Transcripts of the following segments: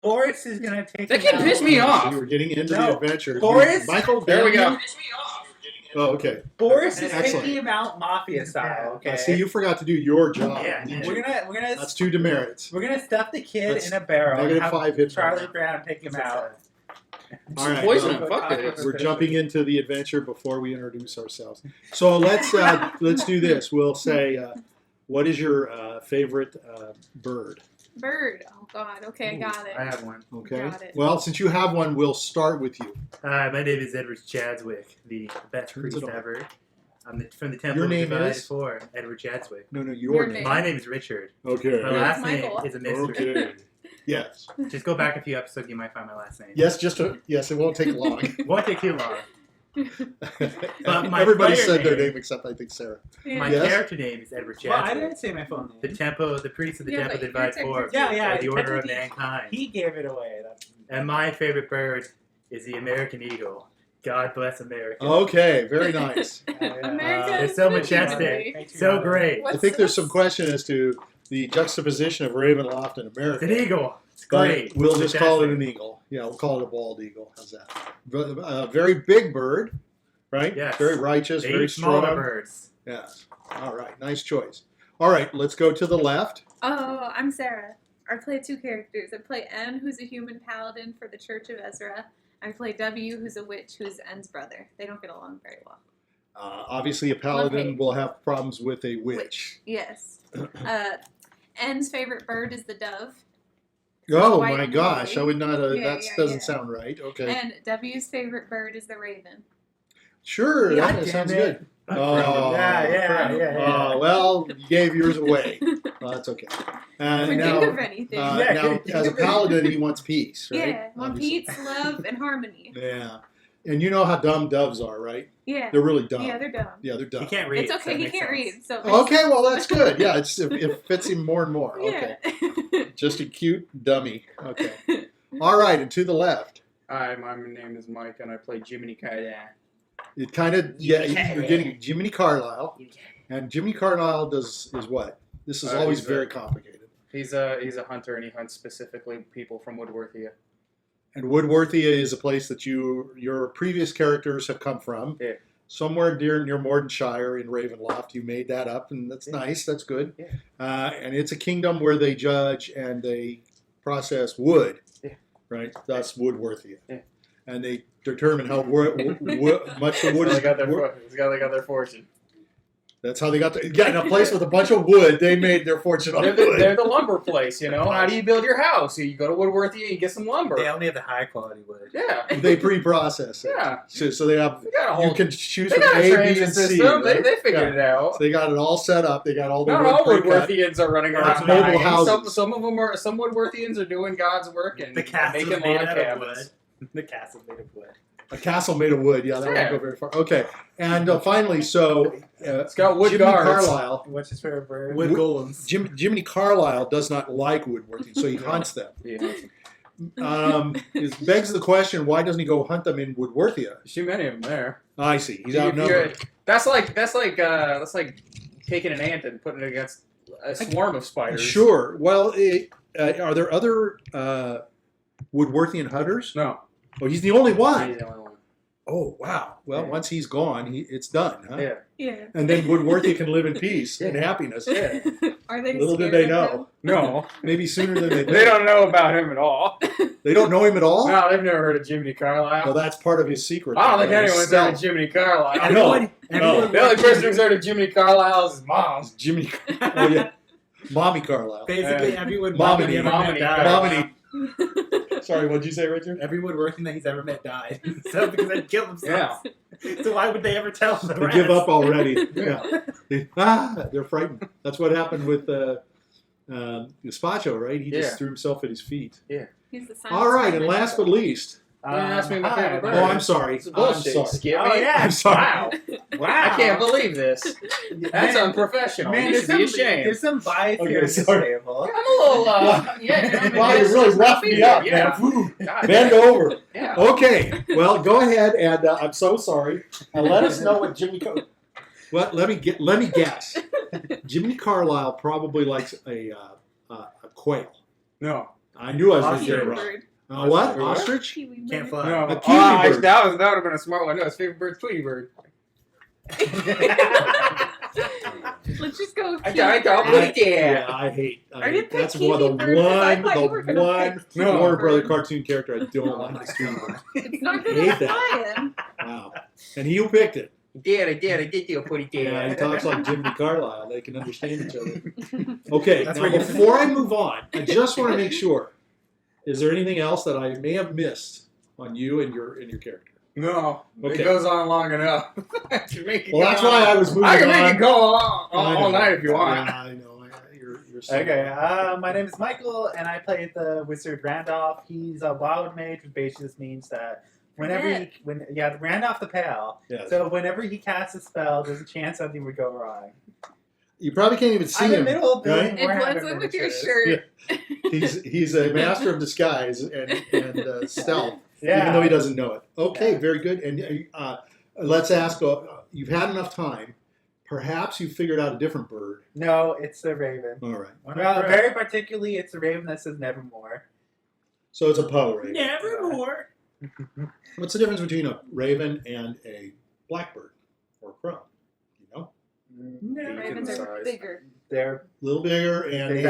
Boris is gonna take. That can piss me off. You were getting into the adventure. Boris. Michael, There we go. Oh, okay. Boris is Excellent. taking him out mafia style. Okay. See, you forgot to do your job. Yeah. We're gonna. That's 2 demerits. We're gonna stuff the kid That's in a barrel. and negative have 5 hit Charlie points. Brown take him out. All right. Poison well, him. Fuck it. we're jumping into the adventure before we introduce ourselves. So let's do this. We'll say, what is your favorite bird? Bird. Oh God. Okay, I got it. I have one. Okay. Got it. Well, since you have one, we'll start with you. Hi, my name is Edward Chadswick, the best Turns priest it on. ever. I'm from the temple Your of name Divided is? Four, Edward Chadswick. No, Your your name. name. My name is Richard. Okay. My last Michael. name is a mystery. Okay. Yes. Just go back a few episodes, you might find my last name. Yes. Yes. It won't take long. It won't take too long. But my Everybody player said their name- name except I think Sarah. Yeah. My Yes? character name is Edward Well, I Chadswick. didn't say my phone name. The priest of the Yeah, temple but of Divided your Four. character- Yeah, The order of technically, mankind. He gave it away. And my favorite bird is the American eagle. God bless America. Okay. Very nice. America. There's is so much pretty chapstick. movie. So great. I think there's some question as to the juxtaposition of Ravenloft and America. It's an eagle. It's But great. we'll It's just call it fantastic. an eagle. Yeah, we'll call it a bald eagle. How's that? A very big bird, right? Yes. Very righteous, They very eat smaller strong. birds. Yes. All right. Nice choice. All right. Let's go to the left. Oh, I'm Sarah. I play 2 characters. I play N, who's a human paladin for the Church of Ezra. I play W, who's a witch, who's N's brother. They don't get along very well. Obviously, a paladin hate. will have problems with a witch. Yes. N's favorite bird is the dove. Oh White my and gosh! gray. I would not. That Yeah, doesn't yeah. sound right. Okay. And W's favorite bird is the raven. Sure. God That damn sounds it. good. Oh, Yeah. well, you gave yours away. Well, that's okay. If we Now, think of anything. Yeah. now, as a paladin, he wants peace, right? Yeah, want Obviously. peace, love, and harmony. Yeah. And you know how dumb doves are, right? Yeah. They're really dumb. Yeah, they're dumb. Yeah, they're dumb. He can't read. It's so okay, that he makes can't sense. read. So Okay, well, that's good. Yeah, it fits him more and more. Okay. Yeah. Just a cute dummy. Okay. All right, and to the left. Hi, my name is Mike, and I play Jiminy Carlyle. It kind of, yeah, you're getting Jiminy Carlyle. And Jiminy Carlyle is what? This is always he's very a- complicated. He's a hunter, and he hunts specifically people from Woodworthia. And Woodworthia is a place that your previous characters have come from. Yeah. Somewhere near Mordenshire in Ravenloft. You made that up, and that's nice. That's good. Yeah. And it's a kingdom where they judge and they process wood, right? Thus Woodworthia. Yeah. And they determine how much the wood is. They got their fortune. That's how they got to. Yeah, in a place with a bunch of wood, they made their fortune on They're wood. the lumber place, you know. How do you build your house? You go to Woodworthia and you get some lumber. They only have the high quality wood. Yeah. They pre-process it. Yeah. So they have. They got a whole. You can choose They from got a A, B, transit and C. system. right? They figured Yeah. it out. So they got it all set up. They got all the Not wood all pre-cut. Woodworthians are running It's around. mobile dying. houses. Some Woodworthians are doing God's work and The castle's making made log out of cabins. wood. The castle's made of wood. A castle made of wood. Yeah, that Yeah. won't go very far. Okay, and finally, so It's got wood Jiminy guards. Carlyle. What's his favorite bird? Wood golems. Jiminy Carlyle does not like woodworking, so he hunts them. Yeah. It begs the question: why doesn't he go hunt them in Woodworthia? There's too many of them there. I see. He's If outnumbered. That's like taking an ant and putting it against a swarm of spiders. Sure. Well, are there other Woodworthian hunters? No. Oh, he's the only one. He's the only one. Oh, wow. Well, Yeah. once he's gone, it's done, huh? Yeah. Yeah. And then Woodworthia can live in peace and happiness. Yeah. Are they Little did scared they of know. No. Maybe sooner than they They did. don't know about him at all. They don't know him at all? No, they've never heard of Jiminy Carlyle. Well, that's part of his secret. I don't think anyone's heard Self. of Jiminy Carlyle. I know. Everyone The only person who's heard of Jiminy Carlyle is his mom. Jiminy. Oh, yeah. Mommy Carlyle. Basically, every woodworking Mommy. he ever Mommy. met died. Mommy. Sorry, what'd you say, Richard? Every woodworking that he's ever met died. So because they killed themselves. Yeah. So why would they ever tell the They rest? give up already. Yeah. They're frightened. That's what happened with Gazpacho, right? He just Yeah. threw himself at his feet. He's the All right, and last but least. You didn't ask me my favorite bird. Oh, I'm sorry. It's I'm bullshit. sorry. Skip Oh, me. yeah. I'm sorry. Wow. Wow. I can't believe this. That's Man, unprofessional. Man, you there's should be some, ashamed. there's some bias Okay, here at this sorry. table. I'm a little, Wow, it's you really roughed rough me up, Yeah. man. Woo. God Bend damn. over. Yeah. Okay, well, go ahead, and I'm so sorry. Let us know what Jimmy. Well, let me guess. Jiminy Carlyle probably likes a quail. No. I knew I was going to Ostrich. get it Kiwi wrong. bird. What? What? Ostrich? Kiwi bird. Can't fly. No, A kiwi bird. that would have been a smart one. No, his favorite bird's Tweety bird. Let's just go. I Kiwi don't bird. believe Yeah, I hate. Are you that's picky one of the bird? 'Cause I one, thought you were the gonna one pick kiwi Warner Brother bird. cartoon character I don't like. Is Tweety bird. It's not I good hate at that. flying. Wow. And he who picked it. I did you put it Yeah, he talks like Jiminy Carlyle. They can understand each other. Oh, Okay, That's now where you- before I move on, I just want to make sure. Is there anything else that I may have missed on you and your character? No, Okay. it goes on long enough. I can make it Well, go that's on. why I was moving I can on. make it go all I know. night if you want. Yeah, I know. You're so Okay, my name is Michael, and I play the wizard Randolph. He's a wild mage, which basically just means that whenever Randolph the Pale. Yes. So whenever he casts a spell, there's a chance something would go wrong. You probably can't even see I'm in him. the middle of building right? It Warhammer blends in with your miniatures. shirt. He's a master of disguise and stealth, Yeah. even though he doesn't know it. Okay, Yeah. very good. And let's ask. You've had enough time. Perhaps you figured out a different bird. No, it's the raven. All right. Well, very particularly, it's the raven that says nevermore. So it's a Poe raven. Nevermore. What's the difference between a raven and a blackbird or a crow? You know, Ravens are Size. bigger. They're a little bigger, and They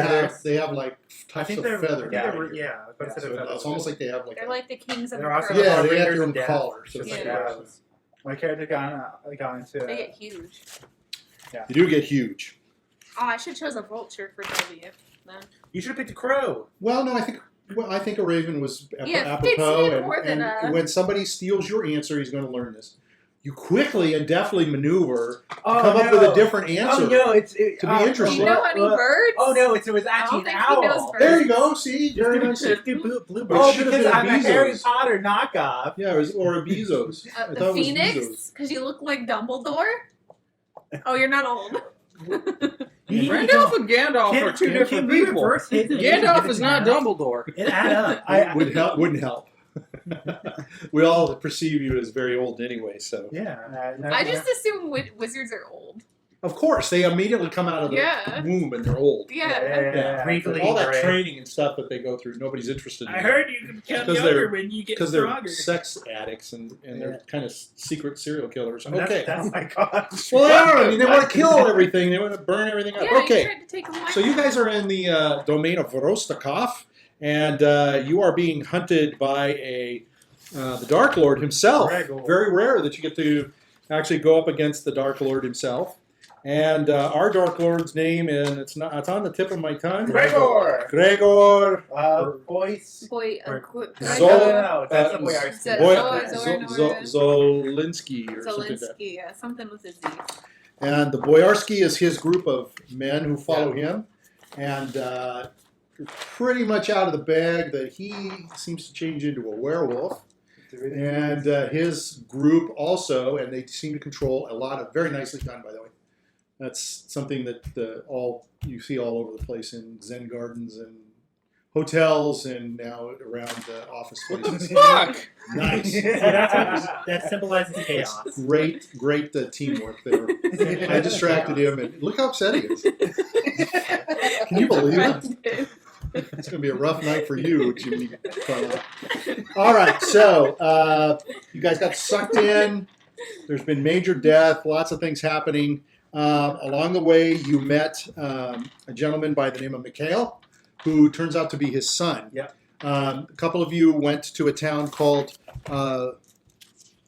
they have like I tufts think of they're feather. yeah, down here. yeah. But Yeah, instead So of it's almost like they have like They're a, like the kings of the They're also crows. yeah, they have Raiders their of own Death. collar. So Just it's like like that. My character got into They get huge. you do get huge. Oh, I should chose a vulture for W. Then. You should have picked a crow. Well, no, I think a raven was Yeah, it fits apropos, in more than and a- when somebody steals your answer, he's going to learn this. You quickly and deftly maneuver to Oh, come up with a different answer. Oh no, it's to be Do interesting. you know any birds? Oh no, it was I actually don't an think he knows owl. birds. There you go. See, very nice. Just do bluebird. It Oh, should have because been I'm a Harry Bezos. Potter knockoff. Yeah, or a Bezos. I The thought it was phoenix? Bezos. Because you look like Dumbledore? Oh, you're not old. Randolph and Gandalf are two different people. Gandalf is not Dumbledore. It add up. Wouldn't help. We all perceive you as very old anyway, so Yeah. I just assume wizards are old. of course they immediately come out of the Yeah. womb and they're old. Yeah. Wrinkly All that gray. training and stuff that they go through, nobody's interested in. I heard you can become Because they're- younger when you get Because they're stronger. sex addicts and they're kind of secret serial killers. Okay. Oh my god. Well, they are. I mean, they want to kill everything. They want to burn everything up. Yeah, you Okay. tried to take away So you guys are in the domain of Vorostokov, and you are being hunted by the Dark Lord himself. Gregor. Very rare that you get to actually go up against the Dark Lord himself. And our Dark Lord's name, and it's on the tip of my tongue. Gregor. Gregor. Voice. boy. Zol- That's uh, the way our Z- Boy- Zor- Zolinsky or something like that. Zelensky, yeah, something with a Z. And the Boyarsky is his group of men who follow him. And pretty much out of the bag that he seems to change into a werewolf. And his group also, and they seem to control a lot of, very nicely done, by the way. That's something that you see all over the place in Zen gardens and hotels and now around office places. Fuck! Nice. That symbolizes chaos. Great teamwork there. I distracted him, and look how upset he is. Can you believe it? It's going to be a rough night for you, Jiminy Carlyle. All right, so you guys got sucked in. There's been major death, lots of things happening. Along the way, you met a gentleman by the name of Mikhail, who turns out to be his son. Yep. A couple of you went to a town called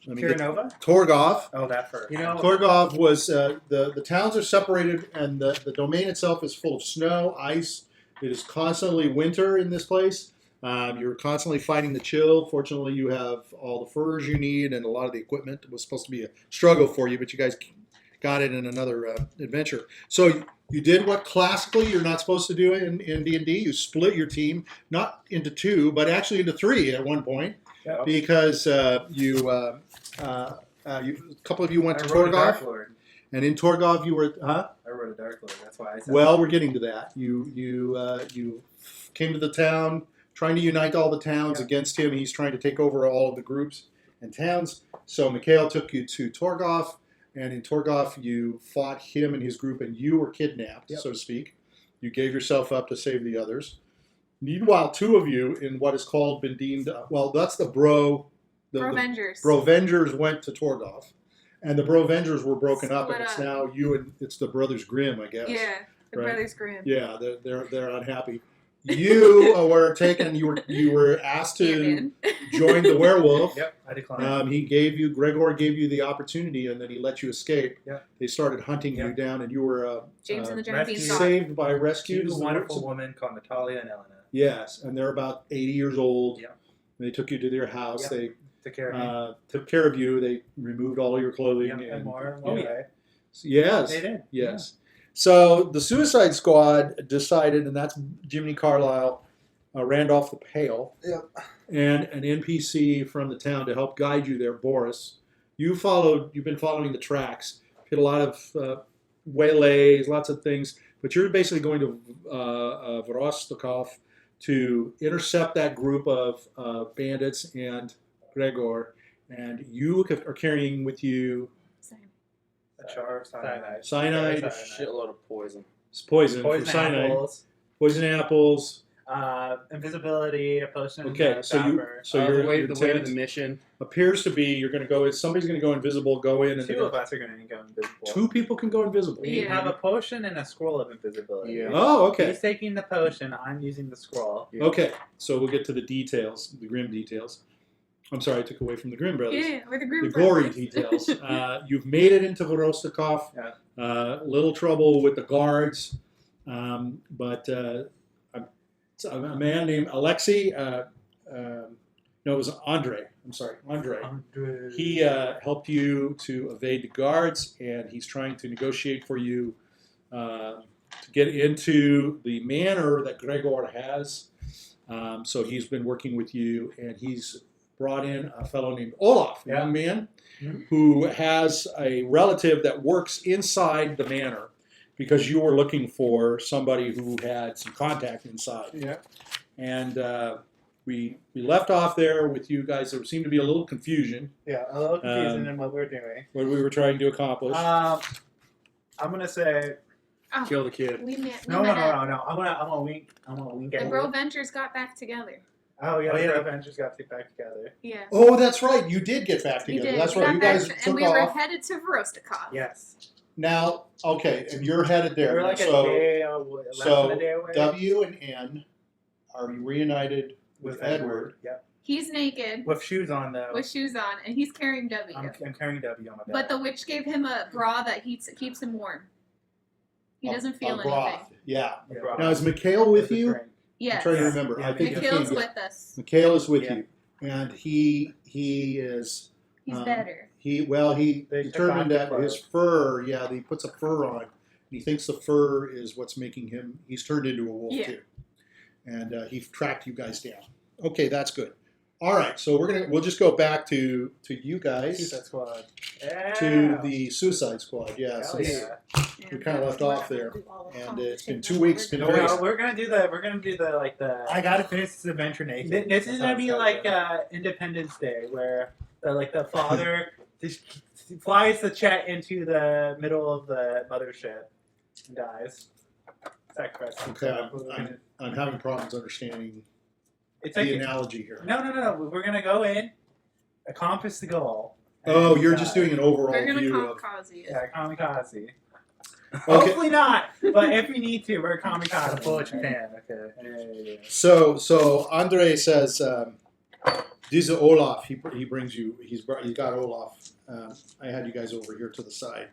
Kiranova? Torgov. Oh, that first. You know, Torgov was the towns are separated, and the domain itself is full of snow, ice. It is constantly winter in this place. You're constantly fighting the chill. Fortunately, you have all the furs you need and a lot of the equipment. It was supposed to be a struggle for you, but you guys got it in another adventure. So you did what classically you're not supposed to do in D&D. You split your team, not into two, but actually into three at one point, because a couple of you went to Torgov, and in Torgov you were, I wrote a Dark Lord. That's why I said. well, we're getting to that. You came to the town, trying to unite all the towns against him. He's trying to take over all of the groups and towns. So Mikhail took you to Torgov, and in Torgov you fought him and his group, and you were kidnapped, so to speak. You gave yourself up to save the others. Meanwhile, two of you in what is called been deemed. Well, that's the The Brovengers. Brovengers went to Tordov, and the Brovengers were broken up, and Split it's up. now you and it's the Brothers Grimm, I guess. Yeah, the Right. Brothers Grimm. Yeah, they're unhappy. You were taken. You were asked to Ant-Man. join the werewolf. Yep, I declined. Gregor gave you the opportunity, and then he let you escape. Yeah. They started hunting you Yeah. down, and you were James and the Giant rescue- Beanstalk. saved by rescued. Two wonderful women called Natalia and Elena. Yes, and they're about 80 years old. Yeah. They took you to their house. Yeah. They Took care of me. took care of you. They removed all your clothing. Yeah, And more. Oh, yeah. way. Yes. They did. Yes. So the Suicide Squad decided, and that's Jiminy Carlyle, Randolph the Pale, and an NPC from the town to help guide you there, Boris. You've been following the tracks. Hit a lot of waylays, lots of things, but you're basically going to Vorostokov to intercept that group of bandits and Gregor, and you are carrying with you Same. A jar of cyanide. cyanide, Cyanide. Shitload of poison. poison for Poison cyanide, apples. poison apples. Invisibility, a potion. Okay, so you vapor. so the your way of the intent mission. appears to be you're going to go. Somebody's going to go invisible. Go in, and Two of us are going to go invisible. two people can go invisible. We Yeah. have a potion and a scroll of invisibility. Yeah. Oh, okay. He's taking the potion. I'm using the scroll. Yeah. Okay, so we'll get to the details, the grim details. I'm sorry, I took away from the Grimm brothers. Yeah, we're the Grimm The gory brothers. details. You've made it into Vorostokov. Yeah. Little trouble with the guards, but a man named Alexei. No, it was Andre. I'm sorry, Andre. He helped you to evade the guards, and he's trying to negotiate for you to get into the manor that Gregor has. So he's been working with you, and he's brought in a fellow named Olaf, a young man, who has a relative that works inside the manor because you were looking for somebody who had some contact inside. Yeah. And we left off there with you guys. There seemed to be a little confusion Yeah, a little confusing in what we're doing. what we were trying to accomplish. I'm gonna say Oh, Kill the kid. we met. no. we met up. I'm gonna wink. I'm gonna wink The at Brovengers got back together. Oh yeah, Oh, the yeah. Avengers got to back together. Yeah. Oh, that's right. You did get back We together. did. That's We right. got You back guys to- and took we were off. headed to Vorostokov. Yes. Now, okay, and you're headed there. We're like a so day, less than a day away. W and N are reunited with Edward. Yep. He's naked With shoes on, though. with shoes on, and he's carrying W. I'm carrying W on my back. But the witch gave him a bra that keeps him warm. He doesn't feel anything. broth. Yeah. Yeah. Now, is Mikhail with you? I'm Yes. trying to remember. Yeah, I think Mikhail's he came. with us. Mikhail is with Yeah. you, and he is. He's better. He They took determined off the that his fur, he puts a fur on. He thinks the fur is what's making him. He's turned into a wolf Yeah. too, and he tracked you guys down. Okay, that's good. All right, so we'll just go back to you guys, Suicide Squad. Yeah. to the Suicide Squad. Yeah, Hell since yeah. we kinda left off there, and it's been 2 weeks. Been No, very- we're gonna do the like the. I gotta finish this adventure naked. This is That's how gonna be it's like gotta Independence Day, where the father just flies the Chet into the middle of the mothership and dies. Sacrifice. Okay, I'm having problems understanding It's the like analogy here. no. We're gonna go in, accomplish the goal. Oh, and, you're just doing an overall We're gonna view of. kamikaze it. Yeah, kamikaze. Okay. Hopefully not, but if we need to, we're be. kamikaze. The bullet you can. Okay. Yeah. So Andre says, "This is Olaf. He brings you. He got Olaf. I had you guys over here to the side.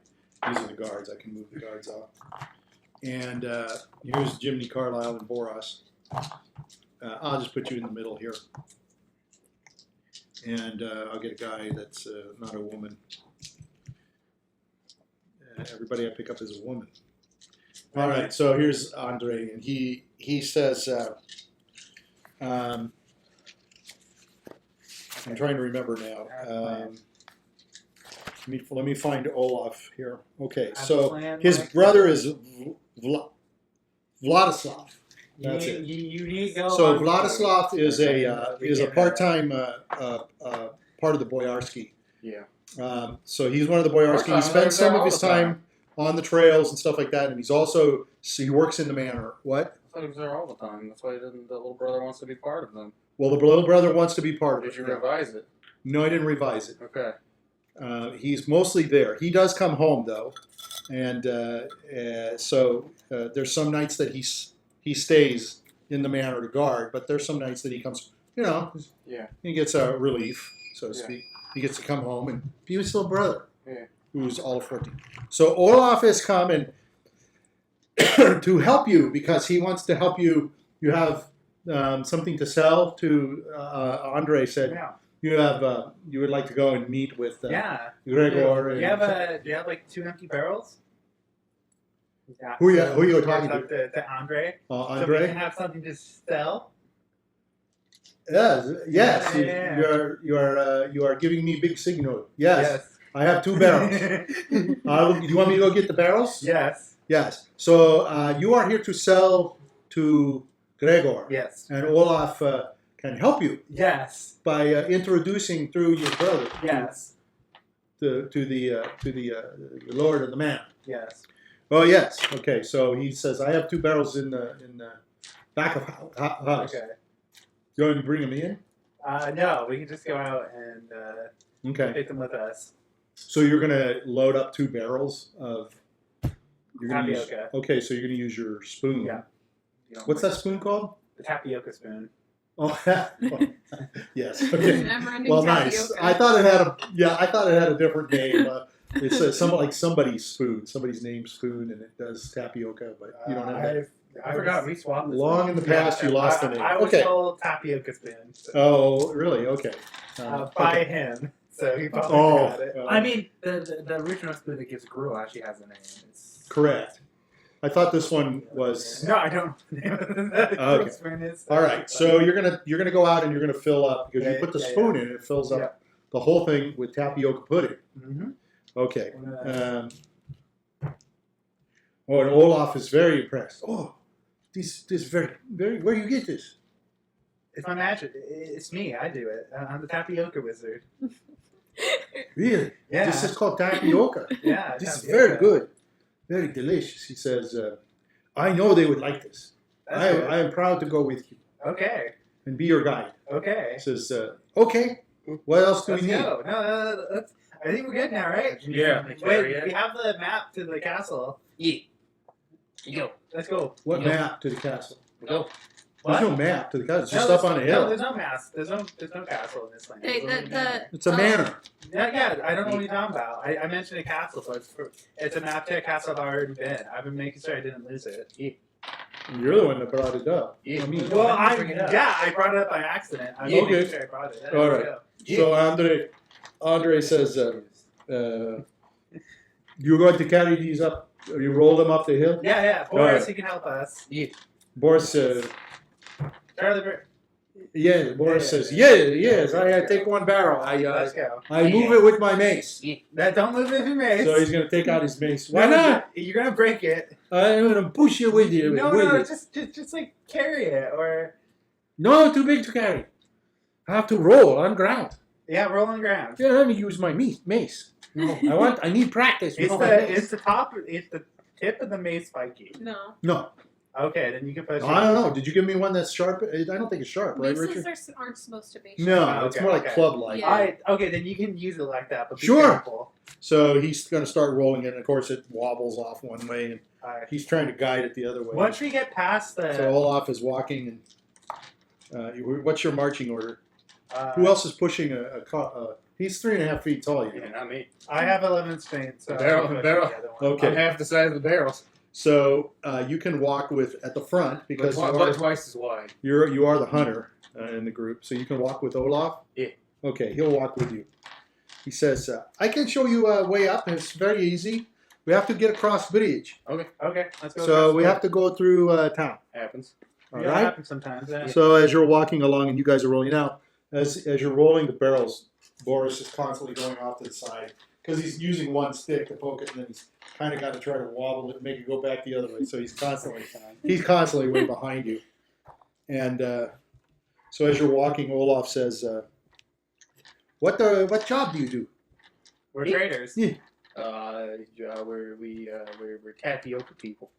These are the guards. I can move the guards off. And here's Jiminy Carlyle and Boros. I'll just put you in the middle here, and I'll get a guy that's not a woman. Everybody I pick up is a woman. All right, so here's Andre, and he says, I'm trying to remember now. Let me find Olaf here. Okay, so his brother is Vladislav. That's it. You need to go. So on- Vladislav is a part-time part of the Boyarsky. Yeah. So he's one of the Boyarsky. He Part-time, spends they're some there of his all the time. time on the trails and stuff like that, and he works in the manor. What? thought he was there all the time. That's why the little brother wants to be part of them. Well, the little brother wants to be part of Did it. you revise it? No, I didn't revise it. Okay. He's mostly there. He does come home though, and so there's some nights that he stays in the manor to guard, but there's some nights that he comes. Yeah. He gets a relief, so to speak. He gets to come home and be with his little brother, who's all of 14. So Olaf has come and to help you because he wants to help you. You have something to sell to. Andre said. Yeah. You have you would like to go and meet with Gregor. Do you have like 2 empty barrels? Yeah. Who are you talking to? To Andre. So we Andre? can have something to sell. Yes. Yeah. You are giving me big signal. Yes. I have 2 barrels. Do you want me to go get the barrels? Yes. Yes. So you are here to sell to Gregor. Yes. And Olaf can help you Yes. by introducing through your brother. Yes. To the lord of the man. Yes. Oh yes. Okay. So he says, I have 2 barrels in the back of house. Okay. You want to bring them in? No, we can just go out and Okay. take them with us. So you're gonna load up 2 barrels of. You're gonna use, Tapioca. okay. So you're gonna use your spoon. Yeah. You know, What's that spoon called? The tapioca spoon. Oh, yes. Okay. Never-ending Well, nice. tapioca. I thought it had a different name. It's somebody's spoon, somebody's name spoon, and it does tapioca, but you don't have that. I forgot we swapped this Long one. in the past, you lost the name. I was Okay. told tapioca spoon. So, Oh, really? Okay. by Okay. him. So he probably Oh, got it. I mean, the original spoon that gives gruel actually has a name. It's correct. I thought this one was. No, I don't know what the name of the Okay. spoon is. All right, so you're gonna go out and you're gonna fill up because you put the Yeah, spoon in, it fills up Yeah. the whole thing with tapioca pudding. Mm-hmm. Okay. And Olaf is very impressed. Oh, this very where you get this? It's my magic. It's me. I do it. I'm the tapioca wizard. Really? Yeah. This is called tapioca. Yeah. This is tapioca. very good, very delicious. He says, I know they would like this. That's I good. am proud to go with you Okay. and be your guide. Okay. He says, okay. What else do Let's we need? go. No, that's. I think we're good now, right? Yeah. Wait, we have the map to the castle. Yeah. You go. Let's go. What Yeah. map to the castle? Go. What? There's no map to the castle. It's just No, up on a No, hill. there's no mass. There's no castle in this land. Hey, There's only a manor. It's a manor. Yeah, I don't know what you're talking about. I mentioned a castle, so it's a map to a castle I've already been. I've been making sure I didn't lose it. You're the one that brought it up. Yeah. I mean, Well, Why did you bring it up? I brought it up by accident. I'm Okay. making sure I brought it. All right. So Andre says, you're going to carry these up. You roll them up the hill. Yeah, Boris, you can help us. Boris, Charlie, Boris Yeah. says, yes. I take 1 barrel. let's go. I move it with my mace. Don't move it if you may. So he's going to take out his mace. Why not? You're gonna break it. I'm going to push it with you. No, with no, it. just like carry it, or No, too big to carry. I have to roll on ground. yeah, roll on the ground. Yeah, let me use my mace. No, I need practice. with It's my the mace. it's the top. It's the tip of the mace spiky. No. No, Okay, then you can push. I don't know. Did you give me one that's sharp? I don't think it's sharp, right, Richard? Maces aren't supposed to be sharp. No, it's Okay, more like okay. club-like. Yeah. Okay, then you can use it like that, but be Sure. careful. So he's going to start rolling it, and of course it wobbles off one way, and Alright. he's trying to guide it the other way. Once we get past the, So Olaf is walking, and what's your marching order? uh, Who else is pushing he's 3.5 feet tall, you know. Yeah, not me. I have 11 strength, so The barrel- I can push barrel. the other one. Okay. I'm half the size of the barrels. So you can walk at the front because But twice as wide. you are the hunter in the group, so you can walk with Olaf. Yeah. Okay, he'll walk with you. He says, "I can show you a way up. It's very easy. We have to get across the bridge, Okay, let's go. so we have to go through town. Happens. All Yeah, it right. happens sometimes. Yeah. So as you're walking along and you guys are rolling out, as you're rolling the barrels, Boris is constantly going off to the side because he's using one stick to poke it, and then he's kind of got to try to wobble it and make it go back the other way. So he's constantly way behind you. And so as you're walking, Olaf says, "What job do you do?" We're traders. Yeah. We're tapioca people.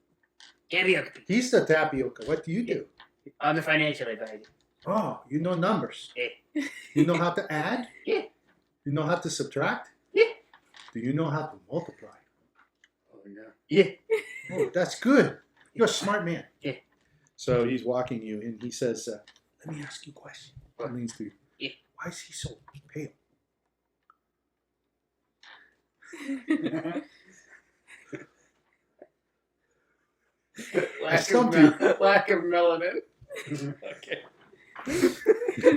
Tapioca. He's the tapioca. What do you do? I'm the financial advisor. Oh, you know numbers. Yeah. You know how to add? Yeah. You know how to subtract? Yeah. Do you know how to multiply? Oh no. Yeah. Oh, that's good. You're a smart man. Yeah. So he's walking you, and he says, let me ask you a question. That means to you. Yeah. Why is he so pale? Lack of melanin. Okay.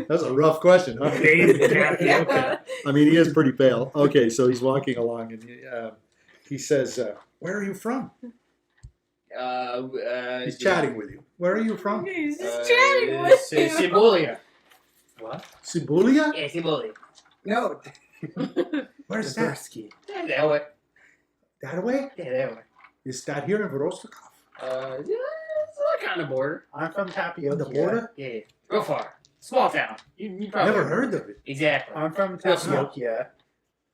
That's a rough question, huh? Tapioca. I mean, he is pretty pale. Okay, so he's walking along, and he says, where are you from? He's chatting with you. Where are you from? He's just chatting with you. Sibulia. What? Sibulia? Yeah, Sibulia. No. Where's that? Tversky. Yeah, that way. That way? Yeah, that way. Is that here in Vorostokov? Yeah, it's like on the border. I'm from Tapioca. On the border? Yeah. Real far. Small town. You probably Never heard of it. Exactly. I'm from Real small. Tapioca.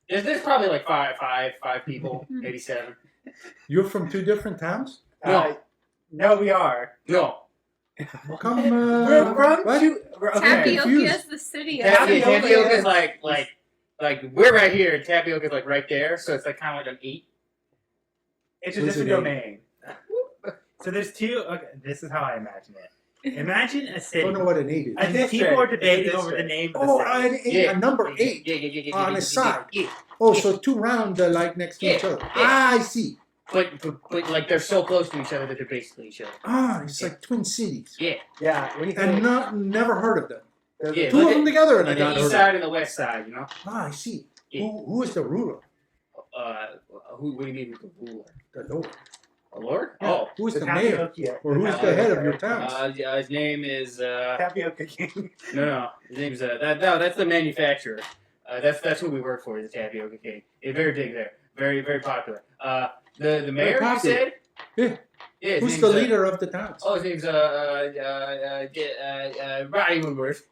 There's probably like five people, maybe 7. You're from 2 different towns? No. No, we are. No. How come? We're from what? okay. Tapioca confused. is the city. Tapioca is like we're right here, and Tapioca is like right there, so it's like kind of like an 8. It's a What's different it domain. So there's 2. Okay, this is how I imagine it. Imagine a I city. don't know what an 8 is. And people are debating over the name of Oh, the an city. 8, a number 8. Yeah. On the side. Yeah. Oh, so 2 round like next to each Yeah, other. yeah. Ah, I see. But like they're so close to each other that they're basically each other. Ah, it's like twin cities. Yeah. Yeah. What do you And think? never heard of them. Yeah. 2 of them together, and I And got the heard east of side them. and the west side, you know. Ah, I see. Yeah. Who is the ruler? What do you mean with the ruler? The Lord. A lord? Yeah. Oh. Who is The the mayor? Tapioca. Or who's the head of your town? His name is Tapioca King. no. His name's that's the manufacturer. That's who we work for. Is the Tapioca King. It's very big there. Very very popular. The mayor you popular. said. Yeah. Yeah. his Who's name's, the leader of the town? Oh, his name's Roddy Woodworth.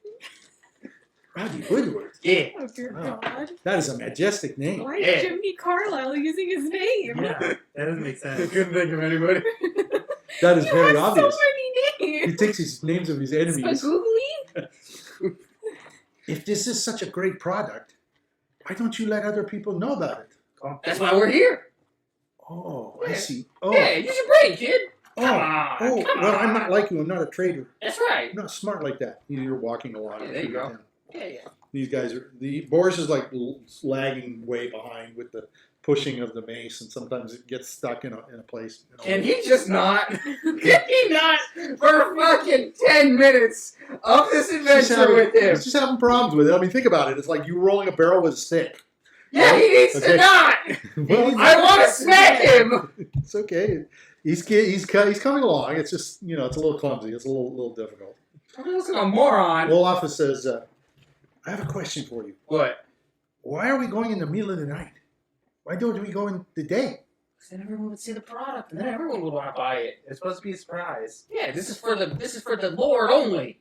Roddy Woodward. Yeah. Oh dear Wow. God! That is a majestic name. Why Yeah. is Jiminy Carlyle using his name? Yeah, that doesn't make sense. Couldn't think of anybody. That is He very has obvious. so many He names. takes his names of his enemies. Googly? If this is such a great product, why don't you let other people know about it? That's why we're here. Oh, I see. Oh, Yeah, you should bring, kid. Come oh, on. oh. Come Well, on. I'm not like you. I'm not a trader. That's right. I'm not smart like that. You're walking along. Yeah, there you through go. town. Yeah. These guys are. Boris is like lagging way behind with the pushing of the mace, and sometimes it gets stuck in a place. Can he just not? Can he not for fucking 10 minutes of this adventure with him? He's just having problems with it. I mean, think about it. It's like you rolling a barrel with a stick. Yeah, he needs Okay. to not. Well, I want to smack him. It's okay. He's coming along. It's just it's a little clumsy. It's a little difficult. Listen, a moron. Olaf says, "I have a question for you. What? Why are we going in the middle of the night? Why don't we go in the day?" Then everyone would see the product, and then everyone would want to buy it. It's supposed to be a surprise. Yeah, this is for the Lord only.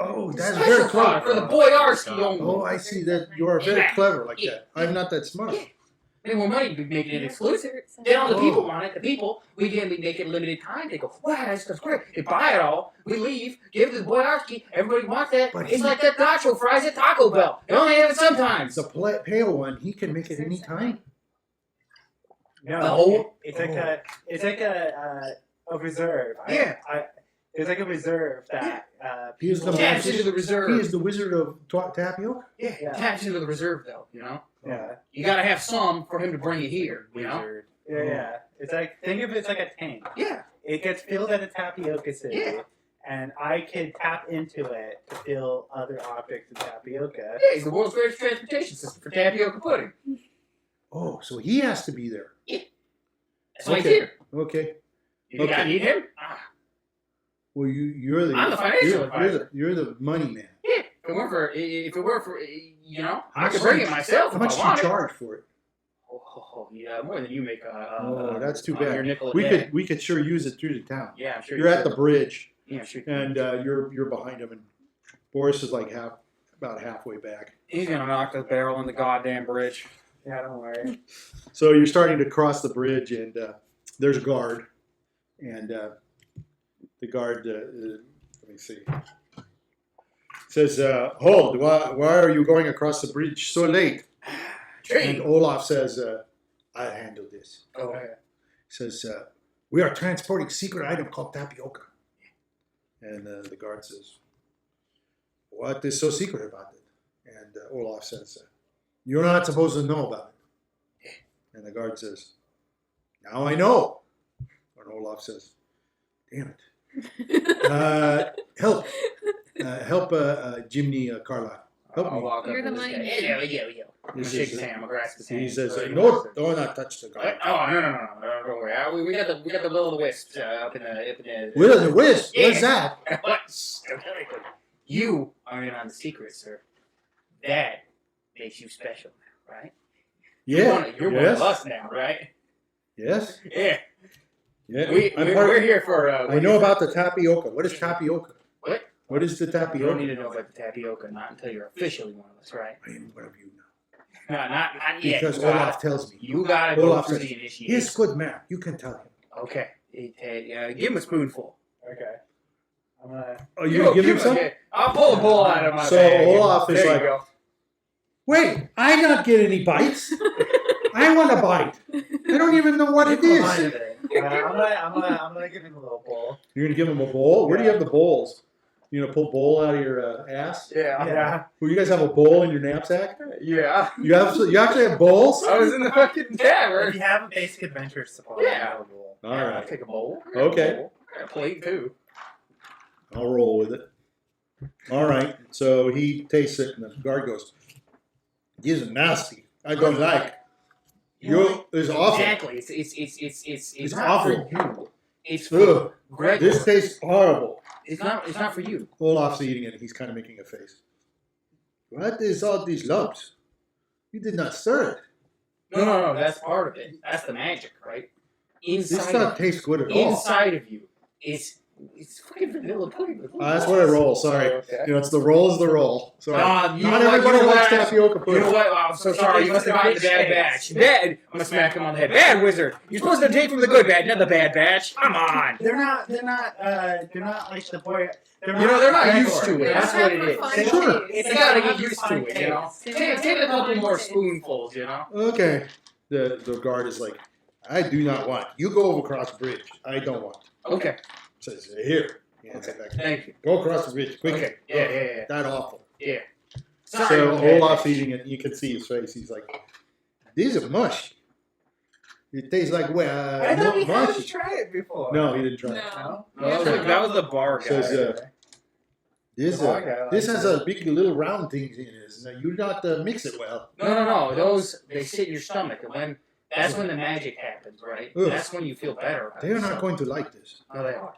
Oh, that's Special very product clever. for the Boyarski only. Oh, I see that you are very clever like that. I'm not that smart. Yeah. Make more money by making it exclusive. Then all the people want it. The people, we make it limited time. They go, wow, that stuff's great. They buy it all. We leave, give it to the Boyarski. Everybody wants that. But It's he- like that nacho fries at Taco Bell. They only have it sometimes. The pale one, he can make it any time. No, No. it's like a reserve. Yeah. It's like a reserve that He's the people- Taps into the reserve. He is the wizard of tapioca. Yeah, Yeah. taps into the reserve, though, you know? Yeah. You gotta have some for him to bring it here, you know? Wizard. Yeah. It's like, think of it as like a tank. Yeah. It gets filled at a tapioca city. Yeah. And I could tap into it to fill other objects in tapioca. Yeah, he's the world's greatest transportation system for tapioca pudding. Oh, so he has to be there. That's why he's Okay. here. Okay. You think I Okay. need him? Well, you're the I'm the financial advisor. You're the money man. Yeah. If it weren't for, you know, How I much could bring do it you- myself How if much I do you wanted. charge for it? Oh, yeah, more than you make. Oh, that's too on Your bad. nickel a We day. could sure use it through the town. Yeah, I'm sure. You're you at the could. bridge, Yeah, I'm sure. and you're behind him, and Boris is like about halfway back. He's gonna knock the barrel in the goddamn bridge. Yeah, don't worry. So you're starting to cross the bridge, and there's a guard, And the guard, let me see, says, hold, why are you going across the bridge so late? And Olaf says, I'll handle this. Oh. Says, we are transporting secret item called tapioca. And the guard says, what is so secret about it? And Olaf says, you're not supposed to know about it. And the guard says, now I know. And Olaf says, damn it. Help Jiminy Carlyle. Help I'll me. walk You're up the to this money guy. man. Yo. I'm This shake is- his hand. I'm gonna grasp his hand. He says, So he no, knows do not touch the guard. Oh no! Don't worry. We got the will of the wisps up in the. Will of the wisp? Yeah. What's that? What? You are in on the secret, sir. That makes you special, right? Yeah. You're one yes. of us now, right? Yes. Yeah. Yeah. We're here for. I know about the tapioca. What is tapioca? What? What is the You don't tapioca? need to know about the tapioca, not until you're officially one of us, right? I am one of you now. No, not yet. Because You gotta- Olaf tells me. You gotta go Olaf through says, the initiation. he's a good man. You can tell him. Okay. Give him a spoonful. Okay. I'm gonna. Oh, you gonna give him some? Okay. I'll pull a bowl out of my So bag. Olaf is There you like- go. Wait, I not get any bites. I want a bite. I don't even know what it is. I'm gonna give him a little bowl. You're gonna give him a bowl? Where do you have the bowls? You gonna pull bowl out of your ass? Yeah. Yeah. Well, you guys have a bowl in your knapsack? Yeah. You actually have bowls? I was in the fucking If tavern. you have a basic adventure supply, Yeah. have a bowl. All I'll right, take a bowl. Okay. A plate too. I'll roll with it. All right, so he tastes it, and the guard goes, "This is nasty. I don't like. It's awful. Exactly. It's It's not awful. for you. It's for Ugh, Greg. this tastes horrible." It's not for you. Olaf's eating it. He's kind of making a face. What is all these lumps? You did not stir it. No. That's part of it. That's the magic, right? This Inside. doesn't taste good at all. Inside of you, it's fucking vanilla pudding. That's what I roll. Sorry, Okay. you know it's the roll is the roll. Sorry, You not know what, everybody you know likes what? tapioca You pudding. know what? Oh, I'm so sorry. You must have gotten the bad batch. Bad. I'm gonna smack him on the head. Bad wizard. You're supposed to take from the good batch, not the bad batch. Come on. They're not like the boy. They're not used to it. That's what it is. Sure. They gotta get used to it, you know. Take a couple more spoonfuls, you know. Okay, the guard is like, I do not want. You go over across the bridge. I don't want. Okay. Says here. Yeah, it's like, Thank you. go across the bridge quickly. Okay. Yeah. That awful. Sorry. So okay. Olaf's eating it, and you can see his face. He's like, "These are mush. It tastes like I thought we had to mush." try it before. No, he didn't try it. No. That was the bar guy. Says, This The bar guy this likes has a big little round thing in it. You not mix it well. No. Those they sit in your stomach, and that's when the magic happens, right? Ugh. That's when you feel better. About They are not yourself. going to like this. No, they are.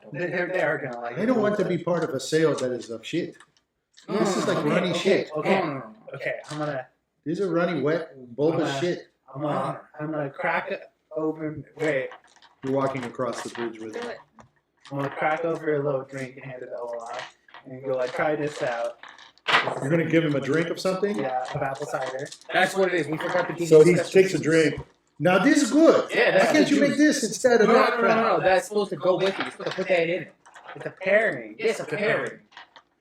They are gonna like. I don't want to be part of a sale that is of shit. No, This is like okay, runny shit. Okay. No. Okay. I'm gonna These are runny, wet, bulbous shit. I'm gonna crack it open. Wait. You're walking across the bridge with Do it. it. I'm gonna crack over a little drink and hand it to Olaf and go like, try this out. You're gonna give him a drink of something. Yeah, of apple cider. That's what it is. We forgot to give So you he special takes a juice. drink. Now this is good. Yeah, Why that's can't the you make juice. this instead of that crap? No. That's supposed to go with it. You're supposed to put that in it. It's a pairing. It's a pairing.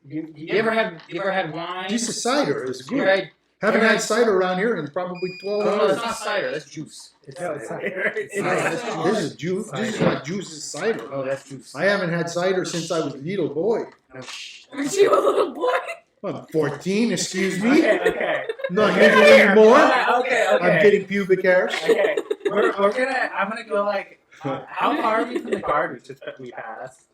You ever had wine? This is cider. It's You good. ever had, Haven't had cider around here in probably 12 no, years. it's not cider. That's juice. It's cider. It's No, that's cider. This is juice. This is not juice. This is cider. Oh, that's juice. I haven't had cider since I was a little boy. No, shh. Aren't you a little boy? I'm 14. Excuse me. Okay. Not making any more. Okay. I'm getting pubic hairs. Okay. I'm gonna go like. How far are we from the guard we passed?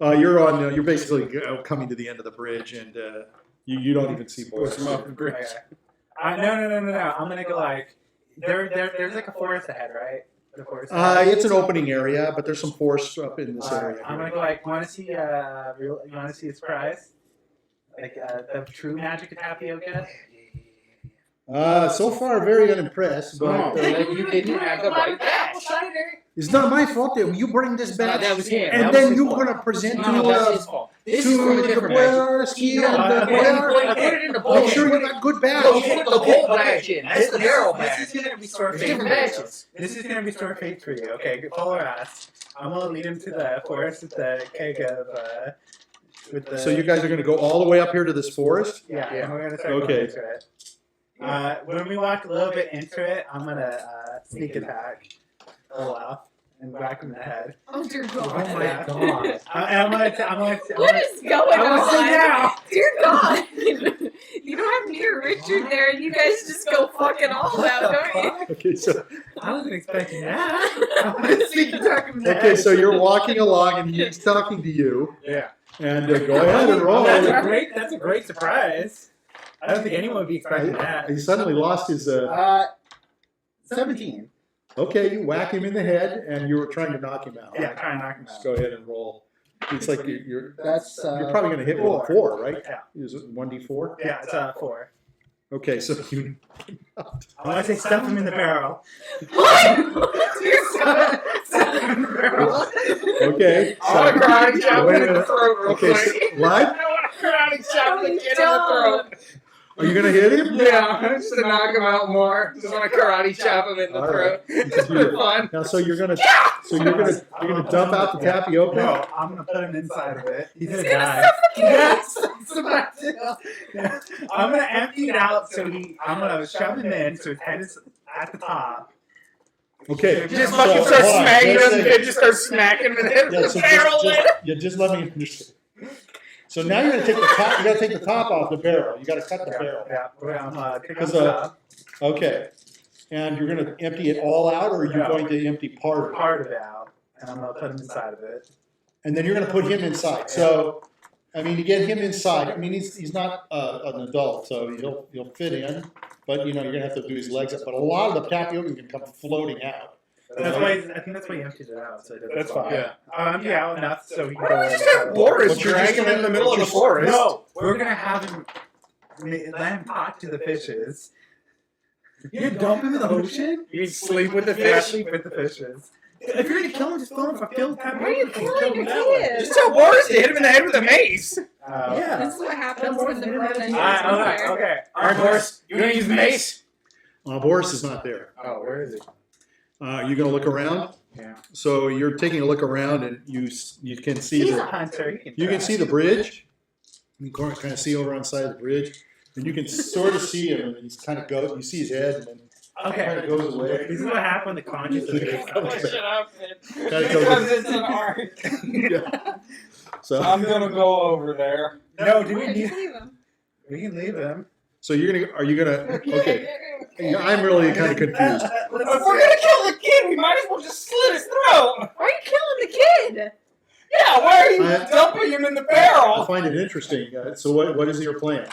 You're on. You're basically coming to the end of the bridge, and you don't even see boys. Okay. No. I'm gonna go like. There's like a forest ahead, right? The forest. It's an opening area, but there's some force up in this area. I'm gonna go like. Want to see you want to see its prize? Like the true magic of tapioca. So far, very unimpressed. No, But you didn't have the right batch. cider. It's not my fault that you bring this back. That was him. And That then was his you're fault. going to present No, that's his fault. This is from a to the different magic. Boyarski No, and the put it in the bowl. Make sure you got good No, batch. put the bowl badge in. That's the barrel This badge. is gonna restore It's faith. different for you. badges. This is gonna restore faith for you. Okay, follow us. I'm gonna lead him to the forest with the keg of with the. So you guys are going to go all the way up here to this forest? Yeah, Yeah. and we're gonna start Okay. going into it. When we walk a little bit into it, I'm gonna sneak attack Olaf and whack him in the head. Oh dear Oh God. my god! I'm gonna. What is going I wanna say on? now. Dear God. You don't have near Richard there, and you guys just go fucking all out, don't you? Okay, so I wasn't expecting that. I'm gonna sneak attack him in the okay, head. so you're walking along and he's talking to you. Yeah. And go ahead and roll. That's a great surprise. I don't think anyone would be expecting that. He suddenly lost his. 17. Okay, you whack him in the head, and you were trying to knock him out. Yeah, try and knock him Just out. go ahead and roll. It's like you're That's probably going to hit with a 4, right? Yeah, Is it 1d4? yeah, it's 4. Okay, so you. I want to say stuff him in the barrel. What? Dear God. Stuff him in the barrel. Okay. I want to So, karate chop Wait him a in the minute. throat real okay, quick. what? I want to karate chop the kid in the throat. Are you going to hit him? Yeah, just to knock him out more. Just want to karate chop him in the All throat. right. It's for fun. Now, so you're gonna dump out the tapioca. No, I'm gonna put him inside of it. He's gonna He's gonna die. suffocate. Yes, that's what I do. Yeah. I'm gonna empty it out so I'm gonna shove him in so his head is at the top. Okay. Just so, fucking start hold on, smacking just him. a second. And just start smacking him in the head with Yeah, the so barrel lid. just let me understand. So now you're gonna take the top. You gotta take the top off the barrel. You gotta cut the barrel. Yeah, I'm taking Because, this up. Okay. And you're gonna empty it all out, or are you Yeah. going to empty part of it? Part of it out, and I'm gonna put him inside of it. And then you're gonna put him inside. So, I mean, to get him inside, I mean, he's not an adult, so he'll fit in. But you know, you're gonna have to do his legs up. But a lot of the tapioca can come floating out. That's why I think that's why he emptied it out. So That's fine. Yeah. Empty out enough so he can Why go don't we in. just have Boris But you're drag just him in the middle of the just- forest? No, we're gonna have him let him talk to the fishes. You dump him in the ocean? You sleep with the Yeah, fish. sleep with the fishes. If you're gonna kill him, just throw him for field time. Why are you killing your kid? Just tell Boris to hit him in the head with a mace. Yeah. This is what happens when the brother Okay, is there. okay. All right, Boris, you gonna use the mace? Boris is not there. Oh, where is he? You gonna look around? Yeah. So you're taking a look around, and you can see He's a the hunter. you can see the bridge. You can kind of see over on the side of the bridge, and you can sort of see him. And he's kind of goes. You see his head, and then Okay. kind of goes away. This is what happened when the conscious of Kind the Push it up. of goes. Because it's an arc. Yeah. So I'm gonna go over there. No, do we Yeah, need? just leave him. We can leave him. so are you gonna? Okay. I'm really kind of confused. If we're gonna kill the kid, we might as well just slit his throat. Why are you killing the kid? Yeah, why are you I- dumping him in the I barrel? find it interesting. So what is your plan?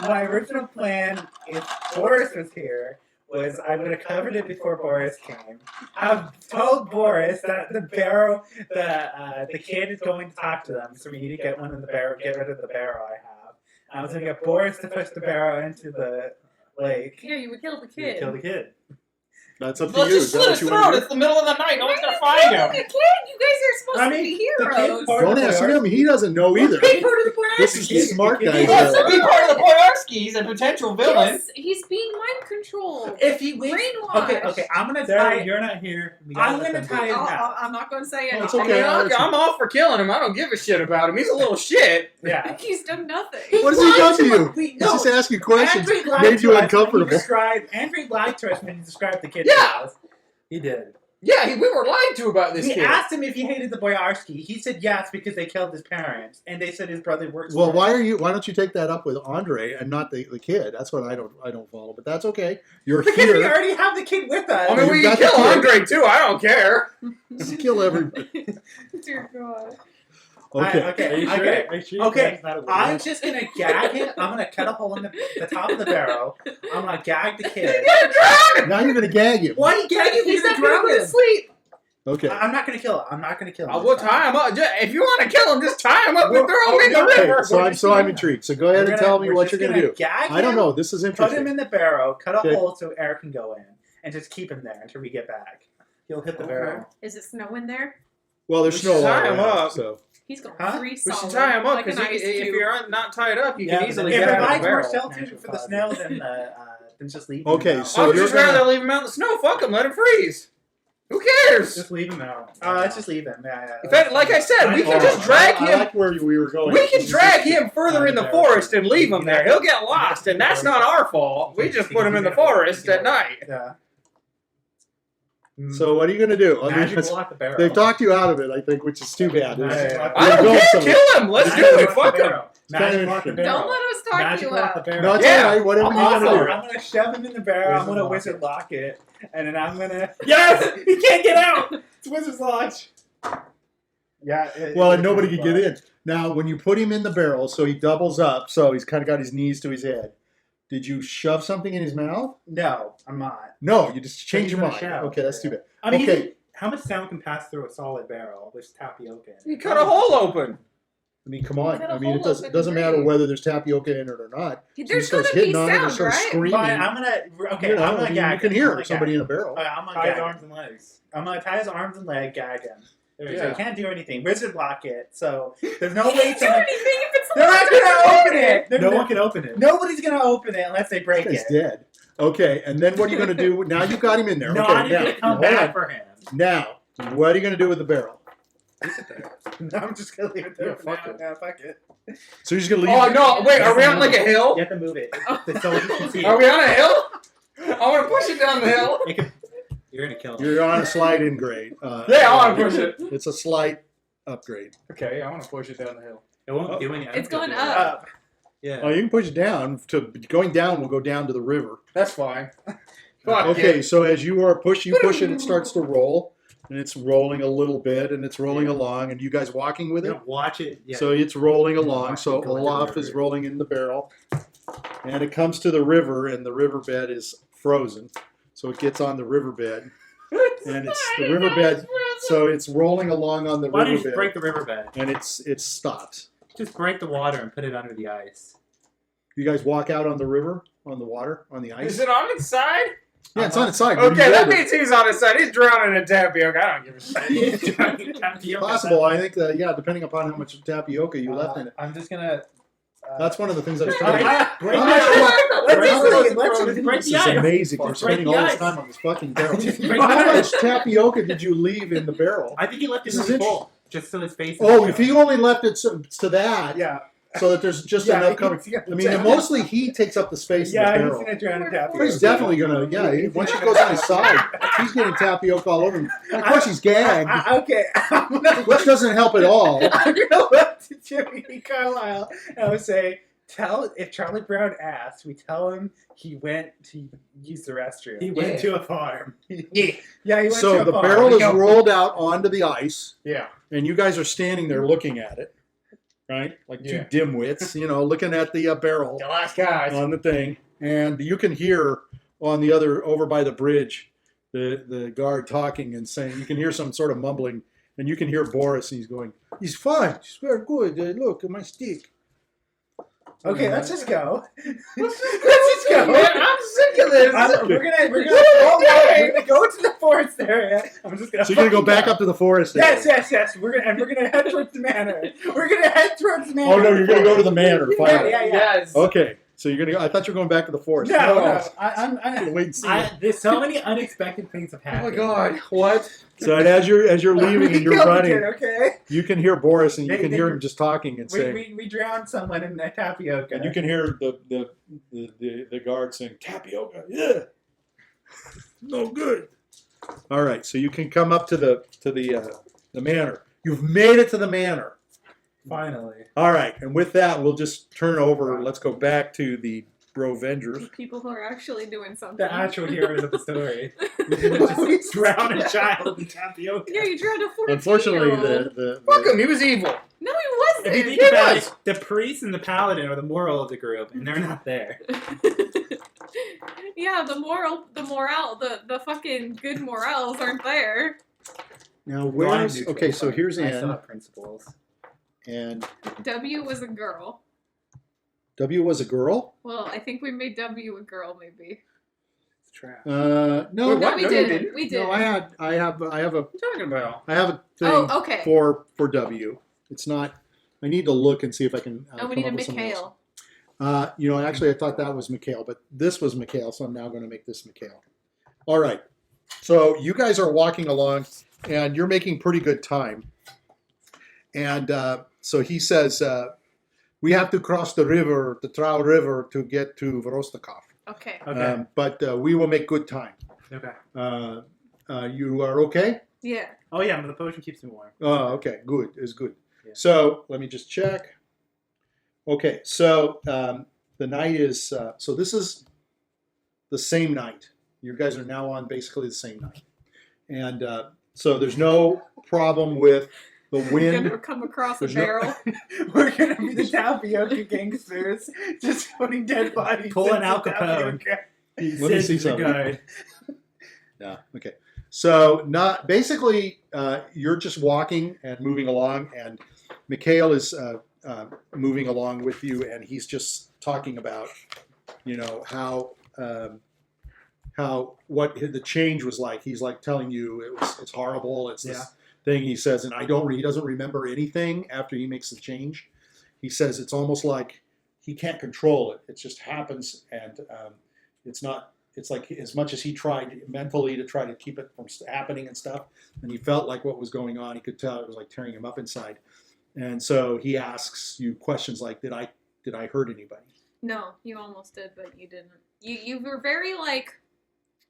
My original plan, if Boris was here, was I would have covered it before Boris came. I've told Boris that the barrel, the kid is going to talk to them, so we need to get one in the barrel, get rid of the barrel I have. I was going to get Boris to push the barrel into the lake. Yeah, you would kill the and Kill kid. the kid. That's up to Let's you. just Is that slit what his you throat. want to It's the middle of the night. No one's gonna Why are find you him. killing the kid? You guys are supposed I to mean, be the kid's heroes. part do? Don't ask him. He doesn't know either. Be part of the plan. This is the smart guy. He wants to be part of the Boyarski. He's a potential villain. Yes, he's being mind controlled. If he wins, Brainwashed. okay, I'm gonna Sarah, tie. you're not here. I'm gonna tie him down. I'm not going to say Oh, it's anything. okay. I mean, I'm all for killing him. I don't give a shit about him. He's a little shit. Yeah. He's done nothing. What has he done to you? We- He's no. just asking questions. Andrew lied Made to you us when uncomfortable. Andrew lied to us when he described the kid. Yeah. to us. He did. Yeah, we were lied to about this We kid. asked him if he hated the Boyarski. He said yes because they killed his parents, and they said his brother works. Well, for why him. don't you take that up with Andre and not the kid? That's what I don't follow. But that's okay. You're Because we here. already have the kid with us. I mean, You we got can the kill kid. Andre too. I don't care. Just kill everybody. Dear God. Okay. Okay. Are you sure? Okay. Are you sure Okay, that's not a I'm werewolf? just gonna gag him. I'm gonna cut a hole in the top of the barrel. I'm gonna gag the kid. Now you're gonna gag him. Why are you gagging? He's not gonna going to go to him. sleep. Okay. I'm not gonna kill him. I'm not gonna kill him. I will tie him up. If you want to kill him, just tie him up and throw him in the Okay. river. So I'm intrigued. So go ahead and tell me what you're gonna do. Gag I don't him, know. This is Put him interesting. in the barrel, cut a Okay. hole so air can go in, and just keep him there until we get back. He'll hit the Okay. barrel. Is it snow in there? Well, there's We snow should all tie him around, up. so He's going Huh? free We solid. should tie him up like an because ice if cube. you're not tied up, you Yeah, can easily if get it out of the provides more barrel. shelter for the snow, then just leave him Okay, out. so I would you're just gonna- rather leave him out in the snow. Fuck him, let him freeze. Who cares? Just leave him out. Let's just leave him. Yeah. In fact, like I said, we can Oh, just drag I him. like where we were going. We can drag him further in the forest and leave him there. He'll get lost, and that's not our fault. We just put him in the forest at night. Yeah. So what are you going to do? I mean, Magic block the barrel. they've talked you out of it, I think, which is too bad. Magic block I the don't Go care. somewhere. Kill him. Let's do it. Fuck him. Magic block the barrel. Don't let us talk Magic you block the out. barrel. No, it's Yeah. all right. Whatever I'm you want awesome. to do. I'm gonna shove him in the barrel. I'm gonna Wizard's wizard lock it, and then I'm gonna. Yes, he can't get out. It's Wizard's Lodge. Yeah. Well, and nobody could get in. Now, when you put him in the barrel, so he doubles up, so he's kind of got his knees to his head. Did you shove something in his mouth? No, I'm not. No, you just changed he's your gonna mind. shout. Okay, that's too bad. I mean, Okay. how much sound can pass through a solid barrel with tapioca in You it? cut a hole open. I mean, come on. Cut a I mean, hole it open doesn't and matter breathe. whether there's tapioca in it or not. So he There's starts gonna be hitting on it and sound, starts right? screaming. Fine, I'm gonna. Okay, You know, I'm I gonna mean, gag you can him. hear I'm gonna somebody gag in a him. barrel. I'm gonna tie his arms and legs. I'm gonna tie his arms and leg, gag him. There you go. Yeah. He can't do anything. Wizard block it. So there's no He way can't to. do anything if it's They're not gonna open it. No one can open it. Nobody's gonna open it unless they break This it. guy's dead. Okay, and then what are you going to do? Now you've got him in there. No, Okay, I need now, to come hold back on. for him. Now, what are you going to do with the barrel? No, I'm just gonna leave it there. Yeah, for fuck now. it. Yeah, fuck it. So you're just going to leave Oh it? no! Wait, are we on like a hill? You have to move it so you can see Are it. we on a hill? I want to push it down the hill. You're gonna kill him. You're on a slight in grade. Yeah, I want to push it. It's a slight upgrade. Okay, I want to push it down the hill. It won't do anything. It's going up. Up. Yeah. Oh, you can push it down. Going down will go down to the river. That's fine. Fuck Okay, it. so as you push it, it starts to roll, and it's rolling a little bit, and it's rolling along, and you guys walking with You it? know, watch it. Yeah. So it's rolling along. Watch So it go into the Olaf is river. rolling in the barrel, and it comes to the river, and the riverbed is frozen. So it gets on the riverbed, and it's the riverbed. So it's rolling along on the Why don't you just riverbed, break the riverbed? and it stops. Just break the water and put it under the ice. You guys walk out on the river, on the water, on the ice. Is it on its side? Yeah, it's on its side. When you Okay, that roll it, means he's on his side. He's drowning in tapioca. I don't give a shit. it's possible. I think that depending upon how much tapioca you left in it. I'm just gonna. That's one of the things I was Break trying to. break How the much ice. Let's Break just the- leave. Let's just break This the is ice. amazing. You're Break spending the all this ice. time on this fucking barrel. Break How the much ice. tapioca did you leave in the barrel? I think he left it This in is the full, just so his face. Oh, if he only left it to that, Yeah. so that there's just enough coming. I mean, and mostly he takes up the space Yeah, in the he's barrel. gonna drown in tapioca. He's definitely gonna. Yeah, once he goes on his side, he's getting tapioca all over him. And of course, he's gagged, Okay, I'm gonna which doesn't help at all. I'm gonna look to Jiminy Carlyle and I would say, if Charlie Brown asked, we tell him he went to use the restroom. He went to a farm. Yeah. Yeah, he went So to a the farm. barrel is rolled out onto the ice, Yeah. and you guys are standing there looking at it, right? Like two Yeah. dimwits, looking at the barrel The last guys. on the thing, and you can hear on the other over by the bridge the guard talking and saying. You can hear some sort of mumbling, and you can hear Boris. And he's going, "He's fine. He's very good. Look at my stick." Okay, let's just go. Let's just go. Man, I'm sick of this. We're gonna go to the forest area. I'm just gonna. So you're gonna go fucking back up to the forest. area. Yes. We're gonna head towards the manor. We're gonna head towards the manor. Oh no, you're gonna go to the manor. Finally. Yeah. Yes. Okay, so you're gonna. I thought you were going back to the forest. No. I'm Wait and see. There's so many unexpected things have Oh happened. my god. What? So and as you're leaving and you're killed the running, kid, okay? you can hear Boris and you They- can they- hear him just talking and saying, We drowned someone in the tapioca. and you can hear the guard saying, "Tapioca, yeah, no good." All right, so you can come up to the manor. You've made it to the manor. Finally. All right, and with that, we'll just turn over. Let's go back to the Brovengers. People who are actually doing something. The actual heroes of the story. We didn't just drown a child in tapioca. Yeah, you drowned a 14-year-old. Unfortunately, the Fuck him. He was evil. No, he If you wasn't. think He about was. it, the priest and the paladin are the moral of the group, and they're not there. Yeah, the the fucking good morals aren't there. now where's neutral, okay? So but here's I still Anne, have principles. and W was a girl. W was a girl. Well, I think we made W a girl, maybe. Trash. No, Wait, No, what? we No, you didn't. didn't. We did. no, I have a What are you talking about? thing Oh, okay. for W. It's not. I need to look and see if I can. Oh, we come need a up with something else. Mikhail. Actually, I thought that was Mikhail, but this was Mikhail, so I'm now going to make this Mikhail. All right. So you guys are walking along, and you're making pretty good time. And so he says, we have to cross the river, the Trau River, to get to Vorostokov. Okay. Okay. But we will make good time. Okay. You are okay? Yeah. Oh yeah, the potion keeps me warm. Oh, okay. Good. It's good. Yeah. So let me just check. Okay. So the night is, so this is the same night. You guys are now on basically the same night. And so there's no problem with the We're gonna wind. come across a There's no- barrel. We're gonna be the tapioca gangsters, just putting dead bodies. Pulling into Al Capone. tapioca. Let me see Sid's the something. guy. Yeah. Okay. So not basically, you're just walking and moving along, and Mikhail is moving along with you, and he's just talking about, how what the change was like. He's like telling you it's horrible. It's this thing he says, and he doesn't remember anything after he makes the change. He says it's almost like he can't control it. It just happens, and it's not. It's like as much as he tried mentally to try to keep it from happening and stuff, and he felt like what was going on. He could tell it was like tearing him up inside, and so he asks you questions like, "Did I hurt anybody?" No, you almost did, but you didn't. You were very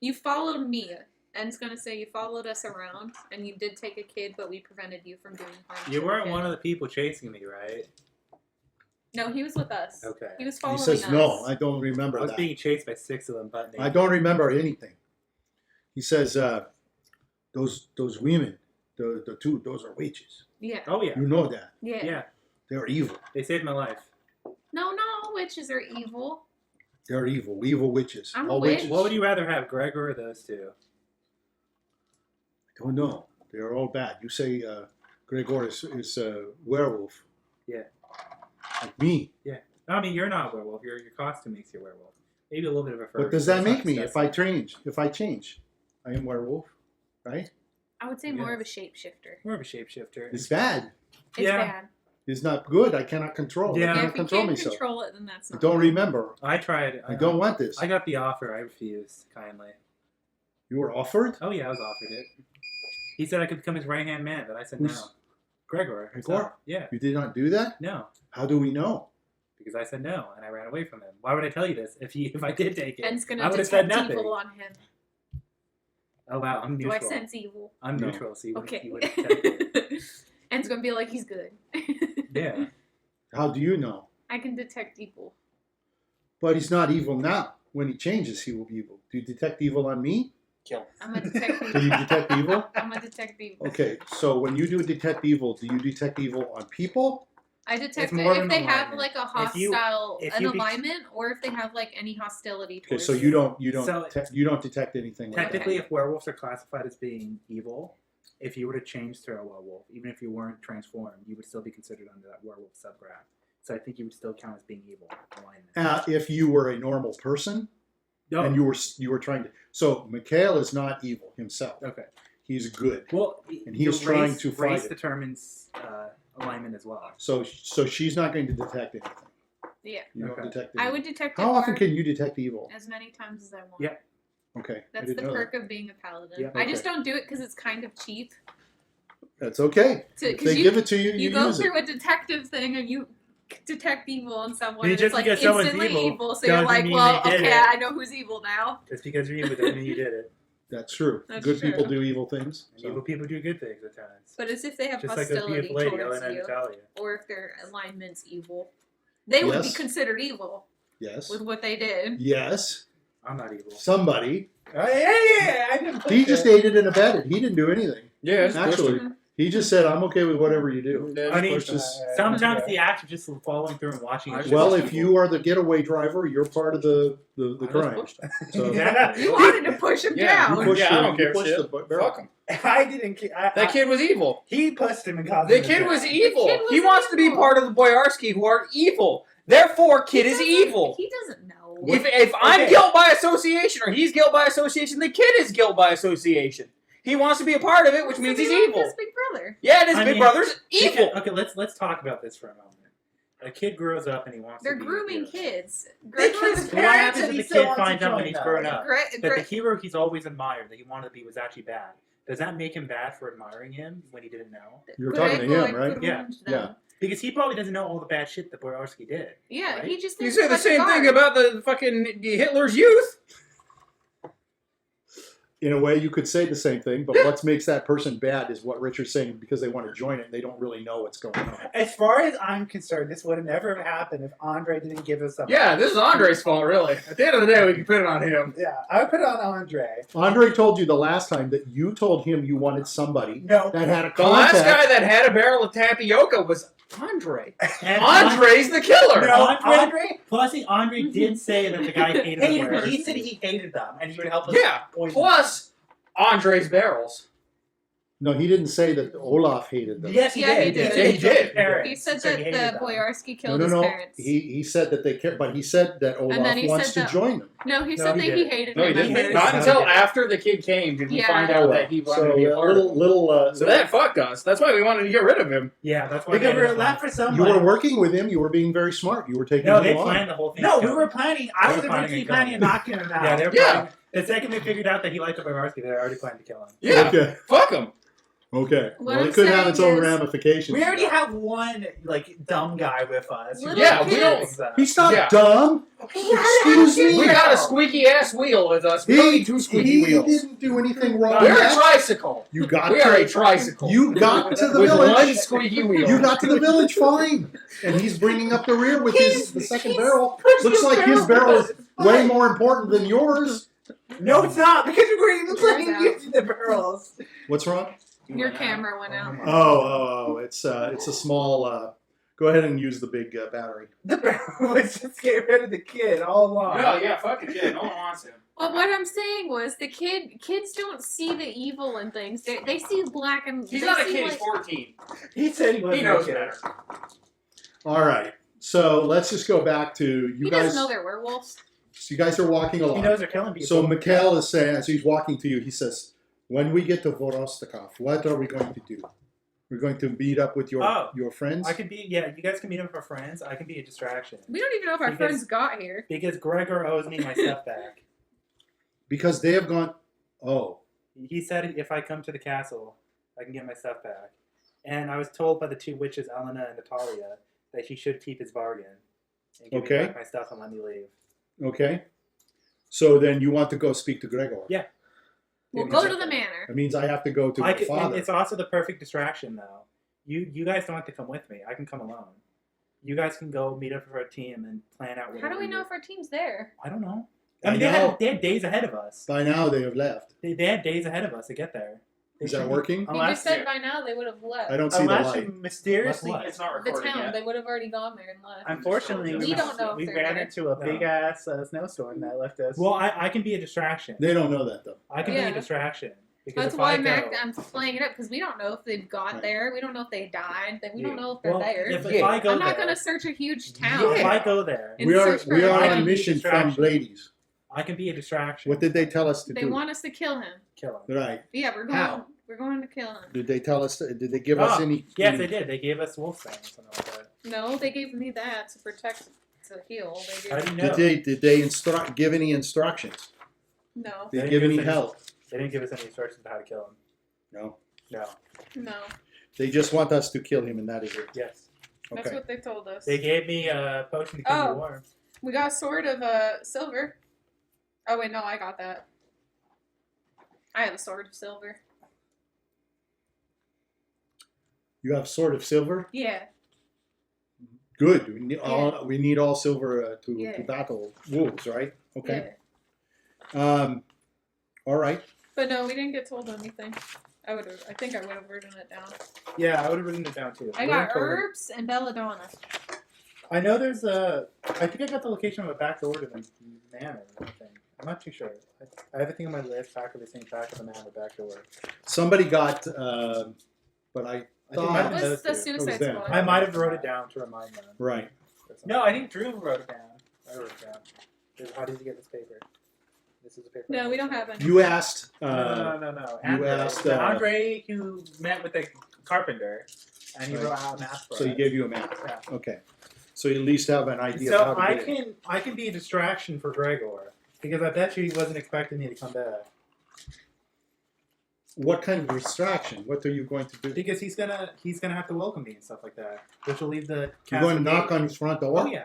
you followed me. En's gonna say you followed us around, and you did take a kid, but we prevented you from doing harm. You to weren't the one kid. of the people chasing me, right? No, he was with us. Okay. He was He following says, us. "No, I don't I remember was that. being chased by 6 of them, but I don't remember anything." He says, "Those women, the two, those are witches. Yeah. Oh yeah. You know that Yeah. Yeah. they're evil. They saved my life. No, witches are evil. They're evil witches. I'm a All witch. witches. What would you rather have, Gregor or those two? I don't know. They're all bad. You say Gregor is a werewolf. Yeah. Like me. I mean, you're not a werewolf. Your costume makes you a werewolf. Maybe a little bit of a fur. What does that It's make not me if disgusting. I change? I am werewolf, right? I would say more of a shapeshifter. More of a shapeshifter. It's bad. It's Yeah. bad. It's not good. I cannot control. Yeah. I Yeah, cannot if you control can't myself. control it, then that's I not. don't good. remember. I tried. I don't want this. I got the offer. I refused kindly. You were offered? Oh yeah, I was offered it. He said I could become his right-hand man, but I said no. Who's- Gregor. Gregor? Yeah. You did not do that? No. How do we know? Because I said no, and I ran away from him. Why would I tell you this if I did take it? En's gonna I would have said detect nothing. evil on him. Oh wow, I'm Do I neutral. sense evil? I'm No. neutral, so you Okay. wouldn't detect it. En's gonna be like, he's good. Yeah. How do you know? I can detect evil. But he's not evil now. When he changes, he will be evil. Do you detect evil on me? Kill. I'm a detective. Do you detect evil? I'm a detective. Okay, so when you do detect evil, do you detect evil on people? I detect It's more it of if an they have alignment. like a If you- hostile if an you be- alignment, or if they have like any hostility Okay, towards so you don't So- you don't detect anything like that. Technically, if werewolves are classified as being evil, if you were to change to a werewolf, even if you weren't transformed, you would still be considered under that werewolf subgraph. So I think you would still count as being evil. Alignment. If you were a normal person No. and you were trying to, so Mikhail is not evil himself. Okay. He's good. Well, And he is trying to fight race it. determines alignment as well. So she's not going to detect anything. Yeah. You don't Okay. detect I anything. would detect it How often more can you detect evil? as many times as I want. Yeah. Okay, I That's didn't the know perk that. of being a paladin. Yeah. I just Okay. don't do it because it's kind of cheap. That's okay. If Because they you give it to you, you you go use it. through a detective thing and you detect evil on someone. I mean, And just it's like because someone's instantly evil so you're doesn't like, mean well, they did okay, it. I know who's evil now. Just because you're evil doesn't mean you did it. That's true. That's Good true. people do evil things. And so. evil people do good things at times. But it's if they have Just like those hostility beautiful lady, towards Ellen and you, Natalia. or if their alignment's evil. They would be Yes. considered evil Yes. with what they did. Yes. I'm not evil. Somebody. Oh, yeah, I didn't put He just that. aided and abetted. He didn't do anything. Yeah, it's Actually, he just said, "I'm okay with whatever you do." I mean, It's just- sometimes the act of just following through and watching. it Well, is if evil. you are the getaway driver, you're part of the I was crime. pushed. So Exactly. You wanted to push him Yeah, down. you pushed Yeah, I don't you care pushed shit. the barrel. Fuck him. I didn't. That kid was evil. He pushed him and caused The him to kid die. was evil. kid was He wants to be evil. part of the Boyarsky who are evil. Therefore, kid He is doesn't- evil. He doesn't know. If I'm guilt by association or he's guilt by association, the kid is guilt by association. He wants to be a part of it, which means he's evil. His big brother. Yeah, his I big mean, brother's evil. Okay, let's talk about this for a moment. A kid grows up and he wants They're to be grooming a hero. kids. They kiss But what happens if the kid finds out when he's grown up that the Greg, hero he's always admired, that he wanted to be, was actually bad? Does that make him bad for admiring him when he didn't know? You're talking to him, right? Yeah. Yeah. Because he probably doesn't know all the bad shit that Boyarsky did. Yeah, right? he just You thinks say the he's same like a thing guard. about the fucking Hitler's youth. In a way, you could say the same thing, but what makes that person bad is what Richard's saying because they want to join it and they don't really know what's going on. As far as I'm concerned, this would have never happened if Andre didn't give us something. Yeah, this is Andre's fault, really. At the end of the day, we can put it on him. Yeah, I would put it on Andre. Andre told you the last time that you told him you wanted somebody No. that had a The last contact. guy that had a barrel of tapioca was Andre. And Andre's the killer. No, Andre Plus, Andre did say that the guy hated hated the them. Boyarsky. He said he hated them, and he would help us Yeah, poison plus Andre's barrels. No, he didn't say that Olaf hated them. Yes, he Yeah, did. he did. Yeah, he did. Parents. He said So that he hated the them. Boyarsky No, killed no, his no. parents. He said that they care, but he said that then Olaf he wants said to that- join them. No, he No, said he that he didn't. hated No, he him. didn't. hated Not him. until after the kid came did we Yeah. find out that he wanted So to be a part of it. little. So that fucked us. That's why we wanted to get rid of him. Yeah, that's why Because they we had were left for You someone. were working with him. You were being very smart. You were taking No, him they along. planned the whole thing. No, to we kill were him. planning. They I were was planning originally to kill planning him. on knocking him out. Yeah, they're Yeah. planning. The second they figured out that he liked the Boyarsky, they already planned to kill him. Yeah, Okay. fuck him. Okay. What Well, I'm it could have saying its own is- ramifications. We already have one dumb guy with us. Little Yeah, we kids. don't. He's not Yeah. dumb. Excuse me. We got a squeaky ass wheel with us. We don't need two squeaky he wheels. didn't do anything wrong. We're a yet. tricycle. You got We are a to. tricycle. You got to the with one village. squeaky wheel. You got to the village fine, and he's bringing up the rear with the second barrel. Looks like his barrel is way more important than yours. No, it's not, because we were even Yours planning out. using the barrels. What's wrong? Your camera went out. Oh, it's a small. Go ahead and use the big battery. The barrel was just get rid of the kid all along. Yeah, fuck the kid. No one wants him. Well, what I'm saying was kids don't see the evil in things. They see black and He's they not a see kid. like, He's 14. He said he wasn't He knows a kid. better. All right, so let's just go back to you He guys. doesn't know they're werewolves. So you guys are walking He along. knows they're killing people. So Mikhail is saying, as he's walking to you, he says, "When we get to Vorostokov, what are we going to do? We're going to meet up with your friends." I could be, yeah, you guys can meet up for friends. I can be a distraction. We don't even know if our Because- friends got here. Because Gregor owes me my stuff back. Because they have gone. Oh, He said if I come to the castle, I can get my stuff back. And I was told by the two witches, Elena and Natalia, that he should keep his bargain. And give Okay. me back my stuff and let me leave. okay. So then you want to go speak to Gregor? Yeah. We'll Give me go to stuff the back. manor. That means I have to go to I my could, and father. it's also the perfect distraction, though. You guys don't have to come with me. I can come alone. You guys can go meet up for a team and plan out. How whatever do we know you- if our team's there? I don't know. I I mean, know. they had days ahead of us. By now they have left. They had days ahead of us to get there. They Is that should- working? You Unless just said you- by now they would have left. I don't see the Unless you light. mysteriously, What? It's not The recording town, yet. they would have already gone there and left. unfortunately, We don't know if we they're ran there. into a No. big ass snowstorm that left us. Well, I can be a distraction. They don't know that though. I can be Yeah. a distraction. Because That's if why I go, I'm playing it up because we don't know if they've got Right. there. We don't know if they died. Then we don't know if they're well, there. if Yeah. I go I'm not there, going to search a huge town. if I go there, And We are search for we are everybody. on a mission from Distraction. ladies. I can be a distraction. What did they tell us to They do? want us to kill him. Kill him. Right. Yeah, we're going. How? We're going to kill him. Did they tell us? Did they give us Oh, any? Yes, they did. They gave us wolf fangs or something like that. No, they gave me that to protect, to heal. They How gave do you know? Did they give any instructions? no, Did they They give didn't any give us any- help? They didn't give us any instructions on how to kill him. No. No. no. They just want us to kill him, and that is it. Yes. That's Okay. what they told us. They gave me a potion to keep Oh. me warm. We got a sword of silver. Oh wait, no, I got that. I have a sword of silver. You have sword of silver. Yeah. Good. We need all silver to Yeah. battle wolves, right? Okay. Yeah. All right. But no, we didn't get told anything. I think I would have written it down. Yeah, I would have written it down too. I got herbs and belladonna. I know there's a. I think I got the location of a back door to the manor or something. I'm not too sure. I have a thing on my list. Back of the same back of the manor back door. Somebody got, but I I think it thought might have It been was those the two. Suicide them. Squad. I might have wrote it down to remind them. right. No, I think Drew wrote it down. I wrote it down. How did you get this paper? This is a paper. No, we don't have any. You asked. No. You Andre, asked, Andre, who met with the carpenter, and he Right. wrote out a map for So he us. gave you a map. Yeah. Okay. So you at least have an idea So of how to get it. I can be a distraction for Gregor because I bet you he wasn't expecting me to come back. What kind of distraction? What are you going to do? Because he's gonna have to welcome me and stuff like that, which will leave the. You're going to castle knock gate- on his front door? Oh yeah.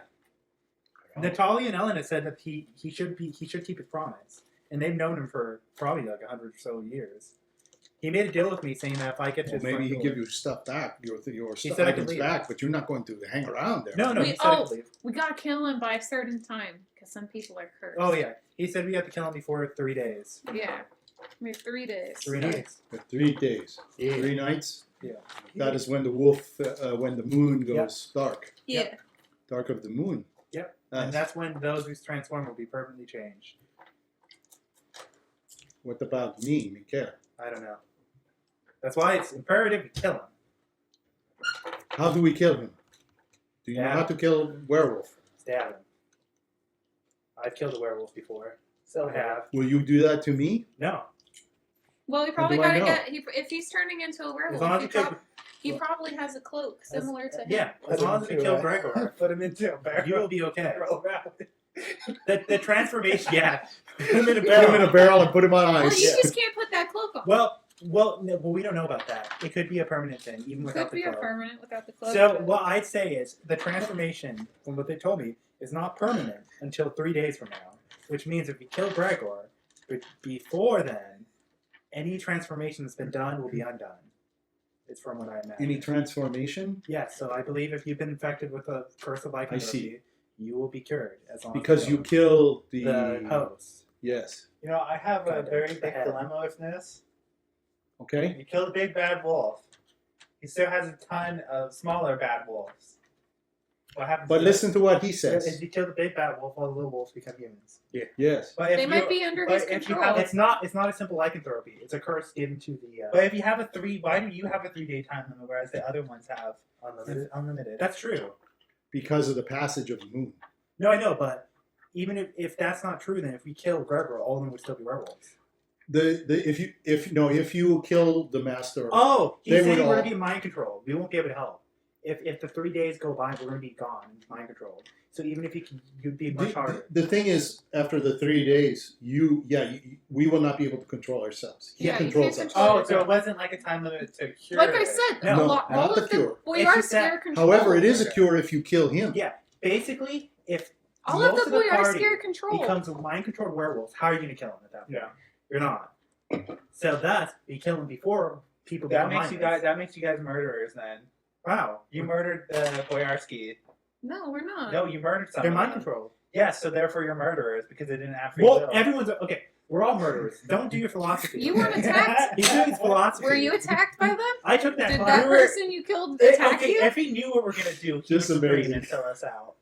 Natalia and Ellen have said that he should keep his promise, and they've known him for probably like 100 or so years. He made a deal with me saying that if I get to Well, his maybe front he door- give you stuff back, your He stuff said I could items leave. back, but you're not going to hang around there. No, Wait, he said I oh. could leave. We gotta kill him by a certain time because some people are cursed. Oh yeah, he said we have to kill him before 3 days. Yeah. Maybe 3 days. 3 nights. For 3 days, Yeah. 3 nights. Yeah. That is when the wolf, when the moon goes dark, Yeah. dark of the moon. Yep. Uh, And that's when those who transform will be permanently changed. what about me, Mikael? I don't know. That's why it's imperative to kill him. How do we kill him? Do you know Yeah. how to kill a werewolf? Stab him. I've killed a werewolf before. So I have. Will you do that to me? No. Well, we probably do I gotta know? get. If he's turning into a As long werewolf, as he, you kill. he probably has a cloak similar to him. Yeah. As long as you kill Gregor, Put him into a barrel. you will be okay. Roll around. The transformation. Yeah. Put him in a Put him in barrel. a barrel and put him on Well, ice. you just can't put that cloak on. Well, no, we don't know about that. It could be a permanent thing, even It without could the be a cloak. permanent without the cloak. So but- what I'd say is the transformation, from what they told me, is not permanent until 3 days from now. Which means if you kill Gregor, but before then, any transformation that's been done will be undone. It's from what I imagine. Any transformation? Yes, so I believe if you've been infected with a curse of lycanthropy, you will be cured as long Because as you kill the the host. Yes. You know, I have a Kinda. very big Ahead. dilemma with this. Okay. You kill the big bad wolf. He still has a ton of smaller bad wolves. What happens? But to listen to what he If says. you kill the big bad wolf, all the little wolves become humans. Yes. But if they you, might be under but his if you control. have It's not a simple lycanthropy. It's a curse given to the But if you have why do you have a 3-day time limit, whereas the other ones have unlimited. unlimited? That's true. Because of the passage of the moon. No, I know, but even if that's not true, then if we kill Gregor, all of them would still be werewolves. If you kill the master, Oh, They he's saying would we're all- gonna be mind controlled. We won't be able to help. If the 3 days go by, we're gonna be gone, mind controlled. So even if you'd be much harder. the thing is, after the 3 days, we will not be able to control ourselves. He Yeah, you controls can't us. control Oh, so it wasn't like a time limit to cure Like I it. said, No, all not of the the cure. boyars It's just scare that- control. However, it is a cure if you kill him. Yeah, basically, if all most of the boyars party scare control. becomes a mind controlled werewolf, how are you gonna kill him at that point? Yeah. You're not. So thus, you kill him before people That become makes you mindless. guys. That makes you guys murderers. Then Wow. you murdered Boyarsky. No, we're not. No, you murdered They're someone. mind controlled. Yes, so therefore you're murderers because they didn't have free Well, will. everyone's okay. We're all murderers. Don't do your philosophy. You weren't attacked? He's doing his philosophy. Were you attacked by them? I took that. Did class. that we were- person you killed attack okay, you? if he knew what we're gonna do, he Just would scream amazing. and fill us out.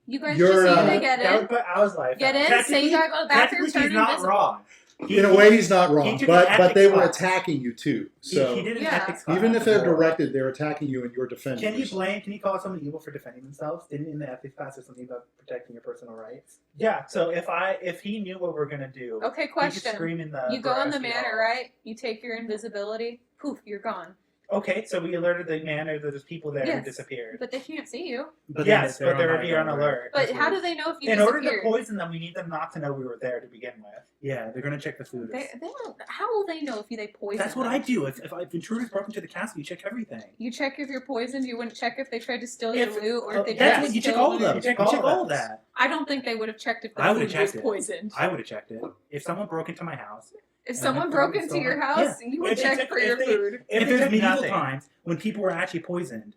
You guys You're, just need uh, to get That would in. put Owl's life Get out. in, say you Technically- gotta go to the bathroom, Technically, turn he's not invisible. wrong. In a way, he's not He wrong, took but an they ethics were class. attacking you too. He So did an Yeah. ethics class. even if they're directed, they're attacking you and you're defending. Can you yourself. Can you call someone evil for defending themselves? Didn't in the ethics class there's something about protecting your personal rights? Yeah, so if he knew what we're gonna do, Okay, he could question. scream in the. You go in the Boyarsky manor, hall. right? You take your invisibility. Poof, you're gone. Okay, so we alerted the manor that there's people there who Yes. disappeared. But they can't see you. Yes, but they're already on alert. But how do they know if you In order disappeared? to poison them, we need them not to know we were there to begin with. Yeah, they're gonna check the food. They don't. How will they know if they poison? That's what them? I do. If intruders broke into the castle, you check everything. You check if you're poisoned. You wouldn't check if they tried to steal your If- loot or if they That's tried what to you check steal all of the them. loot. You check all of that. I don't think they would have checked if the I would've food was checked it. poisoned. I would have checked it. If someone broke into my house, If And someone I broke probably into stole your it. house, you would If check they- for if your they- food. If there's they medieval nothing. times when people were actually poisoned,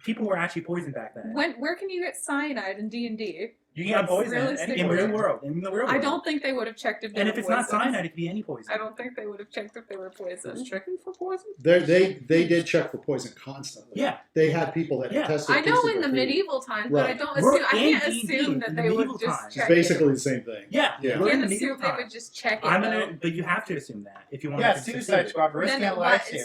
people were actually poisoned back then. Where can you get cyanide in D&D? You can get poisoned. realistic. in real world, in the real world. I don't think they would have checked if they And were if it's not poisoned. cyanide, it could be any poison. I don't think they would have checked if they were poisoned. Checking for poison? They did check for poison constantly. Yeah. They had people that Yeah. tested. I know tasted in the their food. medieval times, but I Right. don't We're assume. I can't in D&D assume that in they the would medieval just times. It's check basically the same thing. Yeah. Yeah. We're it. in I the can't assume medieval they would times. just check it. I'm though. gonna, but you have to assume that if you want Yeah, to suicide squad. We're risking Then our what? lives here.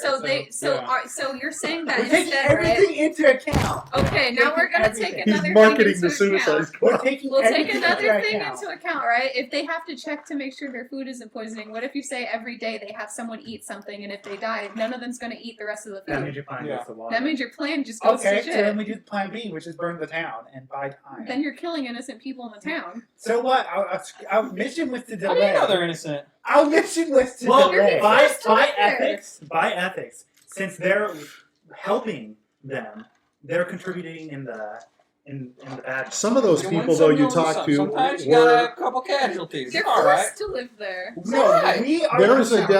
So you're saying that we're taking instead, right? everything into account. Okay, now we're gonna Everything. take He's another marketing thing the into suicide account. squad. We're taking taking We'll take everything another into thing account. into account, right? If they have to check to make sure their food isn't poisoning, what if you say every day they have someone eat something, and if they die, none of them's going to eat the rest of the That food? means your plan Yeah. goes to water. That means your plan just goes Okay, to so shit. then we do plan B, which is burn the town and buy time. Then you're killing innocent people in the town. So what? Our mission was to delay. How do you know they're innocent? Our mission was to Well, delay. by forced to live there. ethics, since they're helping them, they're contributing in the bad. Some of those You win people, some, though, you lose talk some. to Sometimes you got were. a couple casualties. They're All right. forced to live there. No, Right. we are.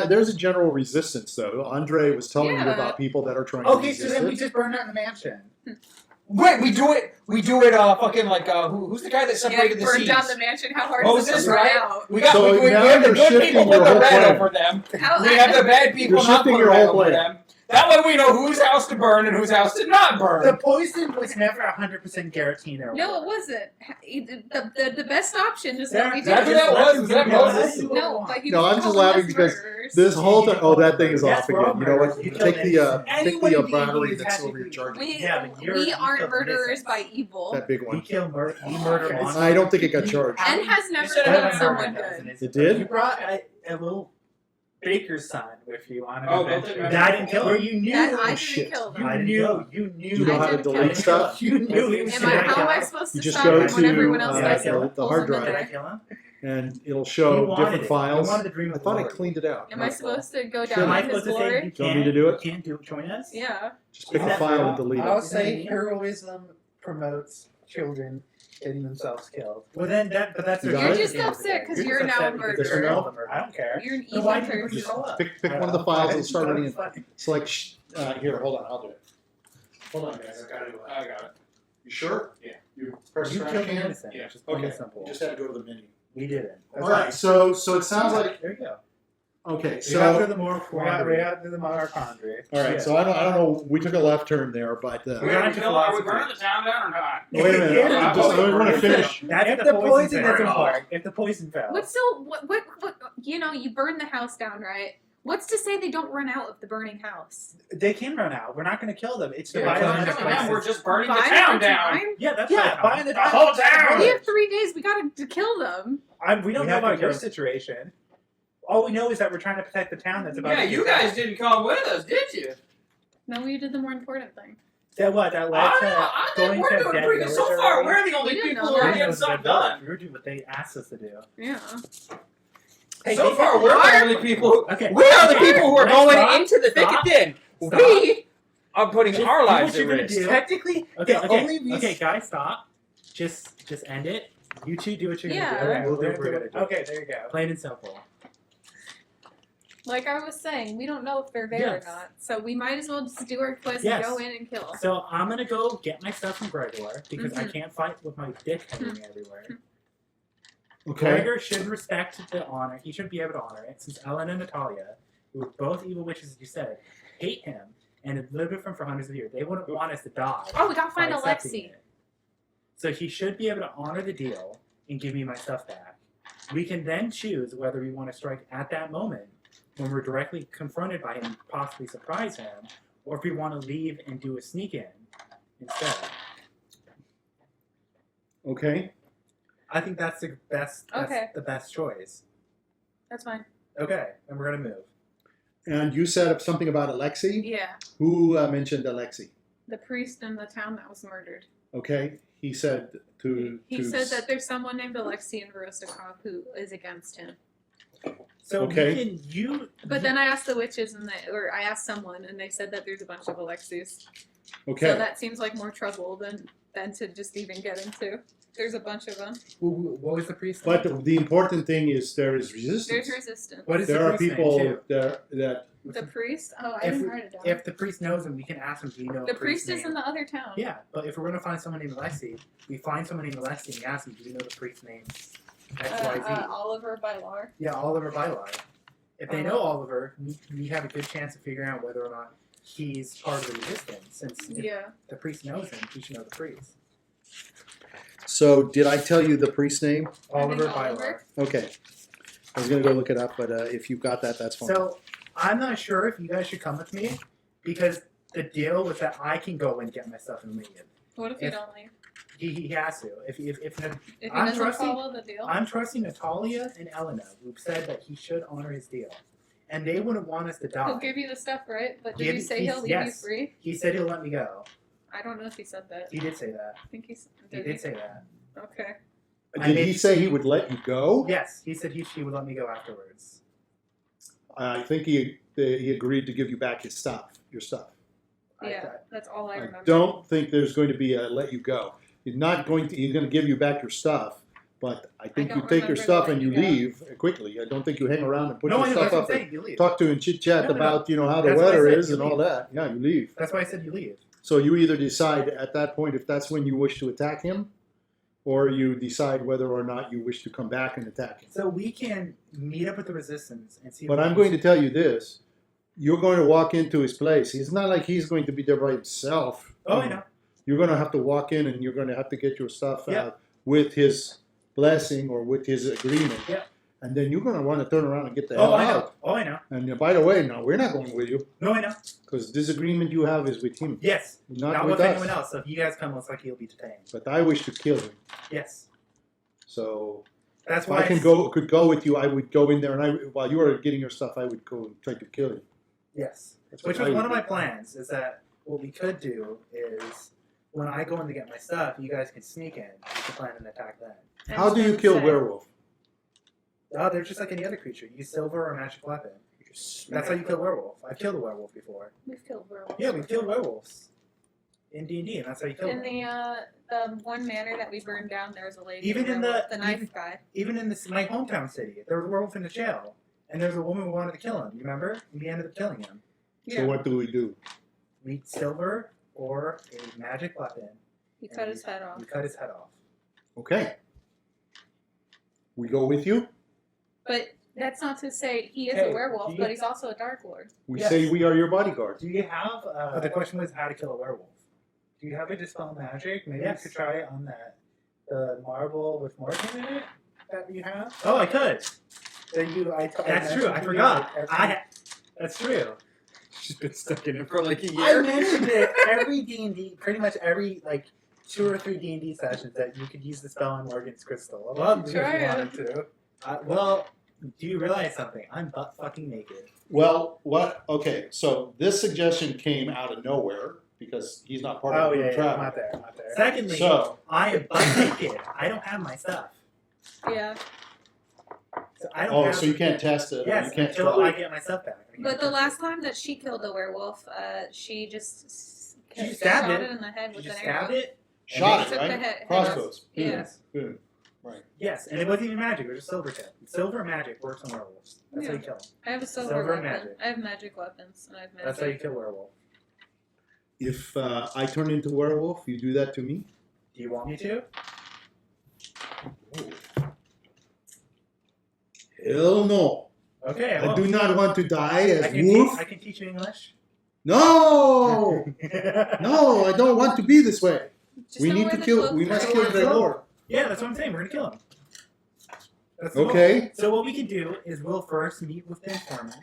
There's a general resistance, though. Andre was telling you Yeah. about people that are trying to Okay, resist so then we it. just burn out the mansion. Wait, we do it. Fucking like who's the guy that separated the burn seas? down the mansion. How hard What is was this, to burn right? out? We got So we now have the you're good shifting people put your the whole red plan. over them. How, We have the bad people You're not shifting put your red whole over plan. them. That way we know whose house to burn and whose house to not burn. The poison was never 100% guaranteed. no, it wasn't. The best option is what we did. That's what that was. Was that Moses? No, but No, I'm just laughing because This whole time, oh, that thing is Yes, off we're all again. You know what? murderers. You Take killed the Anybody in battery D&D that's has over to your be- charger. We, Yeah, but you're- we you aren't killed murderers innocents. by evil. That big You one. kill murder. You murder Okay. monsters. I don't think it got charged. And has never Instead of killed having someone murder, good. It did? You brought a little baker's son with you on an Oh, adventure. don't That I didn't kill Where him. you knew. That I didn't shit. kill them. You I didn't knew. kill him. You knew. Do you know I how to didn't kill delete him. stuff? You knew he was Am Did I, I how kill am I him? supposed You to just stop go him when everyone to else does does the hard Did I drive, kill him? and it'll He show wanted different it. files. He wanted the dream I of thought I glory. cleaned it out. Am I supposed to go Am down Am I with his supposed to say glory? you Do you want me to do it? You can't join us? Yeah. Just pick Is a that file wrong? and delete I'll it. say heroism promotes children getting themselves killed. Well, then that's You their got You're it? just upset because you're now a because There's you're no- all the murderer. I don't care. You're an So evil why did you person. show up? Pick one of the files and start reading it. Select. Here, hold on. I'll do it. Hold on, guys. I gotta do it. I got it. You sure? Yeah. You press You trash killed the can? innocent. Yeah. Which is plain and Okay. simple. You just had to go to the menu. We didn't. All right. So it sounds like There you go. okay. So after So the moral We got to the mitochondria. all right. Yeah. So I don't know. We took a left turn there, but We Are got we into philosophy. burning the town down or not? wait a minute. Yeah. I want to finish. That's If if the poison fell. doesn't work. If the poison fell. What's so what you know, you burn the house down, right? What's to say they don't run out of the burning house? They can run out. We're not going to kill them. It's the Yeah, violence. we're just burning the Buy town the down. time? Yeah, that's Yeah, fine. buying the whole town. We have 3 days. We got to kill them. We don't We know have to about your kill- situation. All we know is that we're trying to protect the town that's about Yeah, to you get guys attacked. didn't come with us, did you? No, we did the more important thing. That what? That I led don't to know. I think going we're to doing dead pretty good so villager far. already? We're the only We didn't people know who are that. getting stuff done. We were doing what they asked us to do. Yeah. Hey, So they- far, we're the only people. Okay. We are the people who are Let's going stop. into the thick Stop. and thin. Stop. We are putting Just our do lives what at you're gonna risk. do. Technically, Okay, the okay, only reason. okay, guys, stop. Just end it. You two do what you're Yeah. gonna do. Okay, We'll do we're what we're gonna do. Okay, there you go. Plain and simple. Like I was saying, we don't know if they're there Yes. or not. So we might as well just do our quest Yes. and go in and kill. So I'm gonna go get my stuff from Gregor because I Mhm. can't fight with my dick hanging everywhere. Okay. Gregor should respect the honor. He should be able to honor it, since Ellen and Natalia, who are both evil witches, as you said, hate him and have lived with him for hundreds of years. They wouldn't want us to die. Oh, we gotta find by accepting Alexi. it. So he should be able to honor the deal and give me my stuff back. We can then choose whether we want to strike at that moment when we're directly confronted by him, possibly surprise him, or if we want to leave and do a sneak in instead. Okay. I think that's the best. That's Okay. the best choice. That's fine. Okay, and we're gonna move. And you said something about Alexi. Yeah. Who mentioned Alexi? The priest in the town that was murdered. Okay. He said to. He to said that there's someone named Alexi in Vorostokov who is against him. So Okay. you. But then I asked the witches, or I asked someone, and they said that there's a bunch of Alexis. Okay. So that seems like more trouble than to just even get into. There's a bunch of them. What was the priest? But the important thing is there is There's resistance. resistance. What is There the are priest people name, too? that The priest? Oh, I If didn't we- write it down. If the priest knows him, we can ask him, do you know The a priest is name? in the other town. Yeah, but if we're going to find someone named Alexi, we find someone named Alexi and we ask him, do you know the priest's name? XYZ. Oliver Bylar. Yeah, Oliver Bylar. If they know Oliver, we have a good chance of figuring out whether or not he's part of the resistance. Since if Yeah. the priest knows him, he should know the priest. So did I tell you the priest name? Oliver Oliver. Bylar. Okay. I was gonna go look it up, but if you've got that, that's fine. So I'm not sure if you guys should come with me because the deal was that I can go and get my stuff and leave. What if you If- don't leave? He has to. If If he I'm doesn't trusting- follow the deal. I'm trusting Natalia and Elena, who said that he should honor his deal, and they wouldn't want us to die. He'll give you the stuff, right? But did Give- he say he's- he'll leave yes. you free? He said he'll let me go. I don't know if he said that. He did say that. I think he's. He did say that. Okay. Did he say he would let you go? Yes, he said he would let me go afterwards. I think he agreed to give you back his stuff, your stuff. Yeah, that's all I I remember. don't think there's going to be a let you go. He's not going to. He's going to give you back your stuff, but I think don't you take your remember the stuff let and you you go. leave quickly. I don't think you hang around and put No, your I know, stuff that's what I'm up and saying. You leave. talk to and chit chat No, no, about how the That's why I weather said is you and all leave. that. Yeah, you leave. That's why I said you leave. So you either decide at that point if that's when you wish to attack him, or you decide whether or not you wish to come back and attack him. So we can meet up with the resistance and see. But what I'm going to tell you this: you're going to walk into his place. It's not like he's going to be there by himself. Oh, I know. You're going to have to walk in and you're going to have to get your stuff Yeah. out with his blessing or with his agreement. Yeah. And then you're going to want to turn around and get the Oh, hell I know. out. Oh, I know. And by the way, no, we're not going with you No, I know. because this agreement you have is with him, Yes. not, Not with with us. anyone else. So if you guys come, looks like he'll be detained. But I wish to kill him. Yes. So That's if why I could go with you, I would go in there and while you are getting your stuff, I would go and try to kill him. Yes. That's Which what was I one of would my do. plans. Is that what we could do is when I go in to get my stuff, you guys can sneak in. We can plan an attack then. I How was do you gonna kill say, werewolf? Oh, they're just like any other creature. You use silver or a magic weapon. That's how you kill werewolf. I've killed a werewolf before. We've killed werewolves. Yeah, we've killed werewolves in D&D, and that's how you kill In them. the one manor that we burned down, there was a lady. Even in the- werewolf, the knife even- guy. Even in my hometown city, there was a werewolf in the jail, and there was a woman who wanted to kill him. You remember? And we ended up killing him. So what do we do? We eat silver or a magic weapon. He cut his head off. We cut his head off. Okay. We go with you. But that's not to say he is Hey, a werewolf, you- but he's also a dark lord. We Yes. say we are your bodyguards. Do you have? But the question was how to kill a werewolf. Do you have a dispel magic? Maybe Yes. you could try it on that the marble with Morgan in it that you have. Oh, I could. That you, That's true. I forgot. That's true. She's been stuck in it for like a I year. mentioned it every D&D, pretty much every like 2 or 3 D&D sessions that you could use the spell on Morgan's crystal. Well, if you try it. wanted to. Well, do you realize something? I'm butt fucking naked. Well, what? Okay, so this suggestion came out of nowhere because he's not part of Oh the yeah, group yeah, travel. not there, not there. Secondly, So I am butt naked. I don't have my stuff. Yeah. So I don't have so you can't test it. Yes, you can't until try I it. get my stuff back. I can't But the test last it. time that she killed a werewolf, she just She stabbed shot it. in the head You with just an arrow. stabbed it. Shot Took it, the right? head Crossbows. Yeah. Yes. Good. Right. Yes, and it wasn't even magic. It was just silver tip. Silver magic works on werewolves. That's how you Yeah. kill them. I have a silver, Silver weapon. magic. I have magic weapons, and I have magic. That's how you kill werewolf. If I turn into a werewolf, you do that to me? Do you want me to? Hell no. Okay, I well, do not want to die as I wolf. can teach you English. No! No, I don't want to be this way. Just We don't need wear to the kill. cloak We for must it. kill Gregor. Yeah, that's what I'm saying. We're gonna kill him. That's the goal. Okay. So what we can do is we'll first meet with the informant,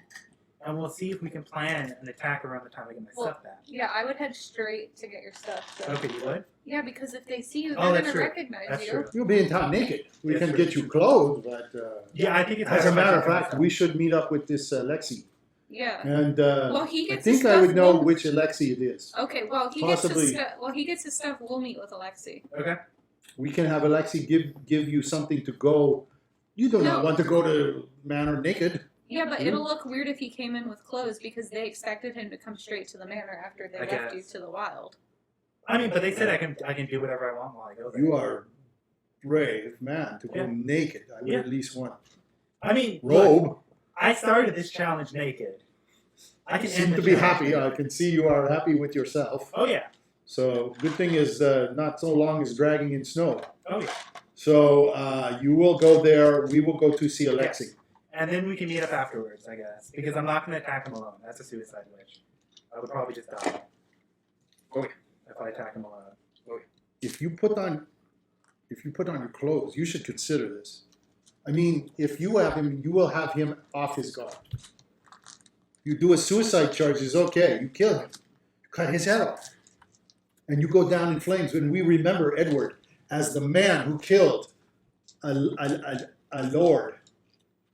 and we'll see if we can plan an attack around the time I get my Well, stuff back. Yeah, I would head straight to get your stuff. So. Okay, you would? Yeah, because if they see you, Oh, they're that's gonna true. recognize That's you. true. You'll be in town naked. We That's can true. get you clothes, but Yeah, I think it's as a matter of fact, fact, we should meet up with this Lexi. Yeah. And Well, he I gets. think his I stuff, would know we'll- which Alexi it is. Okay, well he Possibly. gets his stuff. Well, he gets his stuff. We'll meet with Alexi. Okay. We can have Alexi give you something to go. You do not No. want to go to manor naked. Yeah, but Mhm. it'll look weird if he came in with clothes because they expected him to come straight to the manor after they I left you guess. to the wild. I mean, but they said I can do whatever I want while I go there. You are brave man to go Yeah. naked. I would Yeah. at least want I mean, look, robe. I started this challenge naked. I You can seem end to the be challenge. happy. I can see you are happy with yourself. Oh yeah. So good thing is not so long as dragging in snow. Oh yeah. So you will go there. We will go to see Alexi. Yes. And then we can meet up afterwards, I guess, because I'm not going to attack him alone. That's a suicide wish. I would probably just die. Oh, yeah. If I attack him alone. If you put on your clothes, you should consider this. I mean, if you have him, you will have him off his guard. You do a suicide charge is okay. You kill him. You cut his head off. and you go down in flames, and we remember Edward as the man who killed a lord,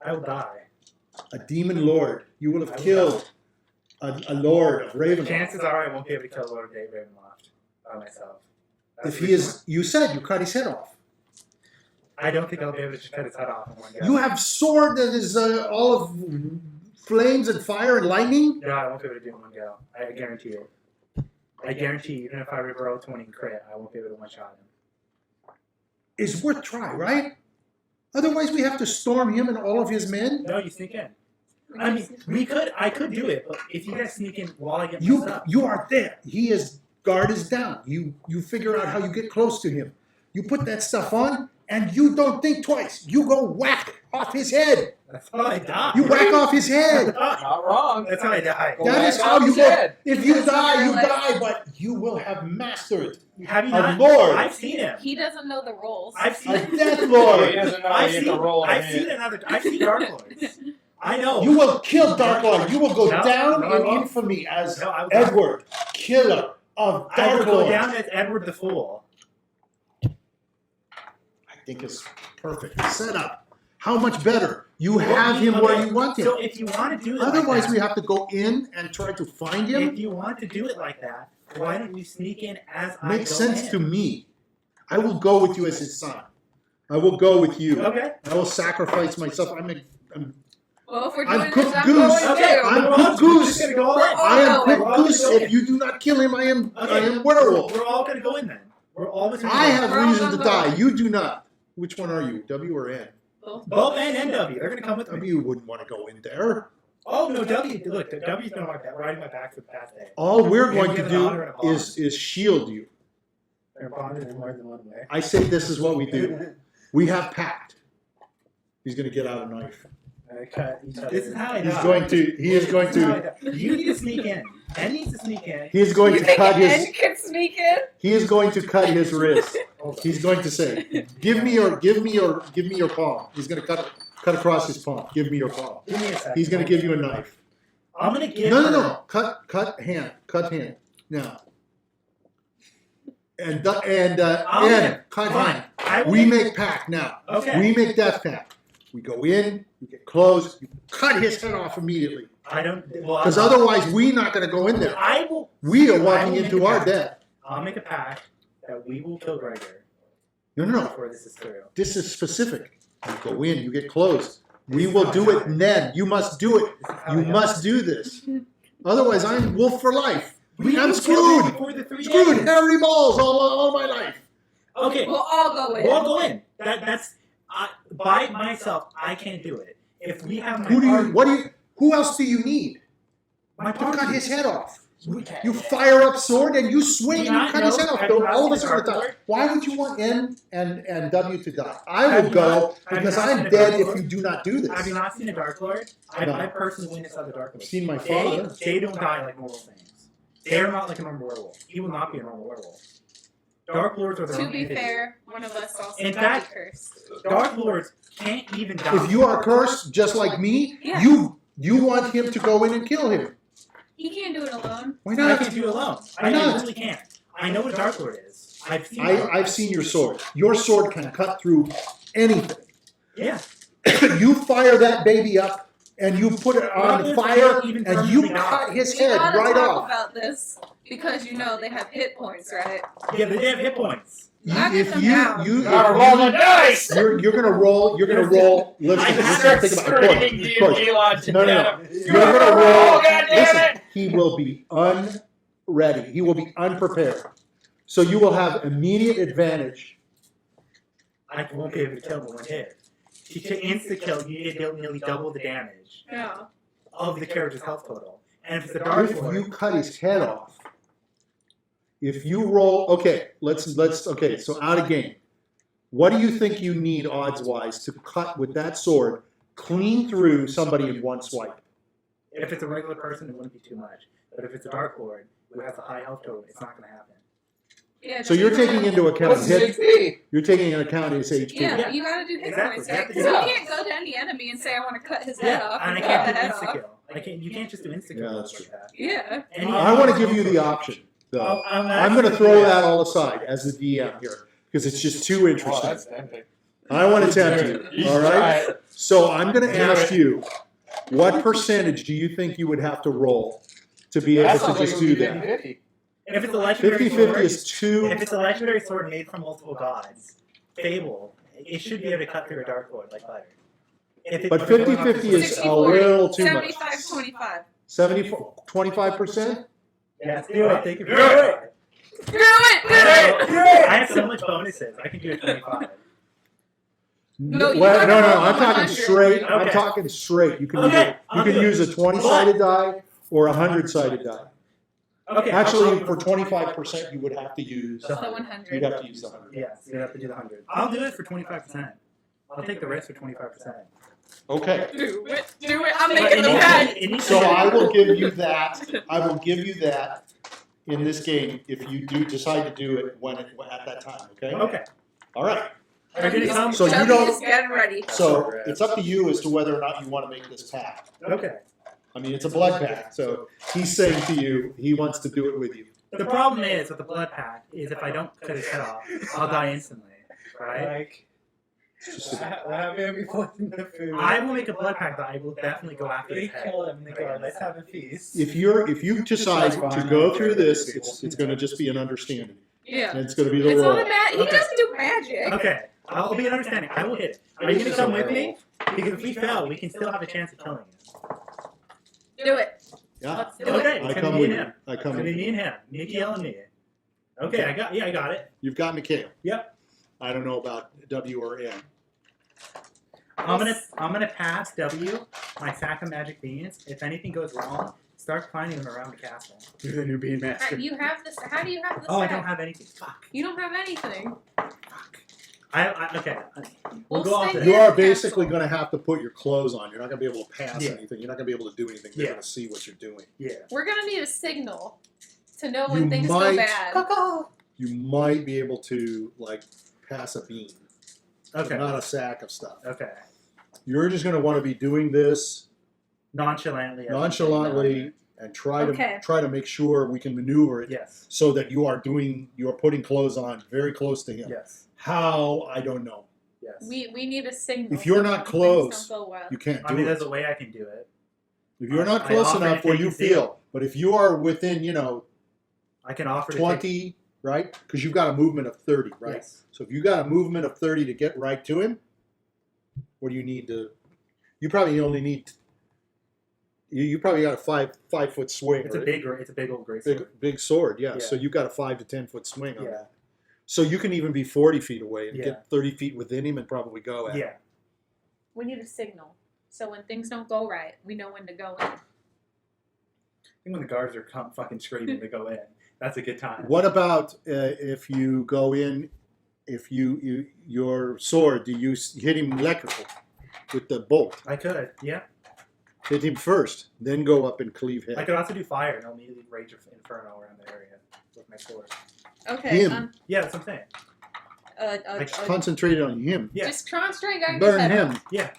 I will die. a demon lord. You will have killed a lord of Ravenloft. Chances are I won't be able to kill Lord Dave Ravenloft by myself. If he is, you said you cut his head off. I don't think I'll be able to just cut his head off in one go. You have sword that is all of flames and fire and lightning. No, I won't be able to do it in one go. I guarantee it. I guarantee, even if I roll 20 and crit, I won't be able to one-shot him. It's worth try, right? Otherwise, we have to storm him and all of his men. No, you sneak in. I mean, I could do it, but if you guys sneak in while I get messed up. You are there. His guard is down. You figure out how you get close to him. You put that stuff on, and you don't think twice. You go whack off his head. That's how I die. You whack off his head. Not wrong. That's how I die. That is how you go. If you die, you die, but you will have mastered Have you a not? lord. I've seen him. He doesn't know the roles. I've seen A death lord. He doesn't know I've you seen, have to roll I've him seen in. I've seen Dark Lords. I know. You will kill Dark Lord. You will go No, down no, I in won't. infamy as No, I will Edward, killer of I will Dark go Lord. down as Edward the Fool. I think it's perfect setup. How much better? You have him where you want him. So if you want to do it Otherwise, like we that, have to go in and try to find if him. you want to do it like that, why don't you sneak in as I Makes go sense in? to me. I will go with you as his son. I will go with you. Okay. I will sacrifice myself. I'm Well, if we're I'm doing cooked this, I'm goose. going Okay, too. I'm we're cooked all goose. just gonna go all in. I am We're quick all goose. going. If you do not kill him, I am Okay. werewolf. We're all gonna go in then. We're all gonna I have We're all reason to gonna go. die. You do not. Which one are you? W or N? both N and W. They're gonna come with me. W wouldn't want to go in there. Oh no, W. Look, W's been on my back, riding my back for the past day. All we're And going we to have an honor do and a bond. is shield you. They're bonded in more than one way. I say this is what we do. We have pact. He's going to get out a knife. I cut each other. This is how I He's die. going to. He is going This how I to. die. You need to sneak in. N needs to sneak in. He is going You to think cut his. Ed can sneak in? He is going to cut his wrist. Hold on. He's going to say, "Give me your palm." He's going to cut across his palm. Give me your palm. Give me a second. He's going to give you a knife. I'm gonna give. No. Cut hand. Cut hand. Now. And cut hand. I will. We make pact now. Okay. We make death pact. We go in. You get close. You cut his head off immediately. I don't. Well, Because otherwise, we're not going to go in there. I will. We are I walking will make into a our pact. death. I'll make a pact that we will kill Gregor No. before this is through. This is specific. You go in. You get close. We will do it, Ned. You must do it. This is how You I die. must do this. Otherwise, I'm wolf for life. We I'm will kill him screwed. before the 3 Screwed. days. Hairy balls all my life. Okay. We'll all go in. We'll all go in. That's by myself. I can't do it. If we have my Who else do you need my to party. cut his head off? You fire up sword and you swing Do and you not cut his know- head off. have you not All of us seen are going to Dark die. Lord? Why would you want N and W to die? I Have will you go not- have you because not seen I'm a dead Dark if Lord? you do not do this. Have you not seen a Dark Lord? No. I personally witnessed how the Dark Lord. I've seen my father. They don't die like normal things. They're not like a normal werewolf. He will not be a normal werewolf. Dark Lords are their To own be entity. fair, one of us also In got fact- cursed. Dark Lords can't even die. If you are cursed, just like me, Yeah. you want him to go in and kill him. He can't do it alone. Why I not? can do it alone. Why I not? really can't. I know what a Dark Lord is. I've seen it. I've seen your sword. Your sword can cut through anything. Yeah. You fire that baby up and you put it on Dark Lords fire can't even and you permanently die. cut his We head gotta right talk off. about this because you know they have hit points, right? Yeah, they have hit points. Knock If them you down. you Gotta roll the if dice. you're gonna roll. You're gonna roll. Listen, I listen, think about it. Screaming Of course. D&D launch No. at him. You're gonna roll. Oh, God damn Listen, it. he will be unready. He will be unprepared. So you will have immediate advantage. I won't be able to kill him in one hit. To insta kill, you need to nearly double the damage Yeah. of the character's health total. And if it's a Dark If Lord, you cut his head off, if you roll, okay, okay, so out of game. What do you think you need odds-wise to cut with that sword clean through somebody in one swipe? if it's a regular person, it wouldn't be too much. But if it's a Dark Lord who has a high health total, it's not going to happen. Yeah. So you're taking into account What's his hit. HP? You're taking into account his HP. Yeah, Yeah. you gotta do hit Exactly. points, You have right? to Because do you that. can't go to any enemy and say, I want to cut his head off. and I cut can't the do head insta off. kill. You can't just do insta kill Yeah. like that. I want to give you the option. So I'm going to throw that all aside as the DM here because it's just too interesting. tempting. I want to tempt you. All right. So I'm going to ask you, what percentage do you think you would have to roll to be able to just do that? 50-50. If it's a legendary 50-50 sword, is too. if it's a legendary sword made from multiple gods, Fable, it should be able to cut through a dark void like butter. But 50-50 is a little too much. 75-25. 25%? Yes, do it. Thank you. Do it. Do it! I have so much bonuses. I can do a 25. No, you Well, gotta no, roll I'm talking 100. straight. I'm Okay. talking straight. You can Okay, you can use a 20-sided die or a 100-sided die. Okay. Actually, for 25%, you would have to use. The 100. You'd have to use the 100. Yes, you have to do the 100. I'll do it for 25%. I'll take the risk for 25%. Okay. Do it. I'm But making it them needs mad. to be- it needs So to be- I will give you that. I will give you that in this game if you do decide to do it at that time. Okay. Okay. All right. Are you gonna come? So you Chubby don't- is getting ready. So it's up to you as to whether or not you want to make this pact. Okay. I mean, it's a blood pact. So he's saying to you, he wants to do it with you. The problem is with the blood pact is if I don't cut his head off, I'll die instantly. Right? Like, It's just a- have him be poisoning the food. I will make a blood pact that I will definitely go after They his head. kill him and they go, let's have a feast. If you decide to go through this, it's going to just be an understanding. Yeah. And it's going to be the It's roll. not a He Okay. doesn't do magic. Okay. I'll be an understanding. I will hit it. Are you gonna come with me? Because if we fail, we can still have a chance of killing you. Do it. Yeah. Let's do it. Okay. I It's come gonna be with me you. and him. I It's come gonna with be you. me and him. Nikki and me. Okay. I got it. You've got Mikhail. Yep. I don't know about W or N. I'm gonna pass W my sack of magic beans. If anything goes wrong, start finding them around the castle. You're the new bean master. You have this. How do you have this? Oh, I don't have anything. Fuck. You don't have anything. Fuck. Okay. We'll We'll go off stay the. You in are the basically castle. going to have to put your clothes on. You're not going to be able to pass Yeah. anything. You're not going to be able to do anything. They're Yeah. going to see what you're doing. Yeah. We're gonna need a signal to know when You things might- go bad. You might be able to like pass a bean, but Okay. not a sack of stuff. Okay. You're just going to want to be doing this Nonchalantly. nonchalantly and try Okay. to make sure we can maneuver it Yes. so that you're putting clothes on very close to him. Yes. How, I don't know. Yes. We need a signal. If you're so not when close, things don't go well. You can't I do mean, it. there's a way I can do it. If you're not I close offer enough to where take you his deal. feel, but if you are within, 'I can offer to take. 20, right? Because you've got a movement of 30, right? Yes. So if you got a movement of 30 to get right to him, what do you need to? You probably only need. You probably got a 5 foot swing. It's right? a big old great sword. big sword, yeah. Yeah. So you've got a 5 to 10 foot swing on Yeah. that. So you can even be 40 feet away and Yeah. get 30 feet within him and probably go at him. Yeah. We need a signal. So when things don't go right, we know when to go in. I think when the guards are fucking screaming to go in, that's a good time. What about if you go in? If your sword, do you hit him electrical with the bolt? I could. Yeah. Hit him first, then go up and cleave I head. could also do fire and I'll immediately rage of inferno around the area with my sword. Okay. Him. Yeah, that's what I'm saying. I concentrated on him. Yeah. Just concentrate on Burn your head him. Yeah.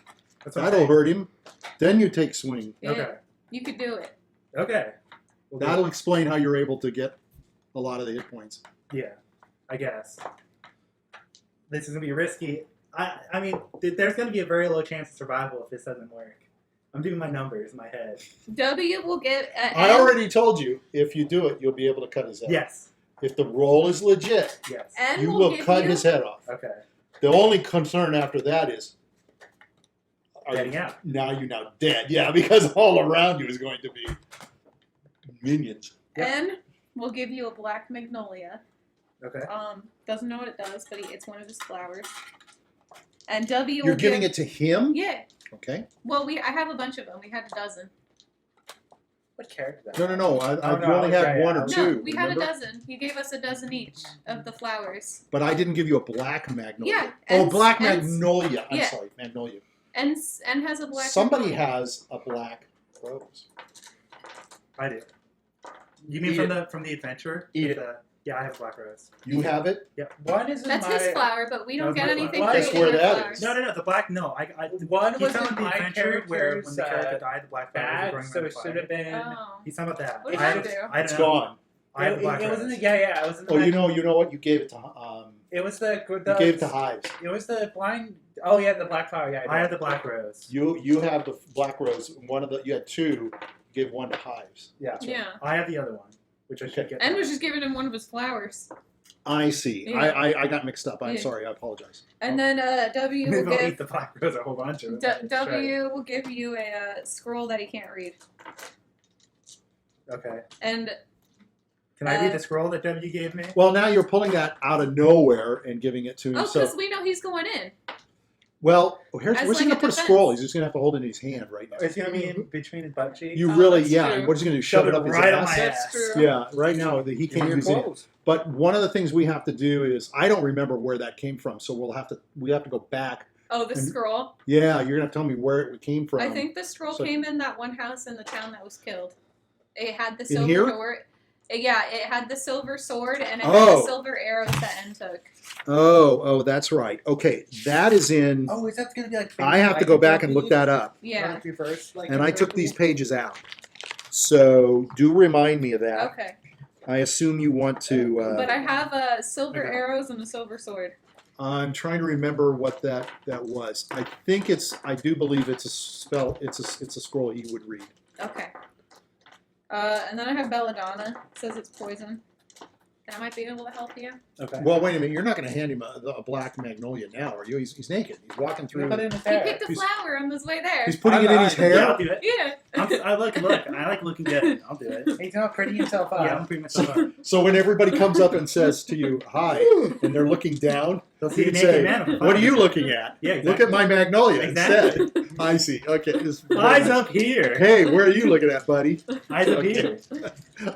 That's what I'm That'll saying. hurt him. Then you take swing. Yeah, Okay. You could do it. Okay. We'll do That'll explain how you're able to get a lot of the hit points. it. Yeah. I guess. This is gonna be risky. I mean, there's gonna be a very low chance of survival if this doesn't work. I'm doing my numbers in my head. W will get. I already told you, if you do it, you'll be able to cut his head. Yes. If the roll is legit, Yes. N you will will give cut you, his head off. Okay. The only concern after that is, are Getting you, out. now you're now dead. Yeah, because all around you is going to be minions. N will give you a black magnolia. Okay. Doesn't know what it does, but it's one of his flowers. And W will You're giving give, it to him? Yeah. Okay. Well, I have a bunch of them. We had a dozen. What character? No. Oh, You no, only had okay, one yeah. or No, two. we remember? had a dozen. You gave us a dozen each of the flowers. But I didn't give you a black magnolia. Yeah. Oh, N's- black N's- magnolia. I'm yeah. sorry, magnolia. N has a black. Somebody magnolia. has a black rose. I do. You mean Eat from the adventure? Eat With the- yeah, I have black rose. You have it? One is in That's my. his flower, but we don't That's get my anything flower. for Guess eating where the that flowers. is. No, the black. No, One he's was talking in about the my adventure where when the character's, character died, the black flowers were bag, growing so around it the should have fire. been. Oh. He's talking about that. What did I you don't- do? I don't It's know. gone. I have the black It rose. wasn't. Yeah. It was. In the Oh, you know what? You gave it to It was the. you gave it to Hives. It was the blind. Oh yeah, the black flower. Yeah, I have the black rose. You have the black rose. You had two. You gave one to Hives. Yeah. That's right. Yeah. I have the other one, which I should Okay. get. And was just giving him one of his flowers. I see. Yeah. I got mixed up. I'm Yeah. sorry. I apologize. And then W will Maybe I'll eat give the black rose. A whole bunch of it. W will give you a scroll that he can't read. Okay. And Can I read the scroll that W gave me? Well, now you're pulling that out of nowhere and giving it to him. oh, So, because we know he's going in. well, As where's he like going a to put a defense. scroll? He's just going to have to hold it in his hand right now. It's gonna be in between his butt cheeks. You Oh, really, that's yeah. true. And what is he going to do? Shove it up his right on ass? my That's ass. true. Yeah, right now he Give can't me your use it. clothes. But one of the things we have to do is I don't remember where that came from, so we have to go back. Oh, the And- scroll. Yeah, you're gonna have to tell me where it came from. I think the scroll So- came in that one house in the town that was killed. It had the In silver here? door. Yeah, it had the silver sword and it had Oh. the silver arrows that N took. Oh, that's right. Okay, that is in. Oh, is that gonna be like? I have to go back and look that up, Yeah. and I took these pages out. So do remind me of that. Okay. I assume you want to. But I have silver Okay. arrows and a silver sword. I'm trying to remember what that was. I think I do believe it's a spell. It's a scroll you would read. Okay. And then I have belladonna. It says it's poison. That might be able to help you. Okay. Well, wait a minute. You're not going to hand him a black magnolia now, are you? He's naked. He's walking through. Put it in his He hair. picked a He's- flower on his way there. He's putting it in his Alright. Yeah, hair. I'll do it. Yeah. I like looking good. I'll do it. He's not pretty himself up. Yeah, I'm pretty much up. So when everybody comes up and says to you, "Hi," and they're looking down, They'll you see a can naked say, man. if I "What are find you it. looking at? Yeah, Look at my magnolia Exactly. instead." I see. Okay. This is very Eyes nice. up here. Hey, where are you looking at, buddy? Eyes up Okay. here.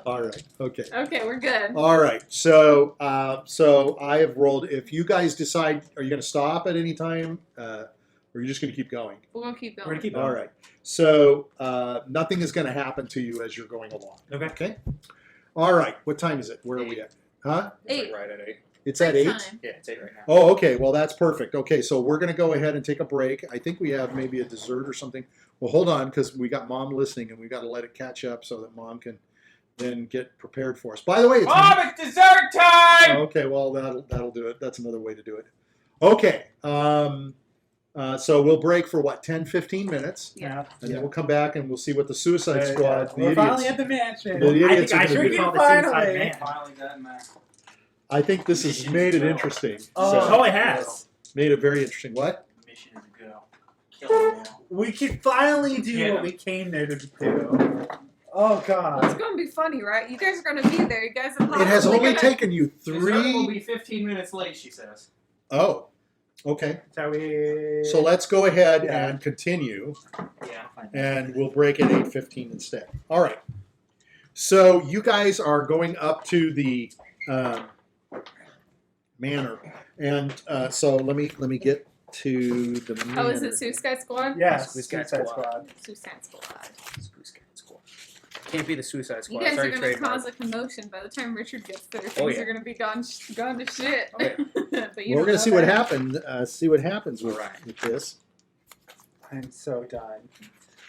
All right. Okay. Okay, we're good. All right. So I have rolled. If you guys decide, are you going to stop at any time, or are you just going to keep going? We'll keep We're going. gonna keep All going. right. So nothing is going to happen to you as you're going along. Okay. Okay. All right. What time is it? Where are we at? Huh? It's 8. like right at 8. It's at Break 8. time. Yeah, it's 8 right now. Oh, okay. Well, that's perfect. Okay, so we're going to go ahead and take a break. I think we have maybe a dessert or something. Well, hold on, because we got Mom listening, and we got to let it catch up so that Mom can then get prepared for us. By the way, it's Mom, it's dessert time! okay. Well, that'll do it. That's another way to do it. Okay. So we'll break for what, 10, 15 minutes, Yeah. and then we'll come back and we'll see what the Suicide Yeah, Squad, the We're finally idiots. at the mansion. The idiots I are think I gonna should do. call the Finally. Suicide Man. Finally done, man. I think this has made it interesting. Oh, So, it has. made it very interesting. What? Mission is to go. Kill them all. We can finally do Yeah. what we came there to do. Oh Well, it's God. gonna be funny, right? You guys are gonna be there. You guys are It has probably only gonna- taken you Dessert will 3. be 15 minutes late, she says. Oh, okay. Shall we? So let's go ahead Yeah. and continue, Yeah. and we'll break at 8:15 instead. All right. So you guys are going up to the manor, and so let me get to the manor. Oh, is it Suicide Squad? Yes. Suicide Suicide Squad. Squad. Suicide Squad. Suicide Squad. Can't be the Suicide You Squad. guys It's are already gonna trademarked. cause a commotion by the time Richard gets there. Things Oh, yeah. are gonna be gone to shit. Oh, yeah. But you We're don't gonna know see what that. happens. See what happens with, Alright. with this. I'm so done.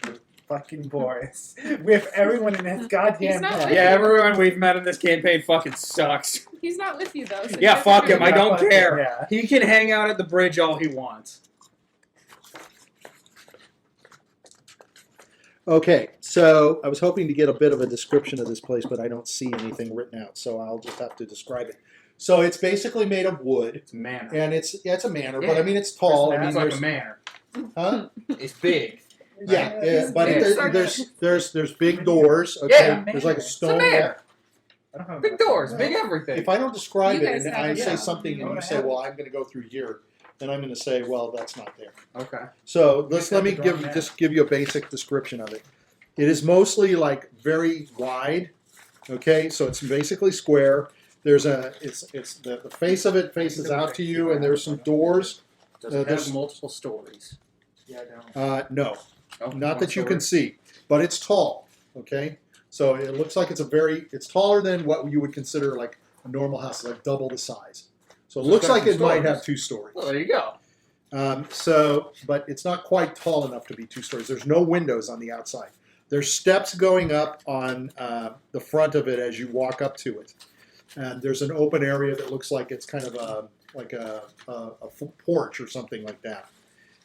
With fucking Boris. With everyone in his He's goddamn not head. with Yeah, everyone we've met in this campaign fucking sucks. He's not with you though. So Yeah, you guys are fuck gonna him. I be- don't fuck care. yeah. He can hang out at the bridge all he wants. Okay, so I was hoping to get a bit of a description of this place, but I don't see anything written out, so I'll just have to describe it. So it's basically made of wood, It's a manor. and it's a manor, but Yeah. I mean it's tall. I mean It's like a there's, manor. huh? It's big. Yeah, It's but big. there's big doors. Okay, Yeah. there's like a It's a stone wall. manor. I don't know Big about doors, that. big everything. If I don't describe You it guys and have I it, say yeah. something and you say, "Well, I'm going to go through here," then I'm going to say, "Well, that's not there." Okay. So Just let have me the drawing map. just give you a basic description of it. It is mostly like very wide. Okay, so it's basically square. There's it's the face of it faces out to you, and there's some doors. Does it there's- have multiple stories? Yeah, I don't. No, Oh, not one that you story? can see, but it's tall. Okay, so it looks like it's taller than what you would consider like a normal house, like double the size. So it So looks it's got like two it might stories. have 2 stories. Well, there you go. But it's not quite tall enough to be 2 stories. There's no windows on the outside. There's steps going up on the front of it as you walk up to it. And there's an open area that looks like it's kind of a porch or something like that.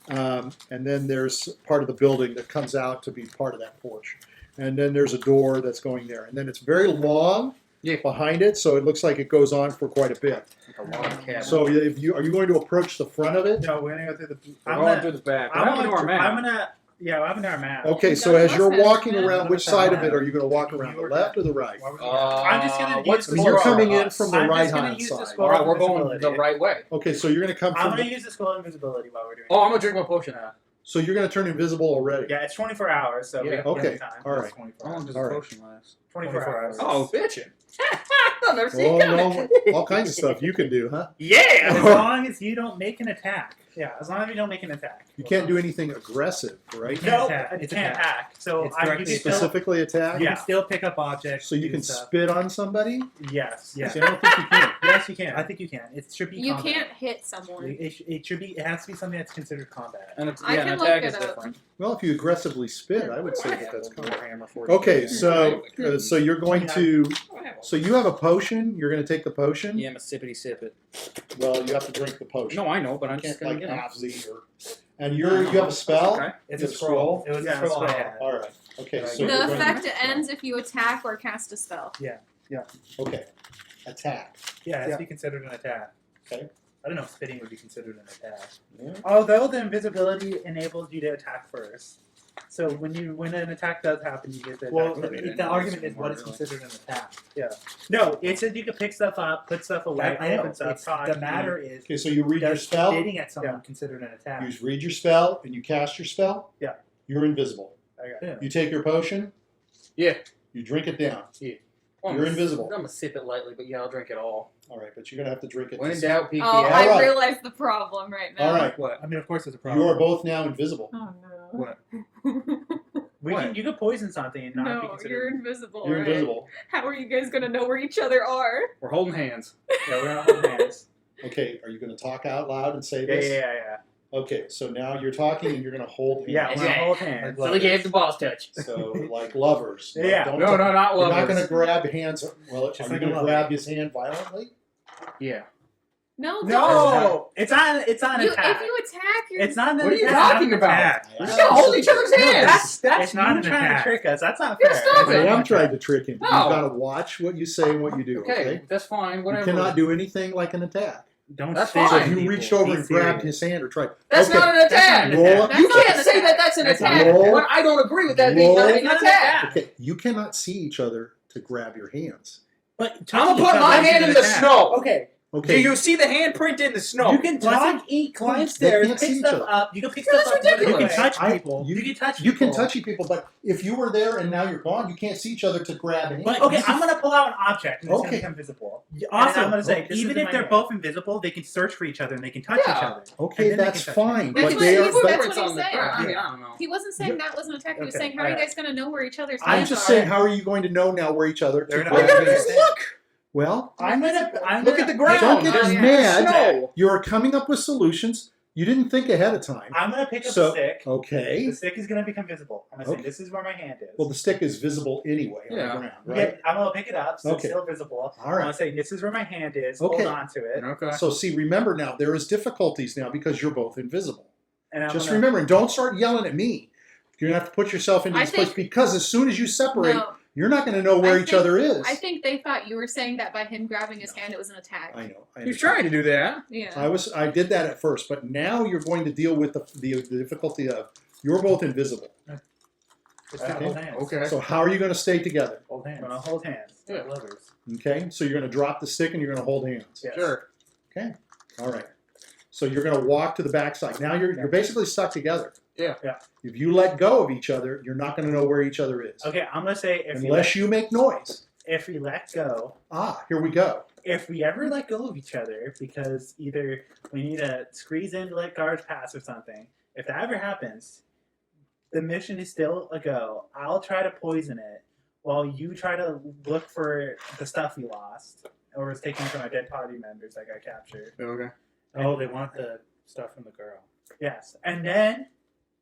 And then there's part of the building that comes out to be part of that porch. And then there's a door that's going there. And then it's very long behind it, so it looks like it goes on for quite a bit. Like a log cabin. So if you are you going to approach the front of it? No, we're gonna go through the. We're going through the back. What happened to our map? I'm gonna. Yeah, what happened to our map? Okay, so That's as you're what's walking happening. around, which side of it are you going to walk around? The left or the right? I'm just gonna. what's use So you're the coming scroll. in from the I'm just right gonna hand use the side. scroll All right, we're of going invisibility. the right way. Okay, so you're going to come I'm from. gonna use the scroll of invisibility while we're doing. Oh, I'm gonna drink my potion now. So you're going to turn invisible already. Yeah, it's 24 hours, so we Yeah. have Okay, plenty of time. all right. It's 24 How long hours. does All the right. potion last? 24 hours. Oh, bitchin'. I've never seen Oh, it coming. no, all kinds of stuff you can do, huh? Yeah, as long as you don't make an attack. Yeah, as long as you don't make an attack. You can't do anything aggressive, right? No, attack. it It's can't Oh, attack. Oh, So It's you directly can still, Specifically attack? you can still pick up objects. So you do can stuff. spit on somebody? Yes. Yeah. See, I don't think you can. Yes, you can. I think you can. It should be. You combat. can't hit someone. It should be. It has to be something that's considered combat. And it's, I yeah, can an look attack it is up. different. Well, if you aggressively spit, I would say that that's common. Warhammer 40K. Okay, so you're going to. I have So you have a potion. You're going to take the potion. Yeah, I'm a sippity sip it. Well, you have to drink the potion. No, I know, but I'm You just can't gonna like get half or. And you have a spell. Okay. It's You a have scroll. It was Yeah, a scroll. I scroll. had. All right. Okay. So The you're The going- effect ends if you attack or cast a spell. Okay. Attack. Yeah, it has to be considered an attack. Okay. I don't know if spitting would be considered an attack. Yeah. Although the invisibility enables you to attack first. So when an attack does happen, you get the Well, attack. Maybe first. they the know argument some is what more, is really. considered an attack. No, it said you could pick stuff up, put stuff away, I know. open stuff. It's, talk, the matter is, Okay. So you read your does spell. spitting at someone Yeah. considered an attack? You read your spell and you cast your spell. Yeah. You're invisible. Okay. Yeah. You take your potion. Yeah. You drink it down. Well, You're I'm invisible. I'm gonna sip it lightly, but yeah, I'll drink it all. All right, but you're gonna have to drink it. When in to- doubt, peek Oh, the All I right. realize the problem right now. All right. What? I mean, of course, there's a problem. You are both now invisible. Oh no. What? You could poison something and not be No, you're considered. invisible. You're right? invisible. How are you guys gonna know where each other are? We're holding hands. Yeah, we're not holding hands. Okay. Are you gonna talk out loud and say Yeah, this? yeah. Okay. So now you're talking and you're gonna hold hands. Yeah, we're gonna hold hands. So they gave the boss touch. So like lovers. Yeah. Don't No, no, not You're lovers. not gonna grab hands. Well, Just are you like a gonna lover. grab his hand violently? Yeah. No, don't. No, it's on You, attack. if you attack, you're. It's not an What are you attack. talking It's not an about? attack. We're just gonna hold each other's hands. That's It's not you an trying attack. to trick us. That's not You're fair. stupid. I am trying to trick him. No. You've got to watch what you say and what you do. Okay, Okay. that's fine. You Whatever. cannot do anything like an attack. Don't That's say So fine. if you reached over and grabbed his hand or tried. That's okay. not an attack. not- Roll up. That's You not can't an say attack. that that's an That's attack roll. when I don't agree with that being Roll. not It's an not an attack. attack. Okay, you cannot see each other to grab your hands. But I'm touching gonna each put other my isn't hand an in the attack. snow. Okay, Do Okay. you see the handprint in the snow? you can talk, eat, climb They stairs, can't pick see each stuff other. up. You can pick That's stuff up. You can ridiculous. touch I- people. you- You can touch You people. can touch people, but if you were there and now you're gone, you can't see each other to grab hands. But okay, I'm gonna pull out an object and it's Okay. gonna become visible. Also, I'm gonna say, even this is if my they're hand. both invisible, they can search for each other and they can touch each Yeah. other. Okay, And then they that's can touch fine. That's But what they he are. was- But that's Footprints what on he the said. ground. I mean, I don't know. He wasn't saying that was an attack. He was Okay, saying, how are you alright. guys gonna know where each other's I'm hands just are? saying, how are you going to know now where each other to They're not- grab We're gonna hands? just look. Well, I'm gonna Look at the ground. don't get Oh, yeah. mad. Snow. You're coming up with solutions. You didn't think ahead of time. I'm gonna pick up So- the stick. Okay. The stick is gonna become visible. I'm gonna Okay. say, this is where my hand is. Well, the stick is visible anyway on Yeah. the ground, Yeah, right? I'm gonna pick it up, so Okay. it's still visible. All I'm gonna right. say, this is where my hand is. Okay. Hold on to it. Okay. So see, remember now, there is difficulties now because you're both invisible. And I'm Just gonna, remember, and don't start yelling at me. You're gonna have to put yourself into I this place think- because as soon as you separate, No, you're not going to know where I each think- other is. I think they thought you were saying that by him grabbing his hand, it was an attack. I know. I He's understand. trying to do that. Yeah. I did that at first, but now you're going to deal with the difficulty of you're both invisible. Just gonna Okay. hold hands. Okay. So how are you going to stay together? Hold hands. I'm gonna hold hands. Yeah. Like lovers. Okay, so you're going to drop the stick and you're going to hold hands. Yes. Sure. All right. So you're going to walk to the backside. Now you're basically stuck together. Yeah. Yeah. If you let go of each other, you're not going to know where each other is Okay, I'm gonna say unless you make noise. if we let go, Here we go. if we ever let go of each other because either we need to squeeze in to let guards pass or something, if that ever happens, the mission is still a go. I'll try to poison it while you try to look for the stuff we lost or was taken from our dead party members that got captured. Okay. Oh, they want the stuff from the girl. Yes, and then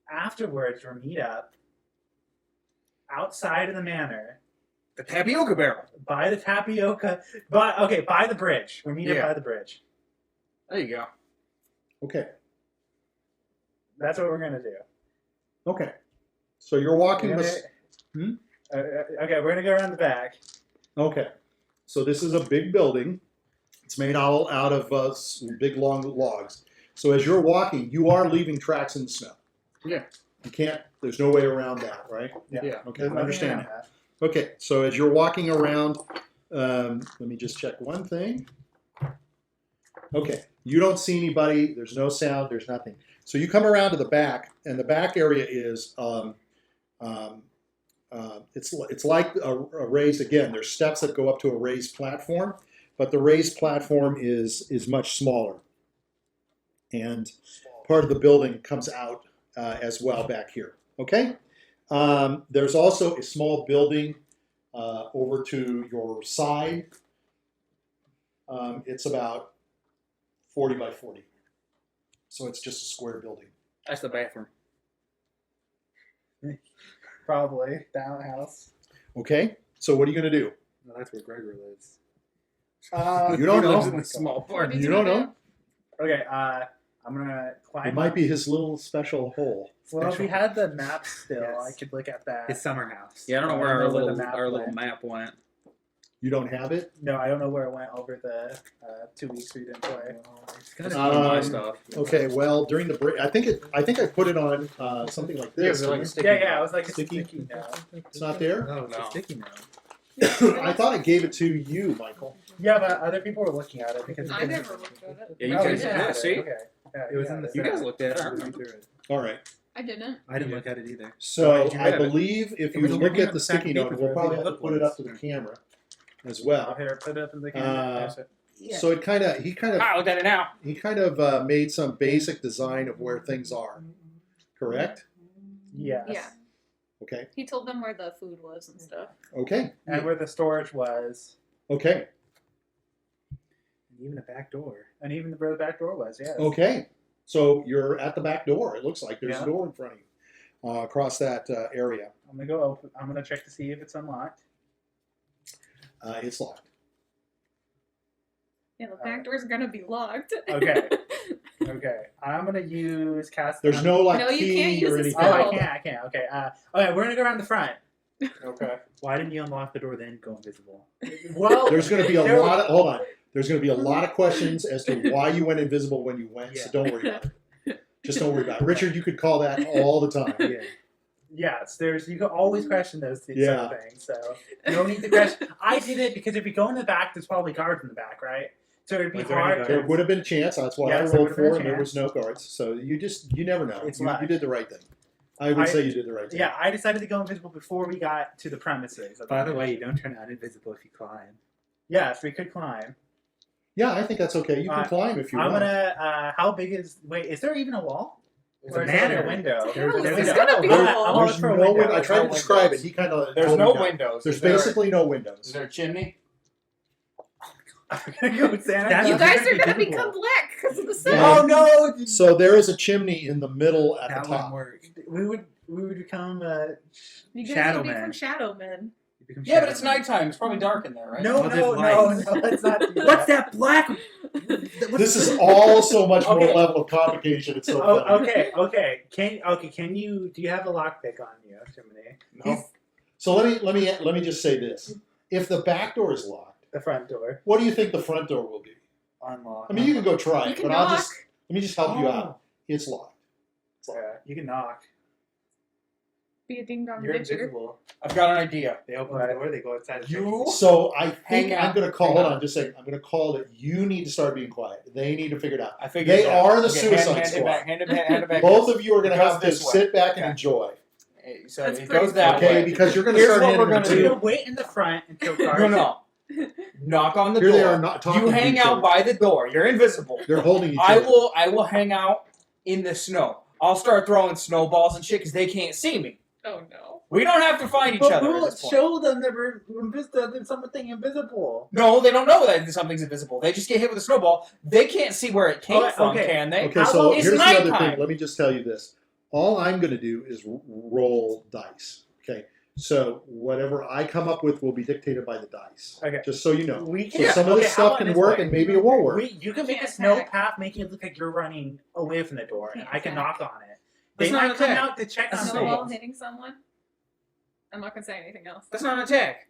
afterwards we'll meet up outside of the manor, The tapioca barrel. by the tapioca. By the bridge. We're meeting Yeah. by the bridge. There you go. Okay. That's what we're gonna do. Okay. So you're walking. We're the okay, we're gonna go around the back. Okay. So this is a big building. It's made all out of some big long logs. So as you're walking, you are leaving tracks in the snow. Yeah. You can't. There's no way around that, right? Yeah. Yeah. Okay. There's I nothing understand. in that. Okay. So as you're walking around, let me just check one thing. Okay. You don't see anybody. There's no sound. There's nothing. So you come around to the back, and the back area is it's like a raised, again, there's steps that go up to a raised platform, but the raised platform is much smaller. And part of the building comes out as well back here. Okay? There's also a small building over to your side. It's about 40 by 40. So it's just a square building. That's the bathroom. Probably down house. Okay? So what are you going to do? No, that's where Gregor lives. You don't He lives know. in the small part. You don't know. Okay, I'm gonna climb. It might be his little special hole. Well, if we special. had the map still, Yes. I could look at that. His summer house. Yeah, I don't know where I our don't know where little the map went. map went. You don't have it? No, I don't know where it went over the 2 weeks we didn't play. It's That's kind one of of my Um, stuff. Okay, well, during the break, I think I put it on something like this. Yeah, like didn't sticky Yeah, it was like a Sticky? sticky note. It's not there? No, it's No. a sticky note. I thought I gave it to you, Michael. Yeah, but other people were looking at it because I never looked at it. Yeah, you Oh, guys yeah, did. See? Okay. Yeah, It was yeah, in the You guys looked at it. I Read remember. through it. All right. I didn't. I didn't look at it either. So you I have it. believe if It you was look looking at at the the stack sticky of note, papers we'll where probably the have to book put it was. up to the camera as Oh, well. here, put it up in the camera. So it I looked at it now. he kind of made some basic design of where things are. Correct? Yes. Yeah. Okay. He told them where the food was and stuff. Okay. And where the storage was, Okay. And even a back door. and even where the back door was. Yes. Okay. So you're at the back door. It looks like there's Yeah. a door in front of you across that area. I'm gonna go open. I'm gonna check to see if it's unlocked. It's locked. Yeah, the back door's gonna be locked. Okay. Okay. I'm gonna use cast. There's no like No, you key can't use or the anything. Oh, spell. I can't. I can't. Okay. Okay. We're gonna go around the front. Okay. Why didn't you unlock the door then go invisible? Well, There's going to be a there- lot of hold on. There's going to be a lot of questions as to why you went invisible when you went. So Yeah. don't worry about it. Just don't worry about it. Richard, you could call that all the time. Yeah. Yes, you can always question those sort Yeah. of things. So no need to question. I did it because if you go in the back, there's probably guards in the back, right? So it'd be Was there any hard. guards? There would have been a chance. That's what Yes, I there rolled would have been a for, and there chance. was no guards. So you never know. It's You luck. did the right thing. I would say you did the right thing. Yeah, I decided to go invisible before we got to the premises. By the way, you don't turn out invisible if you climb. Yes, we could climb. Yeah, I think that's okay. You can climb if you I'm want. gonna. How big is? Wait, is there even a wall? There's Or a is there manor. a window? There's a There's window. gonna be a I'm wall. gonna look There's for a no window. I tried to describe it. He kind of There's no windows. There's Is there- basically no Is windows. there a chimney? I'm gonna go with Santa. That's- You guys are gonna be gonna visible. become black because of the sun. Yeah. Oh no! So there is a chimney in the middle at That the wouldn't top. work. We would become. You guys Shadow will become man. shadow men. You become Yeah, but shadow it's man. nighttime. It's probably dark in there, right? No, Well, no, there's no, lights. no. Let's not do that. What's that black? This is all so much more Okay. level of complication. It's so Oh, funny. okay. Can you? Do you have a lockpick on you, Jiminy? No. So let me just say this: if the back door is locked, The front door. what do you think the front door will be? Unlock. I mean, you can go try You it, can but knock. let me just help you Oh. out. It's locked. Yeah, you can knock. Be a ding dong You're ditcher. invisible. I've got an idea. They open the door. They go outside. and You So I Hang think out. I'm going to call. Hang Hold on. on, just a second. I'm going to call that. You need to start being quiet. They need to figure it out. I figured They it out. are the Okay, Suicide hand it Squad. back, hand it back. Both of you are going to It goes have to this way. sit back and Okay. enjoy. So That's it pretty goes that Okay, way. because you're going to Here's start what handing we're them gonna to We're do. gonna wait in the front until cars. No. Knock on the Here door. they are not talking. You to hang each out other. by the door. You're invisible. They're holding each I other. will hang out in the snow. I'll start throwing snowballs and shit because they can't see me. Oh no. We don't have to find each But other at we'll this point. show them that we're invisible. There's something invisible. No, they don't know that something's invisible. They just get hit with a snowball. They can't see where it came from, Okay. can they? Okay, How so about- It's here's the other nighttime. thing. Let me just tell you this. All I'm going to do is roll dice. Okay. So whatever I come up with will be dictated by the dice. Okay. Just so you know. We So can, some of okay, this how stuff about can this work way? and maybe it won't work. You can make a Can't snow attack. path, making it look like you're running away from the door, and I can Can't knock on it. That's They not might an come attack. out to check on That's the Snowball walls. hitting someone. I'm not gonna say anything else. That's not an attack.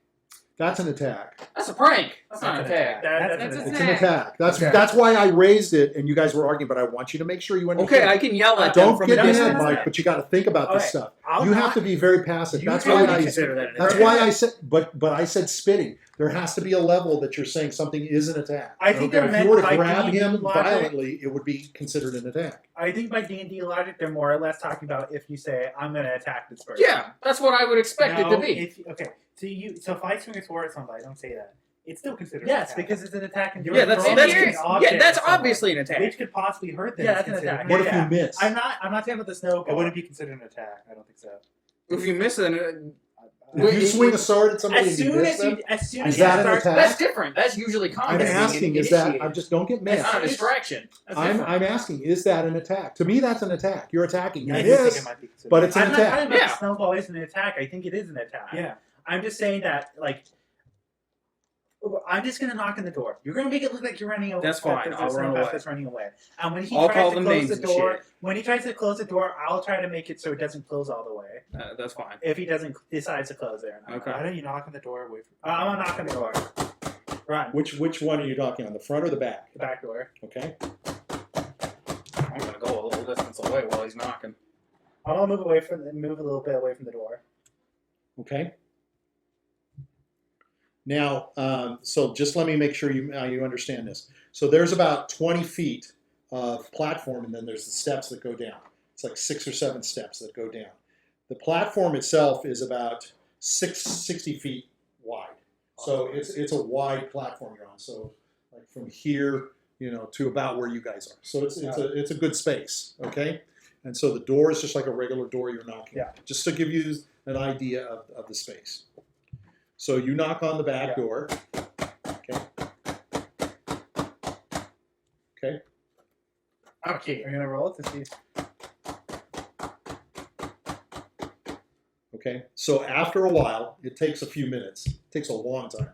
That's an attack. That's a prank. That's not an That's attack. That's That's an a It's attack. an attack. That's Okay. that's why I raised it, and you guys were arguing. But I want you to make sure you understand. Okay, I can yell at them Don't from get a no, distance. mad, Mike. But you got to think about this Okay, stuff. I'll You have not- to be very passive. You That's can why be I consider that an That's attack. why I said. But I said spitting. There has to be a level that you're saying something is an attack. I think Okay. they're If meant you were to by grab D&D him logic. violently, it would be considered an attack. I think by D&D logic, they're more or less talking about if you say, "I'm going to attack this person." Yeah, that's what I would expect it to be. Okay, so if I swing a sword at somebody, don't say that. It's still considered. Yes, an attack. because it's an attack. And Yeah, that's throwing that's an object yeah, that's at someone, obviously an attack. which could possibly hurt them. Yeah, is that's an considered- attack. What Yeah. if you miss? I'm not talking about the snow. It wouldn't be considered an attack. I don't think so. If you miss it, If you swing a sword at somebody As and you soon miss as them, you, as soon is as you that an start, attack? that's different. That's usually I'm combat. asking, is that? I'm just don't get That's mad. not a distraction. That's I'm different. asking, is that an attack? To me, that's an attack. You're attacking. You I do think miss, it might be considered. but it's an I'm not attack. talking about Yeah. the snowball is an attack. I think it is an attack. Yeah. I'm just saying that, like, I'm just gonna knock on the door. You're gonna make it look like you're running away. That's fine. There's I'll a run snowpath away. that's running away. And when he I'll tries call to them close names the and door, shit. when he tries to close the door, I'll try to make it so it doesn't close all the way. That's fine. If he doesn't decides to close there. Okay. Why don't you knock on the door away from I'm gonna knock on the door. Run. Which one are you talking on? The front or the back? The back door. Okay. I'm gonna go a little distance away while he's knocking. I'm gonna move a little bit away from the door. Okay. Now, so just let me make sure you understand this. So there's about 20 feet of platform, and then there's the steps that go down. It's like 6 or 7 steps that go down. The platform itself is about 60 feet wide. So it's a wide platform you're on. So like from here, to about where you guys are. So it's a good space. Okay. And so the door is just like a regular door you're knocking. Yeah. Just to give you an idea of the space. So you knock on the back door. Okay. Okay. Okay. We're gonna roll it to see. Okay. So after a while, it takes a few minutes. It takes a long time.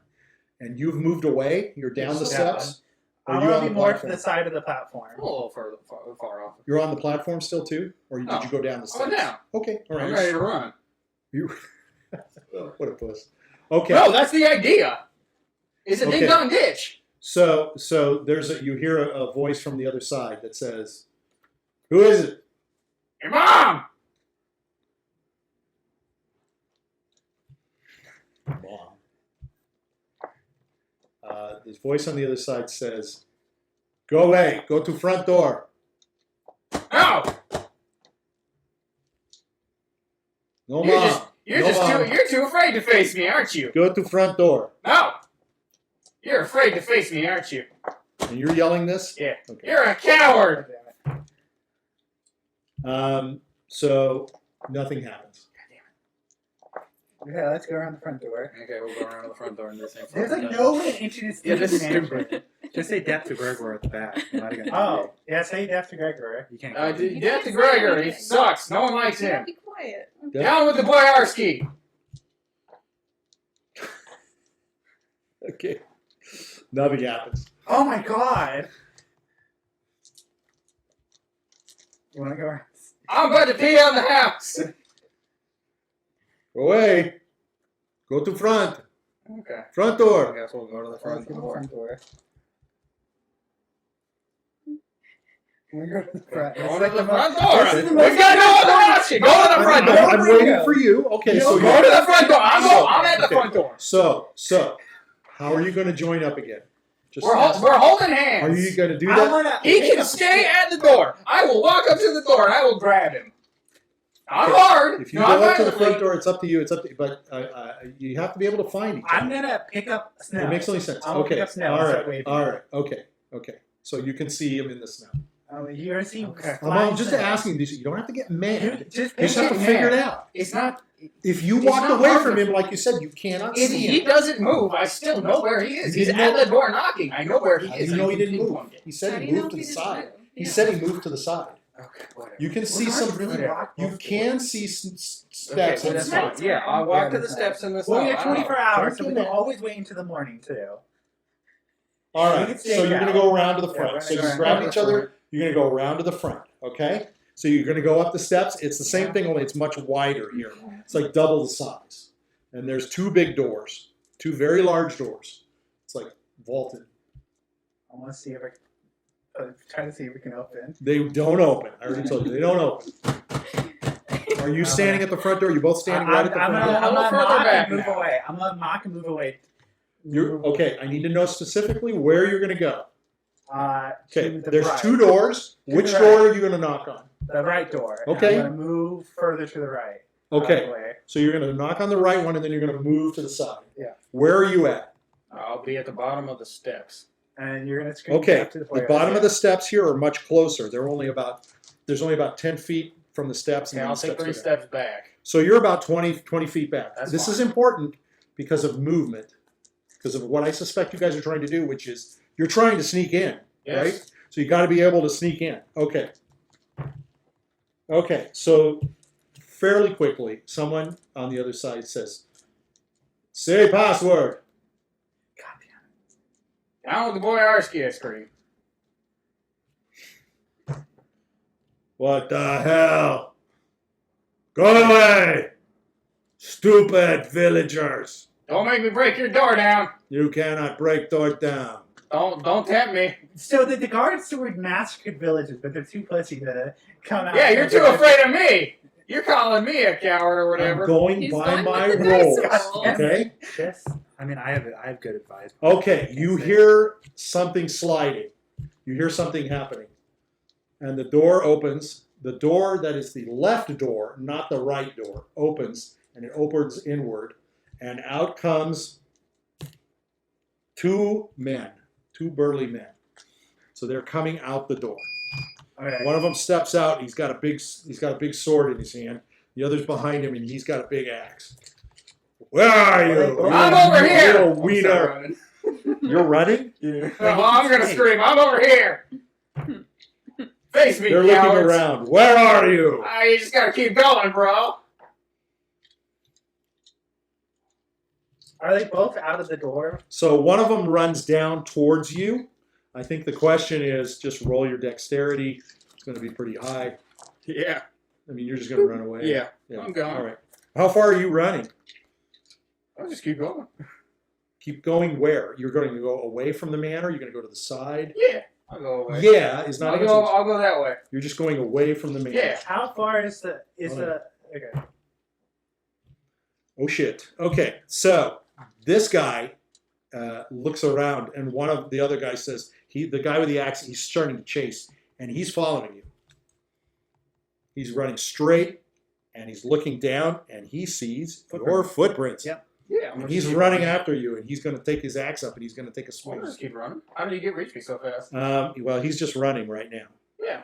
And you've moved away. You're down the steps. Or I'm you gonna on be the more to platform? the side of the platform. A little far off. You're on the platform still too, or did No. you go down the steps? Oh, down. Okay. All I'm right. ready to run. You. What a puss. Okay. No, that's the idea. It's a Okay. ding dong ditch. So you hear a voice from the other side that says, "Who is it?" Your mom. Mom. This voice on the other side says, "Go away. Go to front door." No. No, You're mom. just No, Mom. you're too afraid to face me, aren't you? Go to front door. No. You're afraid to face me, aren't you? And you're yelling this? Yeah. Okay. You're a coward. So nothing happens. Yeah, let's go around the front door. Okay, we'll go around to the front door and do the same There's like no way inching this Yeah, this is stupid. Just say death to Gregor at the back. You might have got Oh, yeah, say death to Gregor. You can't. Death to Gregor. He sucks. No one likes You gotta him. be quiet. Down with the Boyarski. Okay. Nothing happens. Oh my god! You wanna go around? I'm about to pee on the house. Go away. Go to front. Okay. Front I door. guess we'll go to the Let's front go to the door. front door. We're going to the front. Go It's to like the the front most- door. this is the We've most- got no other option. Go to the front door. I'm waiting for you. Okay, so Go to the front door. I'm at the Okay. front door. So how are you going to join up again? Just We're holding hands. Are you going to do I that? wanna. He can stay at the door. I will walk up to the door and I will grab him. Not hard. If you not go up to the violently. front door, it's up to you. It's up to you. But you have to be able to find each I'm other. gonna pick up snow. It makes any sense. I'm gonna pick Okay. up snow All and right. start waving. All right. Okay. So you can see him in the snow. Oh, you're gonna see. Okay. flying I'm just snow. asking these. You don't have to get mad. Just You just have to mad. figure it out. It's not. If you It's walked not away hard from to- him, like you said, you cannot If see he him. doesn't move, I still know where he is. You He's didn't at know- the door knocking. I know where he How is. do you know I he can didn't move? pinpoint it. He said How do he you know moved to if the he didn't side. move? He Yeah. said he moved to the side. Okay, whatever. You can see some. You can see some Okay, steps. well, in that's the my fine. Yeah, I'll walk to the steps in this. Well, we I have don't know. 24 hours, so Don't we do can that. always wait until the morning too. All We right. can So stake you're going to out. go around to the Yeah, front. we're So gonna you go grab around each the other. front. You're going to go around to the front. Okay. So you're going to go up the steps. It's the same thing, only it's much wider here. It's like double the size. And there's two big doors, two very large doors. It's like vaulted. I want to see if I try to see if we can open. They don't open. I already told you they don't open. Are you standing at the front door? You're both standing right at the front door. A little further knock back and move now. away. I'm gonna knock and move away. You're okay. I need to know specifically where you're going to go. Okay. To the There's right. two doors. To Which the door are you going to knock on? The right door. And Okay. I'm gonna move further to the right. Okay. Way. So you're going to knock on the right one, and then you're going to move to the side. Yeah. Where are you at? I'll be at the bottom of the steps. And you're gonna scream Okay. up to the The player. bottom of the steps here are much closer. There's only about 10 feet from the steps. Okay, and I'll then take the 3 steps go down. steps back. So you're about 20 feet back. That's This fine. is important because of movement, because of what I suspect you guys are trying to do, which is you're trying to sneak in, Yes. right? So you got to be able to sneak in. Okay. Okay. So fairly quickly, someone on the other side says, "Say password." Down with the Boyarski, I scream. What the hell? Go away, stupid villagers! Don't make me break your door down. You cannot break door down. Don't tempt me. So the guards were massacred villages, but they're too pussy to come out. Yeah, you're too afraid of me. You're calling me a coward or whatever. I'm going He's by going my with the dice rolls. rolls. Okay. Yes. I mean, I have good advice. Okay. You hear something sliding. You hear something happening, and the door opens. The door that is the left door, not the right door, opens, and it opens inward, and out comes two men, two burly men. So they're coming out the door. Okay. One of them steps out. He's got a big sword in his hand. The other's behind him, and he's got a big axe. Where are you? I'm You over here. little I'm still wiener. running. You're running? Yeah. Oh, I'm gonna scream. I'm over here. Face me, They're looking cowards. around. Where are you? You just gotta keep going, bro. Are they both out of the door? So one of them runs down towards you. I think the question is just roll your dexterity. It's going to be pretty high. Yeah. I mean, you're just going to run away. Yeah. I'm going. All right. How far are you running? I'll just keep going. Keep going where? You're going to go away from the manor? You're going to go to the side? Yeah. I'll go away. Yeah, is not. I'll go that way. You're just going away from the manor. Yeah. How far is the okay? Oh shit. Okay, so this guy looks around, and one of the other guys says, the guy with the axe, he's starting to chase, and he's following you. He's running straight, and he's looking down, and he sees your footprints. Yep. Yeah. And he's running after you, and he's going to take his axe up, and he's going to take a I'll swing. just keep running. How did you reach me so fast? Well, he's just running right now. Yeah.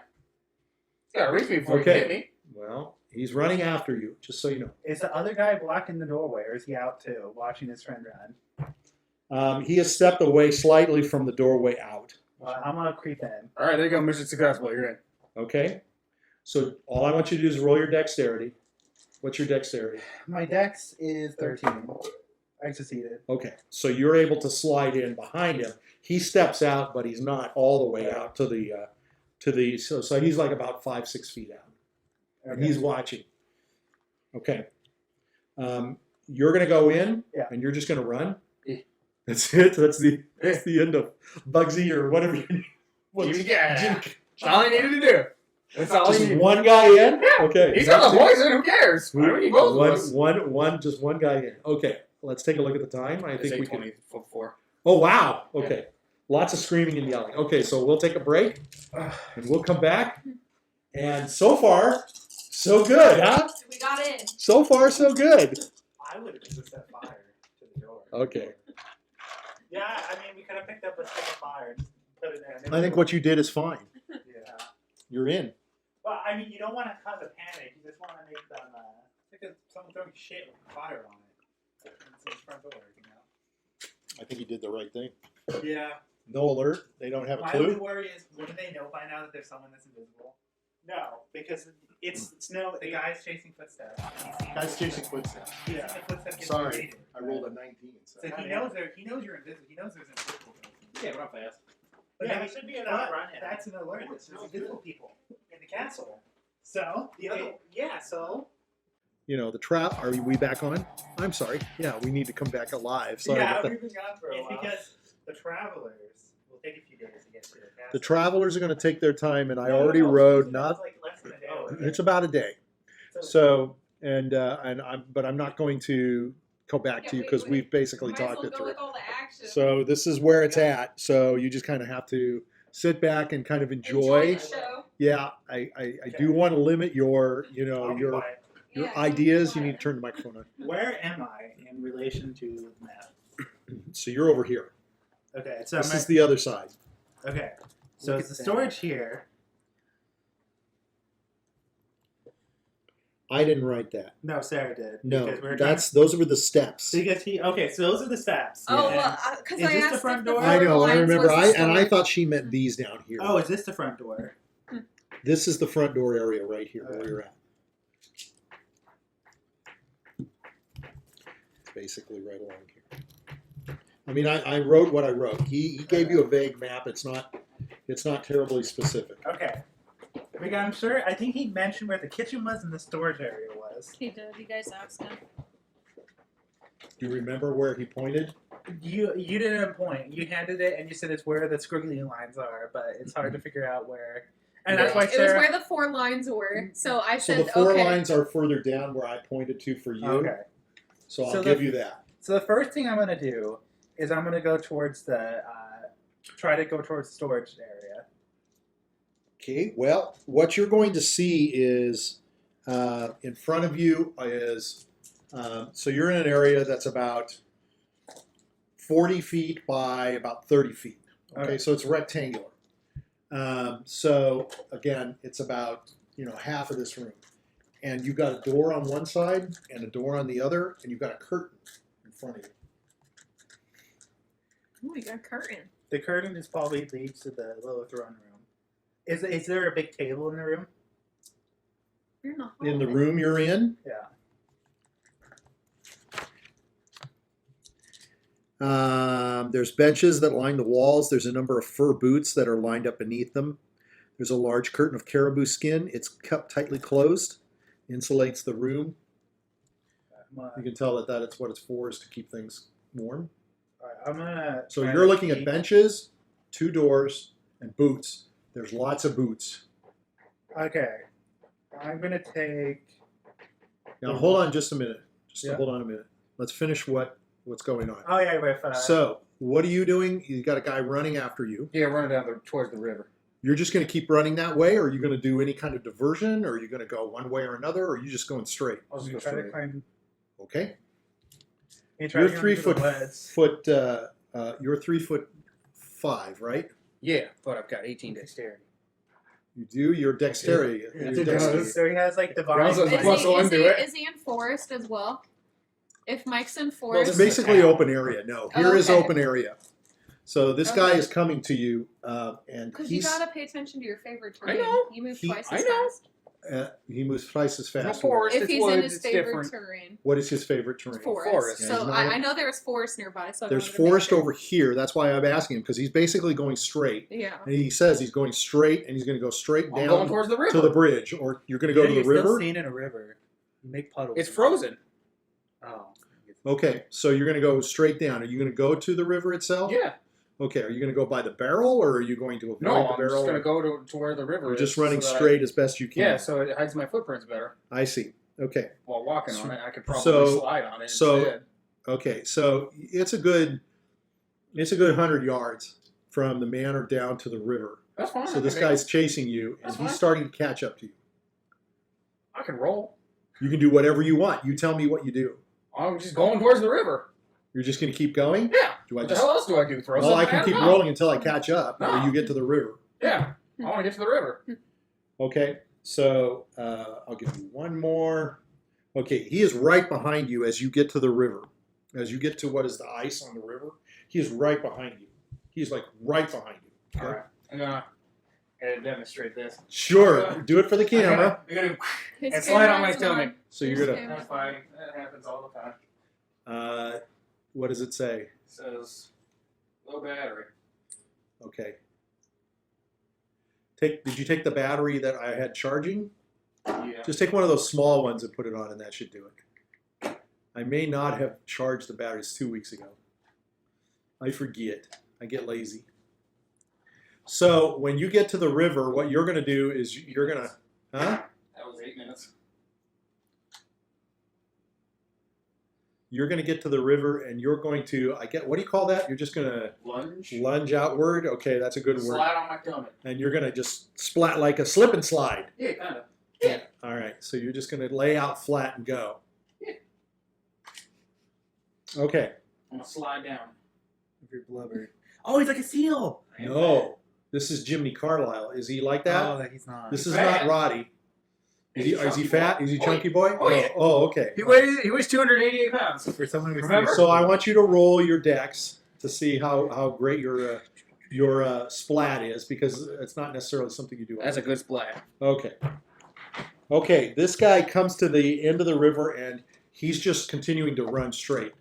You gotta reach me before Okay. you hit me. Well, he's running after you, just so you know. Is the other guy blocking the doorway, or is he out too, watching his friend run? He has stepped away slightly from the doorway out. I'm gonna creep in. All right, there you go. Mission successful. You're in. Okay? So all I want you to do is roll your dexterity. What's your dexterity? My dex is 13. I succeeded. Okay, so you're able to slide in behind him. He steps out, but he's not all the way out to the so he's like about 5-6 feet out, and he's watching. Okay, you're gonna go in, Yeah. and you're just gonna run. Yeah. That's it. That's the end of Bugsy or whatever. Yeah. That's all I needed to do. That's all I Just needed. one guy in. Yeah. Okay, He's got the poison. Who cares? Who- Why don't you both of us? Just one guy in. Okay, let's take a look at the time. I think we can. 24. Oh wow. Okay, lots of screaming and yelling. Okay, so we'll take a break, and we'll come back. And so far, so good, huh? We got in. So far, so good. I would have just set fire to the door. Okay. Yeah, I mean, we could have picked up a stick of fire and put it in. I think what you did is fine. Yeah. You're in. Well, I mean, you don't want to cause a panic. You just want to make them think of someone throwing shit with fire on it. It's in the front door, you know. I think you did the right thing. Yeah. No alert. They don't have a My clue. only worry is, wouldn't they know by now that there's someone that's invisible? No, because it's no. The guy's chasing footsteps. Guy's chasing footsteps. Yeah. The footsteps get Sorry, repeated. I rolled a 19. So. So he knows you're invisible. He knows there's invisible person. Yeah, run fast. But Yeah, then he should be able to But run him. that's an alert. There's invisible people in the castle. So so The trap. Are we back on? I'm sorry. Yeah, we need to come back alive. Sorry yeah, about that. we've been gone for a It's while. because the travelers will take a few days to get to the castle. The travelers are going to take their time, and I No, already no, rode. it's Not. like less than a day. Oh, It's about a day. So but I'm not going to go back to you because we've basically Might as talked well it go through. with all the action. So this is where it's at. So you just kind of have to sit back and kind of Enjoy enjoy. the show. Yeah, I do want to limit your I'll be your quiet. your Yeah, ideas. You enjoy. need to turn the microphone on. Where am I in relation to the map? So you're over here. Okay, so This is the other side. okay. So Look it's the at that. storage here. I didn't write that. No, Sarah did. No, because we were those were the steps. because he. Okay, so those are the steps. Oh, And- because Is I this the asked front if door? I know. I lines remember. was the And I store. thought she meant these down here. Oh, is this the front door? This is the front door area right here where you're at. It's basically right along here. I mean, I wrote what I wrote. He gave you a vague map. It's not terribly specific. Okay. Because I'm sure. I think he mentioned where the kitchen was and the storage area was. He did. You guys asked him. Do you remember where he pointed? You didn't point. You handed it and you said it's where the squiggly lines are, but it's hard to figure out where. And that's why it was Sarah. where the 4 lines were. So I So said, the four okay. lines are further down where I pointed to for you. Okay. So I'll So give you that. So the first thing I'm gonna do is I'm gonna go towards the try to go towards the storage area. Okay, well, what you're going to see is in front of you is, so you're in an area that's about 40 feet by about 30 feet. Okay, Okay. so it's rectangular. So again, it's about half of this room. And you've got a door on one side and a door on the other, and you've got a curtain in front of you. Oh, you got a curtain. The curtain is probably leads to the little throne room. Is there a big table in the room? You're in the In the hallway. room you're in, Yeah. there's benches that line the walls. There's a number of fur boots that are lined up beneath them. There's a large curtain of caribou skin. It's kept tightly closed, insulates the room. You can tell that it's what it's for, is to keep things warm. All right, I'm gonna. So try you're to looking at keep- benches, 2 doors, and boots. There's lots of boots. Okay. I'm gonna take. Now hold on just a minute. Yeah. Hold on a minute. Let's finish what's going on. Oh yeah, with So what are you doing? You got a guy running after you. Yeah, running down towards the river. You're just going to keep running that way, or are you going to do any kind of diversion, or are you going to go one way or another, or are you just going straight? I'll just I'm go gonna try to straight. climb. Okay. You try You're to get 3 into the foot woods. you're 3'5", right? Yeah, but I've got 18 days. Dexterity. You do your dexterity. Yeah, Your it dexterity. does. So he has like divine. Rounds of Is plus he, one is, to he, it. is he in forest as well? If Mike's in It's forest, this is a basically town. open area. No, here is Okay. open area. So this guy Okay. is coming to you, and because you he's gotta pay attention to your favorite I terrain. know. You move He- twice I as know. fast. he moves twice as No fast. forest, If it's he's in woods, his it's favorite different. terrain. What is his favorite terrain? Forest. Yeah, So he's not- I know there's forest nearby. So I There's wanted to make forest sure. over here. That's why I'm asking him, because he's basically going straight. Yeah. And he says he's going straight, and he's going to go straight I'm down going towards the river. to the bridge, or you're going to go Yeah, to the you're still river. seen in a river. You make puddles. It's frozen. Oh. Okay, so you're going to go straight down. Are you going to go to the river itself? Yeah. Okay, are you going to go by the barrel, or are you going to avoid No, the I'm barrel? just going to go to where the river You're is. just running so that straight as best you can. Yeah, so it hides my footprints better. I see. Okay. While walking on it, I could probably So- slide on it so- instead. Okay, so it's a good 100 yards from the manor down to the river. That's fine. So this I can guy's chasing you, and That's he's fine. starting to catch up to you. I can roll. You can do whatever you want. You tell me what you do. I'm just going towards the river. You're just going to keep going? Yeah. Do I What the just? hell else do I do? Throw Well, I something can at keep him? No. rolling until I catch up, or No. you get to the river. Yeah. I want to get to the river. Okay, so I'll give you one more. Okay, he is right behind you as you get to the river. As you get to what is the ice on the river, he is right behind you. He's like right behind you. Okay? All right. I'm gonna Gotta demonstrate this. Sure, do it for the camera. I gotta His and slide on my camera's stomach. on. So you're His gonna. camera's That's fine. That happens all the time. What does it say? It says low battery. Okay. Did you take the battery that I had charging? Yeah. Just take one of those small ones and put it on, and that should do it. I may not have charged the batteries 2 weeks ago. I forget. I get lazy. So when you get to the river, what you're going to do is you're going to, huh? That was 8 minutes. You're going to get to the river, and you're going to, what do you call that? You're just going to lunge outward. Okay, that's a good word. Slide on my stomach. And you're going to just splat like a slip and slide. Yeah, kind of. Yeah. All right. So you're just going to lay out flat and go. Yeah. Okay. I'm gonna slide down. If you're blubbered. Oh, he's like a seal. No. This is Jiminy Carlyle. Is he like that? Oh, he's not. This is Fat. not Roddy. Is he chunky fat? boy. Is he Oh, chunky boy? Oh, yeah. Oh, okay. He weighs 288 pounds. For someone who's Remember? So I want you to roll your dex to see how great your splat is, because it's not necessarily something you do. That's a good splat. Okay. Okay, this guy comes to the end of the river, and he's just continuing to run straight.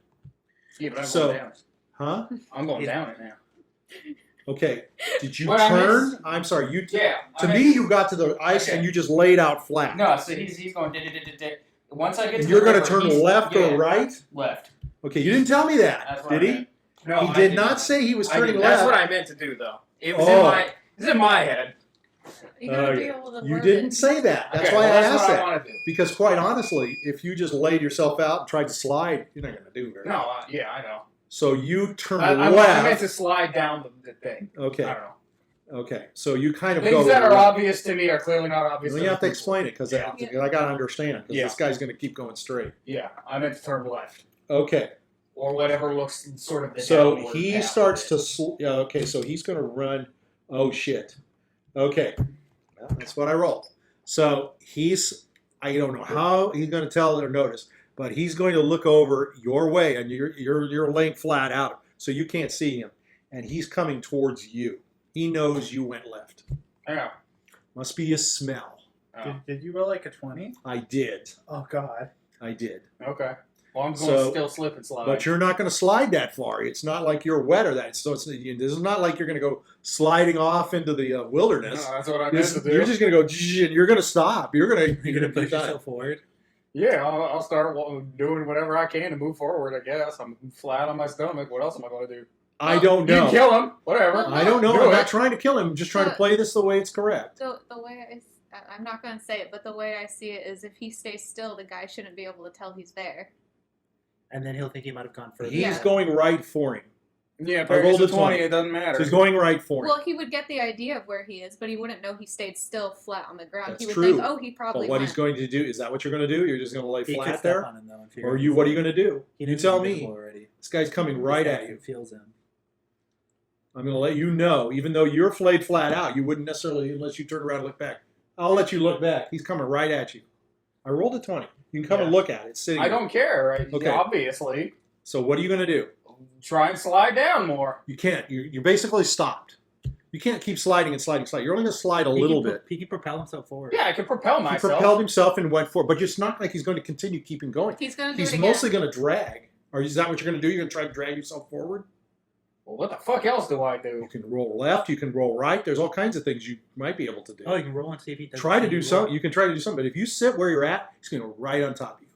Yeah, but I'm So- going down. Huh? I'm going down it now. Okay. Did you What I turn? missed- I'm sorry. You. Yeah. To me, you got to the ice Okay. and you just laid out flat. No, so he's going. Once I get And to you're the going river, to turn he's- left yeah, or right? Left. Okay, you didn't tell me that, That's what did I he? meant. No, He I did not say he was I turning did. left. That's what I meant to do, though. It was Oh. it's in my head. You gotta be Okay. able to You learn didn't it. say that. That's Okay, why well, I that's asked what that. I want to do. Because quite honestly, if you just laid yourself out and tried to slide, you're not going to do very No, well. yeah, I know. So you turn I left. meant to slide down the thing. I Okay. don't know. Okay. So you kind of Things go. that are left. obvious to me are clearly not obvious Well, to you other have to people. explain it because Yeah. I got to understand. Because Yeah. this guy's going to keep going straight. Yeah, I meant to turn left. Okay. Or whatever looks sort of the So downward he path starts is. to. Okay. So he's going to run. Oh shit. Okay. Well, that's what I rolled. So I don't know how he's going to tell or notice, but he's going to look over your way, and you're laying flat out, so you can't see him, and he's coming towards you. He knows you went left. Yeah. Must be a smell. Oh, Did you roll like a 20? I did. Oh, God. I did. okay. Well, I'm going So- to still slip and slide. But you're not going to slide that far. It's not like you're wet or that. So this is not like you're going to go sliding off into the no, wilderness. that's what I meant You're to do. you're just going to go, and you're going to stop. You're going You're going to push be done. yourself forward? Yeah, I'll start doing whatever I can to move forward, I guess. I'm flat on my stomach. What else am I going to do? I don't You know. can kill him. Whatever. Well, I don't know. Do I'm it. not trying to kill him. I'm just trying to But- play this the way it's correct. The way I'm not going to say it, but the way I see it is if he stays still, the guy shouldn't be able to tell he's there. And then he'll think he might have gone further. He's Yeah. going right for him. Yeah, I rolled a 20. It doesn't So matter. he's going right for him. Well, he would get the idea of where he is, but he wouldn't know he stayed still flat on the ground. That's he would true. think, oh, he probably But what went. he's going to do, is that what you're going to do? You're just going to lay He could flat step there? on him, though, and Or what are you going to do? He You knows tell he's me. invisible already. This guy's coming right at you. Feels him. I'm going to let you know, even though you're flayed flat out, you wouldn't necessarily, unless you turn around and look back. I'll let you look back. He's coming right at you. I rolled a 20. You can come and look at it. It's sitting I there. don't care, right? Okay. Obviously. So what are you going to do? Try and slide down more. You can't. You're basically stopped. You can't keep sliding and sliding and sliding. You're only going to slide a little bit. He can propel himself forward. Yeah, I can propel He myself. propelled himself and went forward, but it's not like he's going to continue keeping going. He's going to do He's it again. mostly going to drag. Or is that what you're going to do? You're going to try to drag yourself forward? Well, what the fuck else do I do? You can roll left. You can roll right. There's all kinds of things you might be able to do. Oh, you can roll and see if he does. Try to do something. You can try to do something. But if you sit where you're at, he's going to go right on top of you.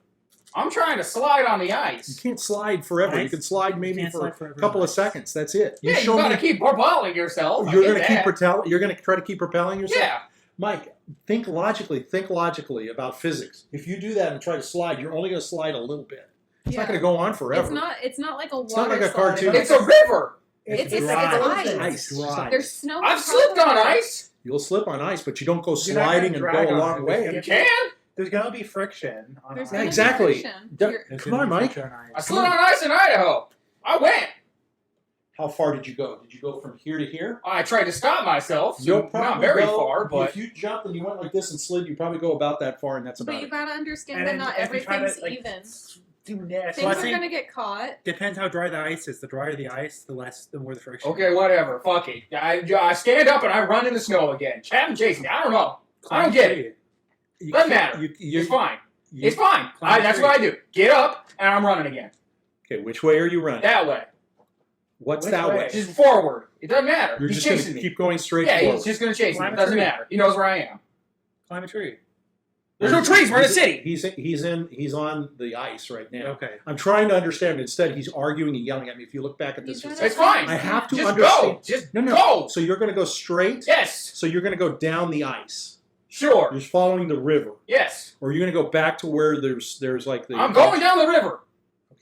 I'm trying to slide on the You ice. can't slide forever. You Ice? can slide You maybe can't for slide a forever couple on of ice. seconds. That's it. You Yeah, you show gotta me. keep propelling yourself. I You're get going to keep that. You're going to try to keep propelling yourself. Yeah. Mike, think logically about physics. If you do that and try to slide, you're only going to slide a little bit. It's not Yeah. going to go on forever. It's not like a water It's not like a slide. cartoon. It's a river. It's dry. ice. It's dry. There's snow. I've slipped on ice. You'll slip on ice, but you don't go You're not gonna sliding and drag go a on long it. way. You can. There's gonna be friction on There's ice. gonna be exactly. friction. Don't- You're- There's Come gonna on, be Mike. friction on I ice. slid on ice in Idaho. I went. How far did you go? Did you go from here to here? I tried to stop myself. So You'll probably not very go, far, but if you jumped and you went like this and slid, you probably go about that far, and that's about But you it. gotta understand And that then not if you try to, everything's like, even. do nasty. Things I are think- gonna get caught. Depends how dry the ice is. The drier the ice, the more the friction. Okay, whatever. Fuck it. I stand up and I run in the snow again. Chapman chasing me. I don't know. I don't get it. You Doesn't can't- matter. You, It's fine. you- It's fine. climb a That's tree. what I do. Get up and I'm running again. Okay, which way are you running? That way. What's Which that way? way? Just forward. It doesn't matter. You're he's just going chasing to me. keep going straight Yeah, forward. he's just gonna chase me. Climb It a doesn't tree. matter. He knows where I am. Climb a tree. There's no trees. We're in a city. He's on the ice right now. Okay. I'm trying to understand. Instead, he's arguing and yelling at me. If you look back at this, You It's fine. I have to Just understand. go. Just No. go. So you're going to go straight. Yes. So you're going to go down the ice. Sure. You're following the river, Yes. or you're going to go back to where there's like the. I'm going down the river.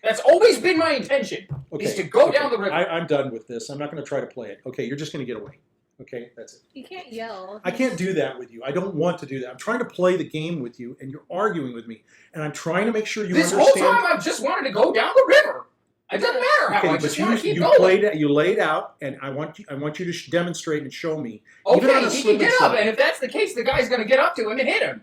That's always been my intention. Is to go down the river. I'm done with this. I'm not going to try to play it. Okay, you're just going to get away. Okay, that's it. You can't yell. I can't do that with you. I don't want to do that. I'm trying to play the game with you, and you're arguing with me, and I'm trying to make sure you This understand. whole time I've just wanted to go down the river. It doesn't matter how. Okay, I but just want to keep you going. you laid out, and I want you to demonstrate and show me. Even on Okay, a he slip can and get up, slide. and if that's the case, the guy's going to get up to him and hit him.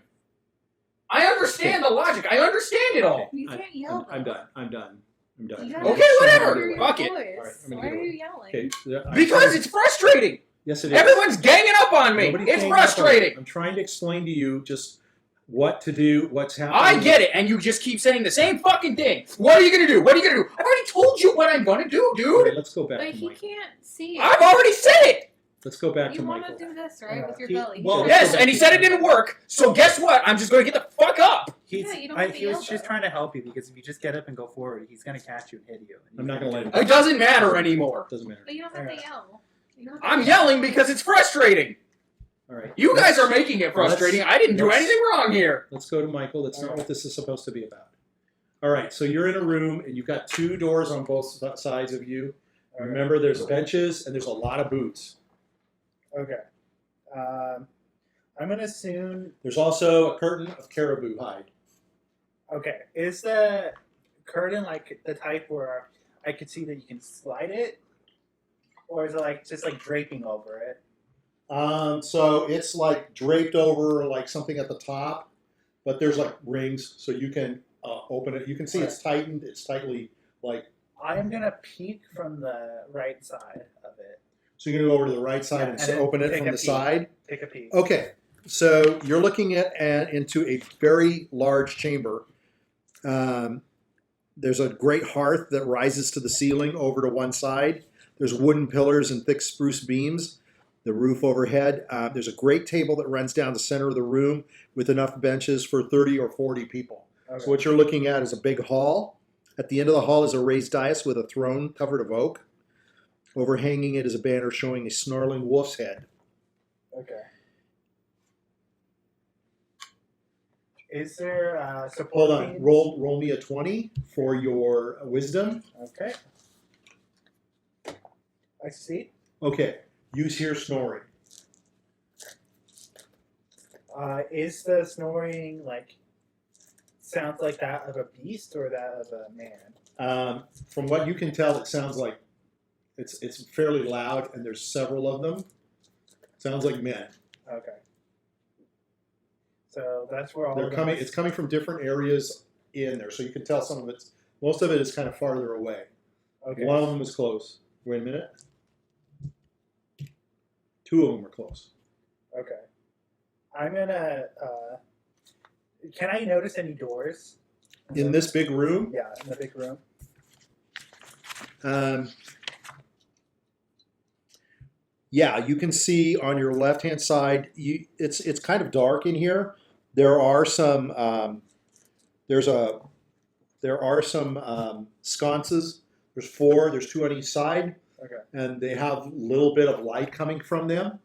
I understand the logic. I understand it all. You can't yell. I'm done. I'm done. You gotta Okay, hear whatever. your Fuck it. voice. All right, I'm gonna Why get are away. you yelling? Okay. Because it's frustrating. yes, it is. Everyone's ganging up on me. Nobody's It's ganging up on you. frustrating. I'm trying to explain to you just what to do, what's happening. I get it, and you just keep saying the same fucking thing. What are you gonna do? What are you gonna do? I've already told you what I'm gonna do, dude. Okay, let's go back But to he Mike. can't see it. I've already said it. Let's go back to You want Michael. to do this, right, with your He- belly? well, Yes, and he said it didn't work. So guess what? I'm just gonna get the fuck up. He's, Yeah, you don't have to he was yell, just though. trying to help you because if you just get up and go forward, he's going to catch you and hit you. And I'm not he's gonna let him. It doesn't matter anymore. Doesn't matter. But you don't have to yell. You don't have to I'm yell. yelling because it's frustrating. All right. You guys are making it frustrating. I didn't do let's- anything wrong here. Let's go to Michael. That's not what this is supposed to be about. All right. So you're in a room and you've got two doors on both sides of you. Okay. Remember, there's benches and there's a lot of boots. Okay. I'm gonna assume. There's also a curtain of caribou hide. Okay, is the curtain like the type where I could see that you can slide it, or is it like just like draping over it? So it's like draped over like something at the top, but there's like rings, so you can open it. You can see it's tightened. It's tightly like. I am gonna peek from the right side of it. So you're gonna go over to the right side and And then open it take from a the peek. side. Take a peek. Okay, so you're looking at into a very large chamber. There's a great hearth that rises to the ceiling over to one side. There's wooden pillars and thick spruce beams. The roof overhead. There's a great table that runs down the center of the room with enough benches for 30 or 40 people. Okay. So what you're looking at is a big hall. At the end of the hall is a raised dais with a throne covered of oak. Overhanging it is a banner showing a snarling wolf's head. Okay. Is there support? Hold on. beams? Roll me a 20 for your wisdom. Okay. I see. Okay. Use here snoring. Is the snoring like sounds like that of a beast or that of a man? From what you can tell, it sounds like it's fairly loud, and there's several of them. Sounds like men. Okay. So that's where all They're of them coming. is- It's coming from different areas in there, so you can tell some of it's. Most of it is kind of farther away. Okay. One of them is close. Wait a minute. Two of them are close. Okay. I'm gonna. Can I notice any doors In this big room, Yeah, in the big room. yeah, you can see on your left-hand side. It's kind of dark in here. There are some. There are some sconces. There's four. There's two on each side. Okay. And they have a little bit of light coming from them.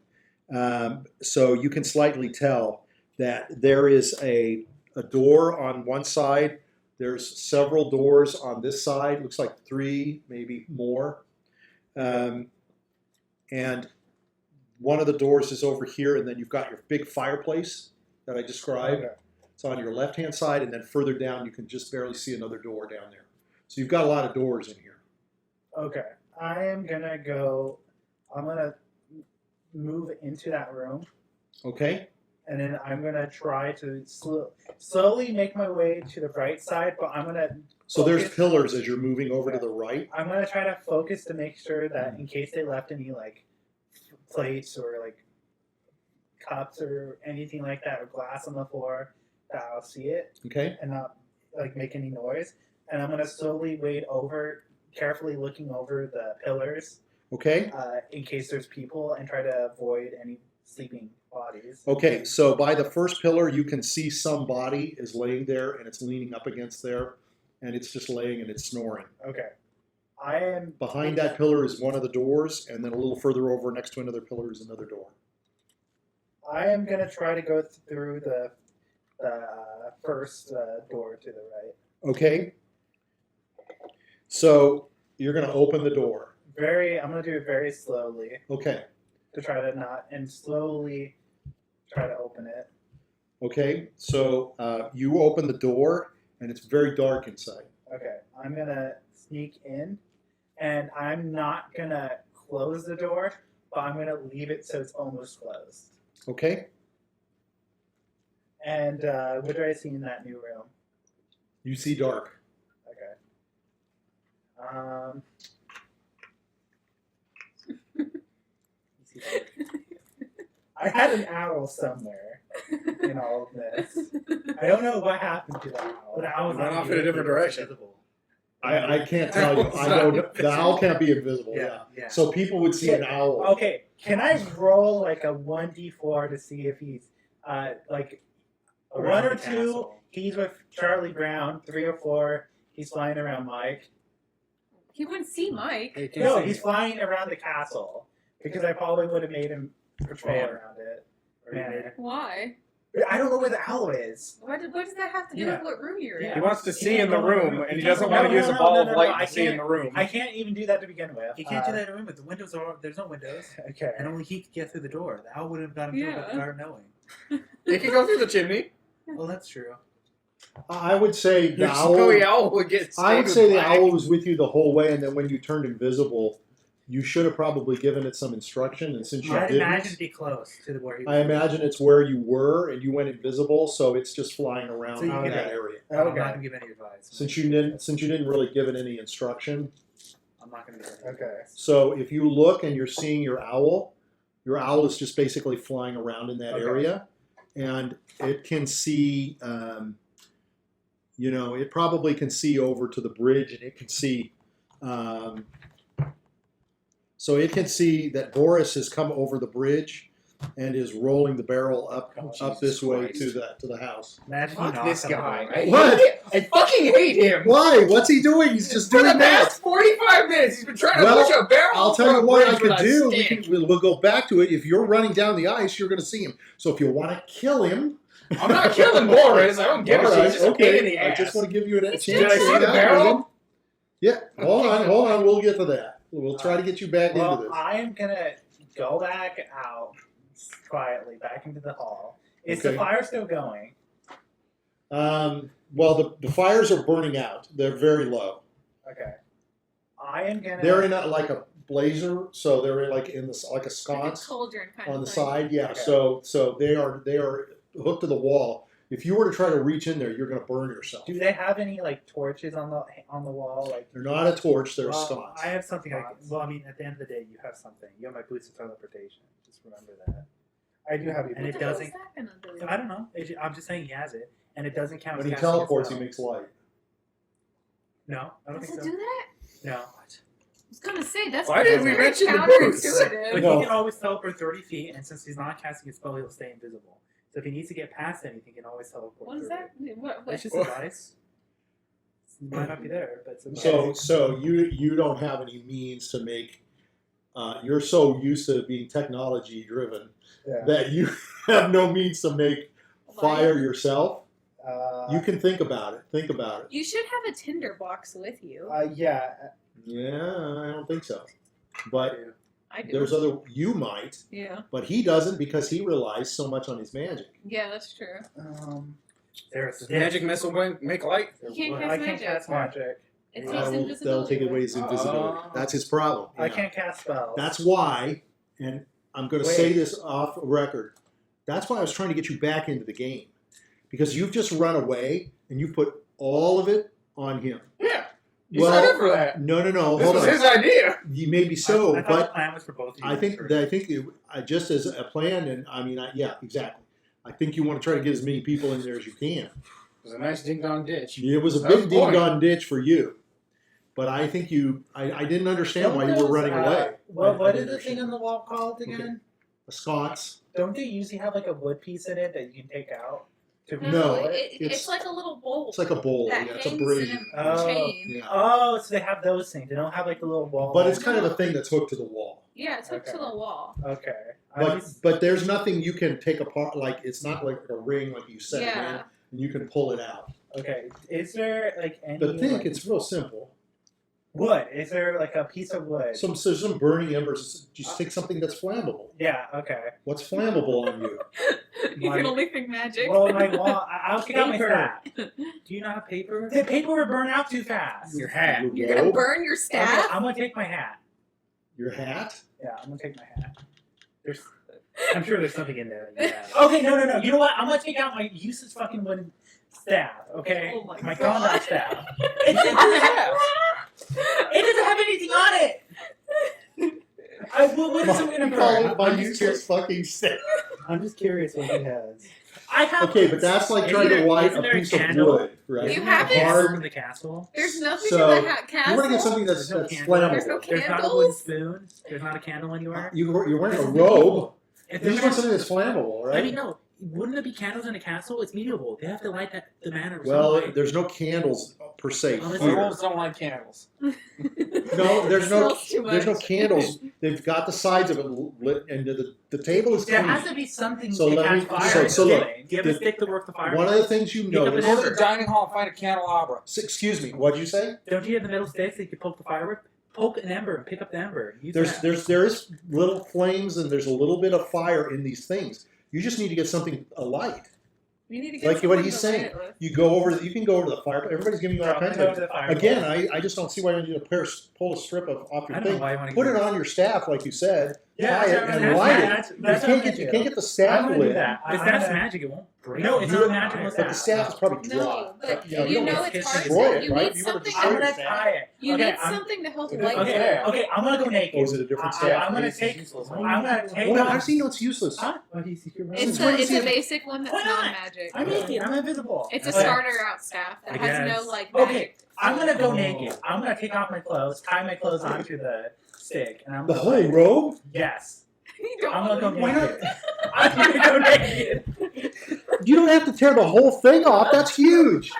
So you can slightly tell that there is a door on one side. There's several doors on this side. Looks like three, maybe more. And one of the doors is over here, and then you've got your big fireplace that I described. Okay. It's on your left-hand side, and then further down, you can just barely see another door down there. So you've got a lot of doors in here. Okay. I am gonna go. I'm gonna move into that room. Okay? and then I'm gonna try to slowly make my way to the right side, but I'm gonna. So there's focus- pillars as you're moving over to the right. I'm gonna try to focus to make sure that in case they left any like plates or like cups or anything like that or glass on the floor, that I'll see it Okay. and not like make any noise. And I'm gonna slowly wade over, carefully looking over the pillars Okay. in case there's people, and try to avoid any sleeping bodies. Okay. So by the first pillar, you can see some body is laying there, and it's leaning up against there, and it's just laying and it's snoring. Okay. I am Behind that pillar is one of the doors, and then a little further over next to another pillar is another door. I am gonna try to go through the first door to the right. Okay. So you're going to open the door. I'm gonna do it very slowly Okay. to try to not, and slowly try to open it. Okay. So you open the door, and it's very dark inside. Okay, I'm gonna sneak in, and I'm not gonna close the door, but I'm gonna leave it so it's almost closed. Okay. And what do I see in that new room? You see dark. Okay. I had an owl somewhere in all of this. I don't know what happened to that owl. But I was Went not off in a different direction. invisible. I can't tell you. I don't. The owl can't be invisible. Yeah. Yeah. So people would see an owl. Okay, can I roll like a 1d4 to see if he's like Around 1 or the 2? castle. He's with Charlie Brown. 3 or 4. He's flying around Mike. You wouldn't see Mike. Hey, can No, you see- he's flying around the castle because I probably would have made him patrol around it. Or you made it. Why? I don't know where the owl is. What does that have to do Yeah. with what room you're in? He wants to see in the room, and he doesn't No, want to use a ball of no, light I to see in can't- the room. I can't even do that to begin with. You can't do that in a room, but the windows are. There's no windows, Okay. and only he could get through the door. The owl would have gotten through Yeah. without knowing. He can go through the chimney. Well, that's true. I would say the There's owl. no owl would get. I would stained say with the black. owl was with you the whole way, and then when you turned invisible, you should have probably given it some instruction. And since you I'd imagine didn't, to be close to where he was. I imagine it's where you were, and you went invisible, so it's just flying around So you in get that it. area. I'm not Okay. going to give any advice. Since you didn't really give it any instruction. I'm not going to give any Okay. advice. So if you look and you're seeing your owl is just basically flying around in that Okay. area, and it can see. It probably can see over to the bridge, and it can see. So it can see that Boris has come over the bridge and is rolling the barrel up Jesus this way Christ. to the house. Imagine he Fuck knocks this on the guy. door. I What? hate it. I fucking hate him. Why? What's he doing? He's just For doing the that. past 45 minutes, he's been trying to Well, push a barrel. I'll tell over you a what I bridge could with a do. stick. We'll go back to it. If you're running down the ice, you're going to see him. So if you want to kill him, I'm not killing Boris. I don't give a all shit. right, He's just a pain in the I ass. just want to give you a chance. Did I to see do the that. barrel? Yeah. Hold on. We'll get to that. We'll try to get you back into Well, this. I am gonna go back out quietly, back into the hall. Is the Okay. fire still going? Well, the fires are burning out. They're very low. Okay. I am gonna. They're in like a blazer, so they're like in this like a Like a sconce cauldron kind on of the thing. side. Yeah. Okay. So they are hooked to the wall. If you were to try to reach in there, you're going to burn yourself. Do they have any like torches on the wall? Like, They're not a torch. They're a Well, sconce. I have something. Well, I mean, at the end of the day, you have something. You have my boots of teleportation. Just remember that. I do have. And What it the hell doesn't- is that gonna do? I don't know. I'm just saying he has it, and it doesn't count. When as he casting a teleports, he spell. makes light. No, I don't Does think it so. do that? No, I was gonna say that's Why did we very mention the boots? but counterintuitive. No. he can always teleport 30 feet, and since he's not casting a spell, he'll stay invisible. So if he needs to get past anything, he can always teleport. What is 30. that? What? It's just advice. It might not be there, but it's So you don't have any means to make. You're so used to being technology driven Yeah. that you have no means to make fire yourself. You can think about it. Think about it. You should have a tinder box with you. Yeah. Yeah, I don't think so. But I do. there's other. You might, Yeah. but he doesn't because he relies so much on his magic. Yeah, that's true. there's Magic missile make light. You can't I cast can't magic. cast magic. It takes That'll invisibility. take away his invisibility. Oh. That's his problem. I Yeah. can't cast spells. That's why, and I'm going to Wait. say this off record. That's why I was trying to get you back into the game. Because you've just run away and you put all of it on him. Yeah. You signed up for that. No. This Hold was on. his idea. You may be so, I thought but the plan was for both of you. I think just as a plan, and I mean, yeah, exactly. I think you want to try to get as many people in there as you can. It was a nice ding-dong ditch. It was a That was big the point. ding-dong ditch for you. But I think I didn't understand why you were running away. Well, I what didn't is the thing understand. on the wall called again? A sconce. Don't they usually have like a wood piece in it that you can take out? No, it's like a little bowl. It's like a bowl. that Yeah, it's a hangs braid. in a Oh. chain. Yeah. Oh, so they have those things. They don't have like the little wall. But it's kind of a thing that's hooked to the wall. Yeah, it's hooked to Okay. the wall. Okay. But there's nothing you can take apart. Like it's not like a ring like you set it in Yeah. and you can pull it out. Okay. Is there like any But think like, it's real simple. wood? Is there like a piece of wood? Some burning embers. Just take something that's flammable. Yeah. Okay. What's flammable on you? You My- can only think magic. Well, my wall. I'll take out my Paper. staff. Do you not have paper? The paper would burn out too fast. Your hat. Your You're gonna robe? burn your Okay, staff? I'm gonna take my hat. Your hat? Yeah, I'm gonna take my hat. I'm sure there's something in there. That you have. Okay, no. You know what? I'm gonna take out my useless fucking wooden staff. Okay, Oh my my God. combat staff. It doesn't have anything on it. What is it gonna Call burn? it my useless fucking stick. I'm just curious what he has. I have. Okay, but that's like Isn't trying to there- light isn't a there a piece of candle? wood, right? You Isn't have there a it? hard in the castle. There's nothing So, in the castle. You want to get something that's There's no flammable. candle. There's no There's not a wooden candles? spoon. There's not a candle anywhere. You're wearing a robe. If You just want there's something that's flammable, right? I mean, no. Wouldn't there be candles in a castle? It's medieval. They have to light the manor. Well, some way. there's no candles per se Oh, that's here. Werewolves don't like candles. No, there's no Smells too there's no much. candles. They've got the sides of it lit, and the table is There clean. has to be something So to let catch me- fire. so look, Do you have a stick to work the fire? One of the things you Pick up an notice. Go to ember. the dining hall and find a candelabra. Excuse me. What'd you say? Don't you have the metal sticks that you can poke the fire with? Poke an ember and pick up the ember. Use that. There is little flames and there's a little bit of fire in these things. You just need to get something alight. You need to get Like what someone he's to light saying. it with. You go over. You can go over to the fire. Everybody's giving you all I'm gonna kinds go of. to the fire. Again, I just don't see why you need to pull a strip off I your don't know thing. why I want to Put it on your staff, like you said. Yeah, tie it that's- and that's- light it. that's- You that's can't what get I'm you gonna can't do. get the staff I'm gonna do lit. that. If that's magic, it won't break. No, it's you- not magical But the staff is probably dry. No, but you you don't know want it's to hard destroy to. it, You right? need You wanna something. destroy I'm your gonna staff. tie it. You Okay, need I'm- something to help Okay, light okay. it. Okay, I'm gonna go naked. Oh, is it a different I'm staff? gonna It's take. useless. I'm gonna take. Well, off- I've seen no, it's useless. Huh? What do you see? It's Why a does it's he a have- basic one that's Why not? non-magic. I'm naked. I'm invisible. It's a Okay. starter out staff that I has guess. no like Okay, magic. I'm gonna go naked. I'm gonna take off my clothes, tie my clothes onto the stick, and I'm The gonna whole light- robe? Yes. You don't I'm gonna go Why not? naked. I'm gonna go naked. You don't have to tear the whole thing off. That's huge.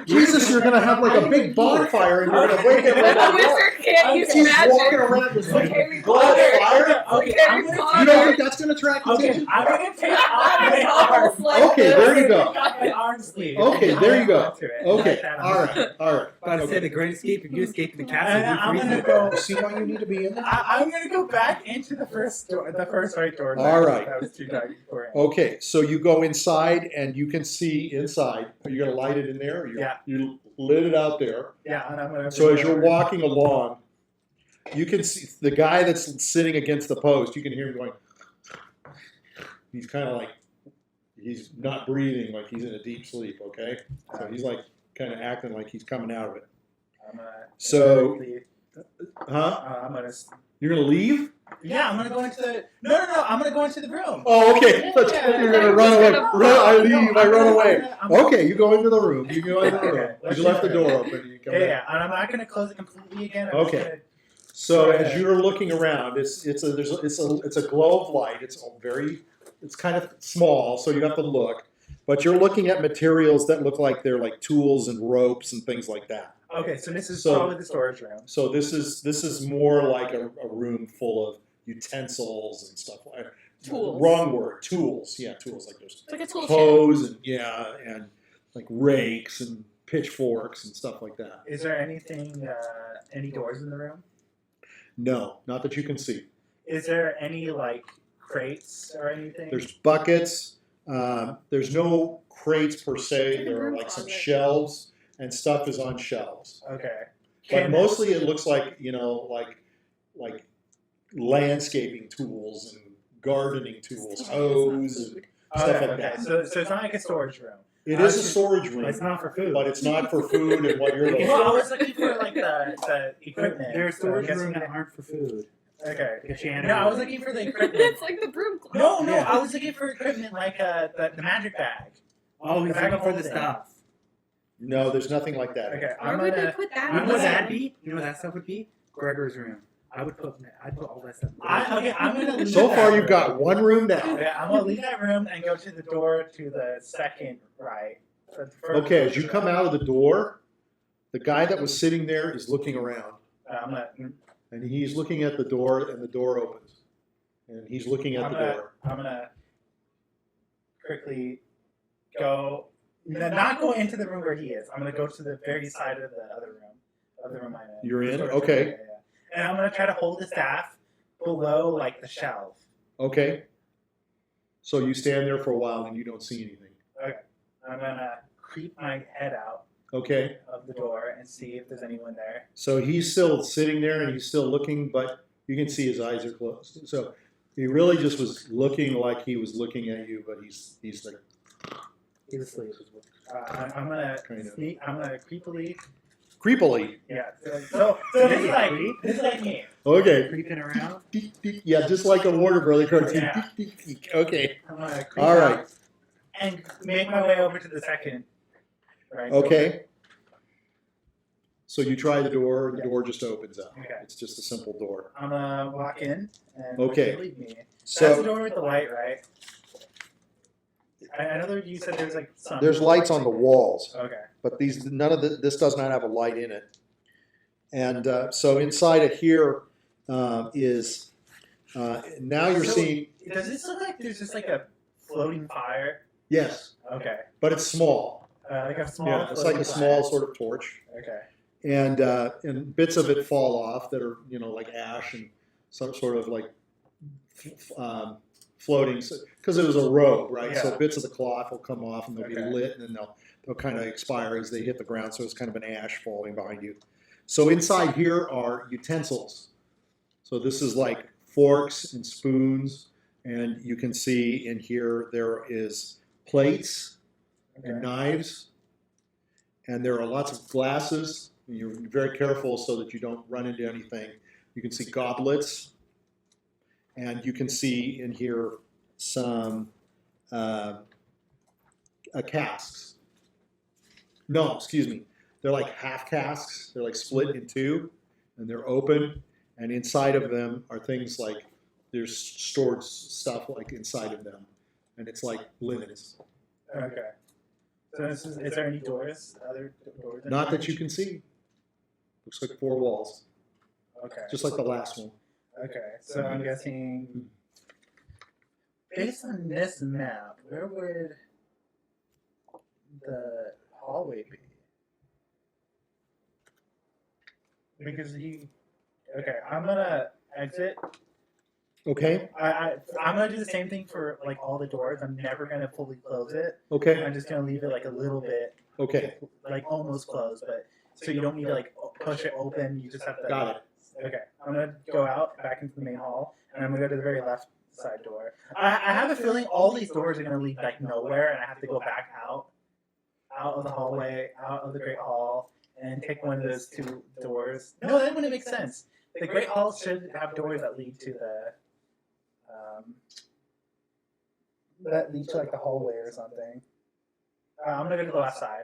Jesus, you're gonna have like a big bonfire and you're gonna wake The everybody up. wizard can't use He's walking magic. around with Okay, like glow of fire. Okay, Okay, I'm gonna You don't think that's gonna attract Okay, attention? I'm gonna take off my Almost arm. like Okay, this. there you go. Take off my arm sleeve. Okay, there you go. Onto it. Okay, Like that on all the- right, all right. About to say Okay. the great escape if you escape the And castle. I'm you gonna freeze go. You see why you need to be in there? I'm gonna go back into the first door, the first right door. All right. That was too dark for him. Okay, so you go inside and you can see inside. Are you gonna light it in there? Or Yeah. You lit it out there. Yeah, and I'm gonna. So as you're walking along, you can see the guy that's sitting against the post. You can hear him going. He's kind of like he's not breathing, like he's in a deep sleep. Okay, so he's like kind of acting like he's coming out of it. I'm gonna. So- leave. Huh? I'm gonna. You're gonna leave? Yeah, I'm gonna go into the. No. I'm gonna go into the room. Oh, okay. Yeah. You're gonna run away. I leave. I run away. I'm gonna- Okay, you go into the room. You go into the room. Okay, You left the door open. You come Yeah, back. yeah, and I'm not gonna close it completely again. I'm just Okay. gonna- So as you're looking around, it's a glow of light. It's kind of small, so you have to look. But you're looking at materials that look like they're like tools and ropes and things like that. Okay, so this is So- probably the storage room. So this is more like a room full of utensils and stuff like that. Tools. Wrong word. Tools. Yeah, tools like those. It's like a tool shed. Hoes and like rakes and pitchforks and stuff like that. Is there anything, any doors in the room? No, not that you can see. Is there any like crates or anything? There's buckets. There's no crates per se. It's like a There are broom like some closet. shelves, and stuff is on shelves. Okay. But mostly it looks like like landscaping tools and gardening tools, hose, stuff like that. So it's not like a storage room. It is a storage room, It's not for food. but it's not for food and what you're looking Well, I for. was looking for like the equipment. There are storage So I'm rooms guessing that aren't for food. Okay. Like No, I was looking for the equipment. It's like the broom closet. No, Yeah. I was looking for equipment like the magic bag. Oh, he's The bag looking of for the holding. stuff. No, there's nothing like that. Okay, Where I'm would they gonna. put that? You know I'm what gonna- that'd be? You know what that stuff would be? Gregor's room. I'd put all that stuff. I'm gonna. Leave So that far, you've room. got one room down. Yeah, I'm gonna leave that room and go to the door to the second right. So the first Okay, door as you to come the- out of the door, the guy that was sitting there is looking around. I'm gonna. And he's looking at the door, and the door opens. And he's looking at the door. I'm gonna quickly go. Not go into the room where he is. I'm gonna go to the very side of the other room. Of the room I'm in. You're in? Storage Okay. room, yeah. And I'm gonna try to hold the staff below like the shelf. Okay. So you stand there for a while and you don't see anything. I'm gonna creep my head out Okay. of the door and see if there's anyone there. So he's still sitting there and he's still looking, but you can see his eyes are closed. So he really just was looking like he was looking at you, but he's like, He's asleep. I'm gonna Kind of. sneak. I'm gonna creepily. creepily. Yeah. So this is like me. Okay. Creeping around. Deek, deek. Yeah, just like a Warner Brother cartoon. Yeah. Deek, deek, deek. Okay. I'm gonna creep All right. out and make my way over to the second. Right. Okay. So you try the door, the door just opens up. Okay. It's just a simple door. I'm gonna walk in and Okay. leave me. That's the So door with the light, right? I know that you said there's like some. there's lights on the walls, Okay. but this does not have a light in it. And so inside of here is now you're So- seeing, Does this look like there's just like a floating fire? yes, Okay. but it's small. Like a small. Yeah, it's like a floating small fire. sort of torch. Okay. And bits of it fall off that are like ash and some sort of like floating because it was a robe, right? So Yeah. bits of the cloth will come off and they'll be Okay. lit and then they'll kind of expire as they hit the ground. So it's kind of an ash falling behind you. So inside here are utensils. So this is like forks and spoons, and you can see in here there is plates and Okay. knives, and there are lots of glasses. And you're very careful so that you don't run into anything. You can see goblets, and you can see in here some casks. No, excuse me. They're like half casks. They're like split in two, and they're open. And inside of them are things like there's stored stuff like inside of them, and it's like linens. Okay. So is there any doors? Other doors? in Not here? that you can see. Looks like four walls, Okay. just like the last one. Okay. So I'm guessing, based on this map, where would the hallway be? Because okay, I'm gonna exit. Okay. I'm gonna do the same thing for like all the doors. I'm never gonna fully close it. Okay. I'm just gonna leave it like a little bit, Okay. like almost closed, but so you don't need to like push it open. You just have to. Got it. Okay, I'm gonna go out back into the main hall, and I'm gonna go to the very left side door. I have a feeling all these doors are gonna lead like nowhere, and I have to go back out of the hallway, out of the Great Hall, and take one of those two doors. No, that wouldn't make sense. The Great Hall should have doors that lead to like the hallway or something. I'm gonna go to the left side.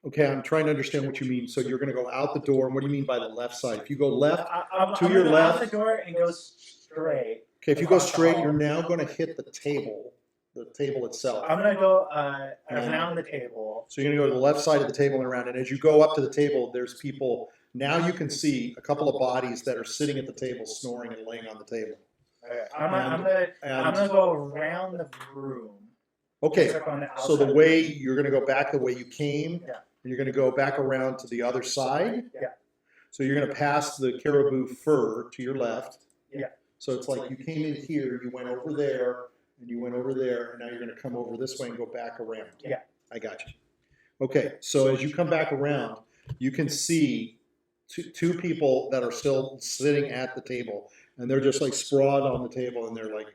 Okay. I'm trying to understand what you mean. So you're going to go out the door, and what do you mean by the left side? If you go left, I'm To gonna your go left. out the door and go straight. okay. If you go Across the straight, hall. you're now going to hit the table itself. I'm gonna go around the table. So you're going to go to the left side of the table and around. And as you go up to the table, there's people. Now you can see a couple of bodies that are sitting at the table, snoring and laying on the table. Okay. I'm gonna go around the room. Okay. Check on the So the outside. way you're going to go back the way you came, Yeah. and you're going to go back around to the other side. Yeah. So you're going to pass the caribou fur to your left. Yeah. So it's like you came in here, you went over there, and you went over there, and now you're going to come over this way and go back around. Yeah. I got you. Okay. So as you come back around, you can see two people that are still sitting at the table, and they're just like sprawled on the table, and they're like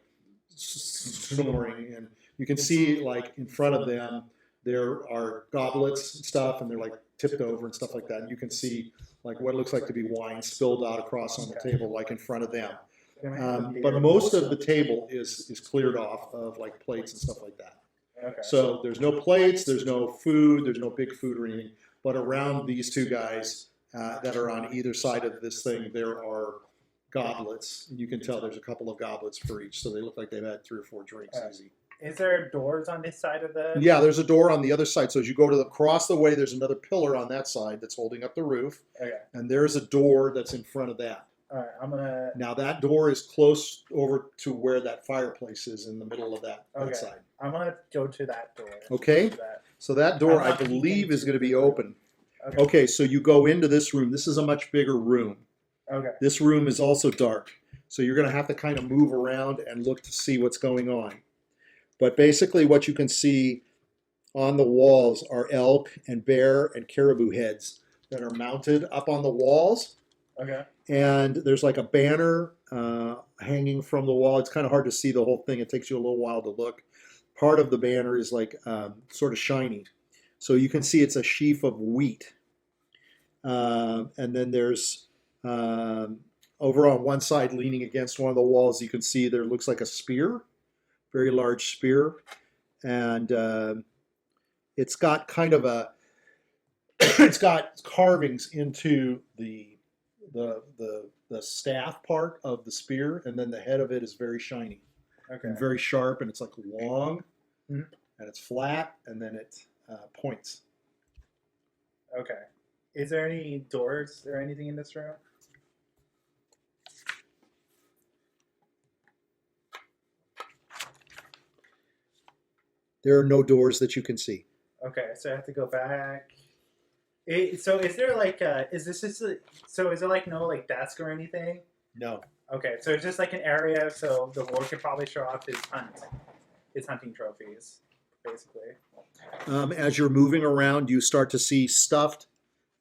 snoring, and you can see like in front of them there are goblets and stuff, and they're like tipped over and stuff like that. And you can see like what looks like to be wine spilled out across on the table, like in front of them. But most of the table is cleared off of like plates and stuff like that. Okay. So there's no plates, there's no food, there's no big food or anything. But around these two guys that are on either side of this thing, there are goblets. You can tell there's a couple of goblets for each, so they look like they've had 3 or 4 drinks easy. Is there doors on this side of the? Yeah, there's a door on the other side. So as you go to across the way, there's another pillar on that side that's holding up the roof, Okay. and there's a door that's in front of that. All right. I'm gonna. Now that door is close over to where that fireplace is in the middle of that Okay. side. I'm gonna go to that door. Okay. To that. So that door, I'm I not believe, is into going to be the- open. Okay. Okay, so you go into this room. This is a much bigger room. Okay. This room is also dark. So you're going to have to kind of move around and look to see what's going on. But basically what you can see on the walls are elk and bear and caribou heads that are mounted up on the walls. Okay. And there's like a banner hanging from the wall. It's kind of hard to see the whole thing. It takes you a little while to look. Part of the banner is like sort of shiny. So you can see it's a sheaf of wheat. And then there's, over on one side, leaning against one of the walls, you can see there looks like a spear, very large spear. And it's got kind of a, it's got carvings into the staff part of the spear, and then the head of it is very shiny. Okay. And very sharp, and it's like long, Mhm. and it's flat, and then it points. Okay. Is there any doors or anything in this room? There are no doors that you can see. Okay, so I have to go back. So is there like is this just so is there like no like desk or anything? No. Okay, so it's just like an area so the Lord could probably show off his hunting trophies, basically. As you're moving around, you start to see stuffed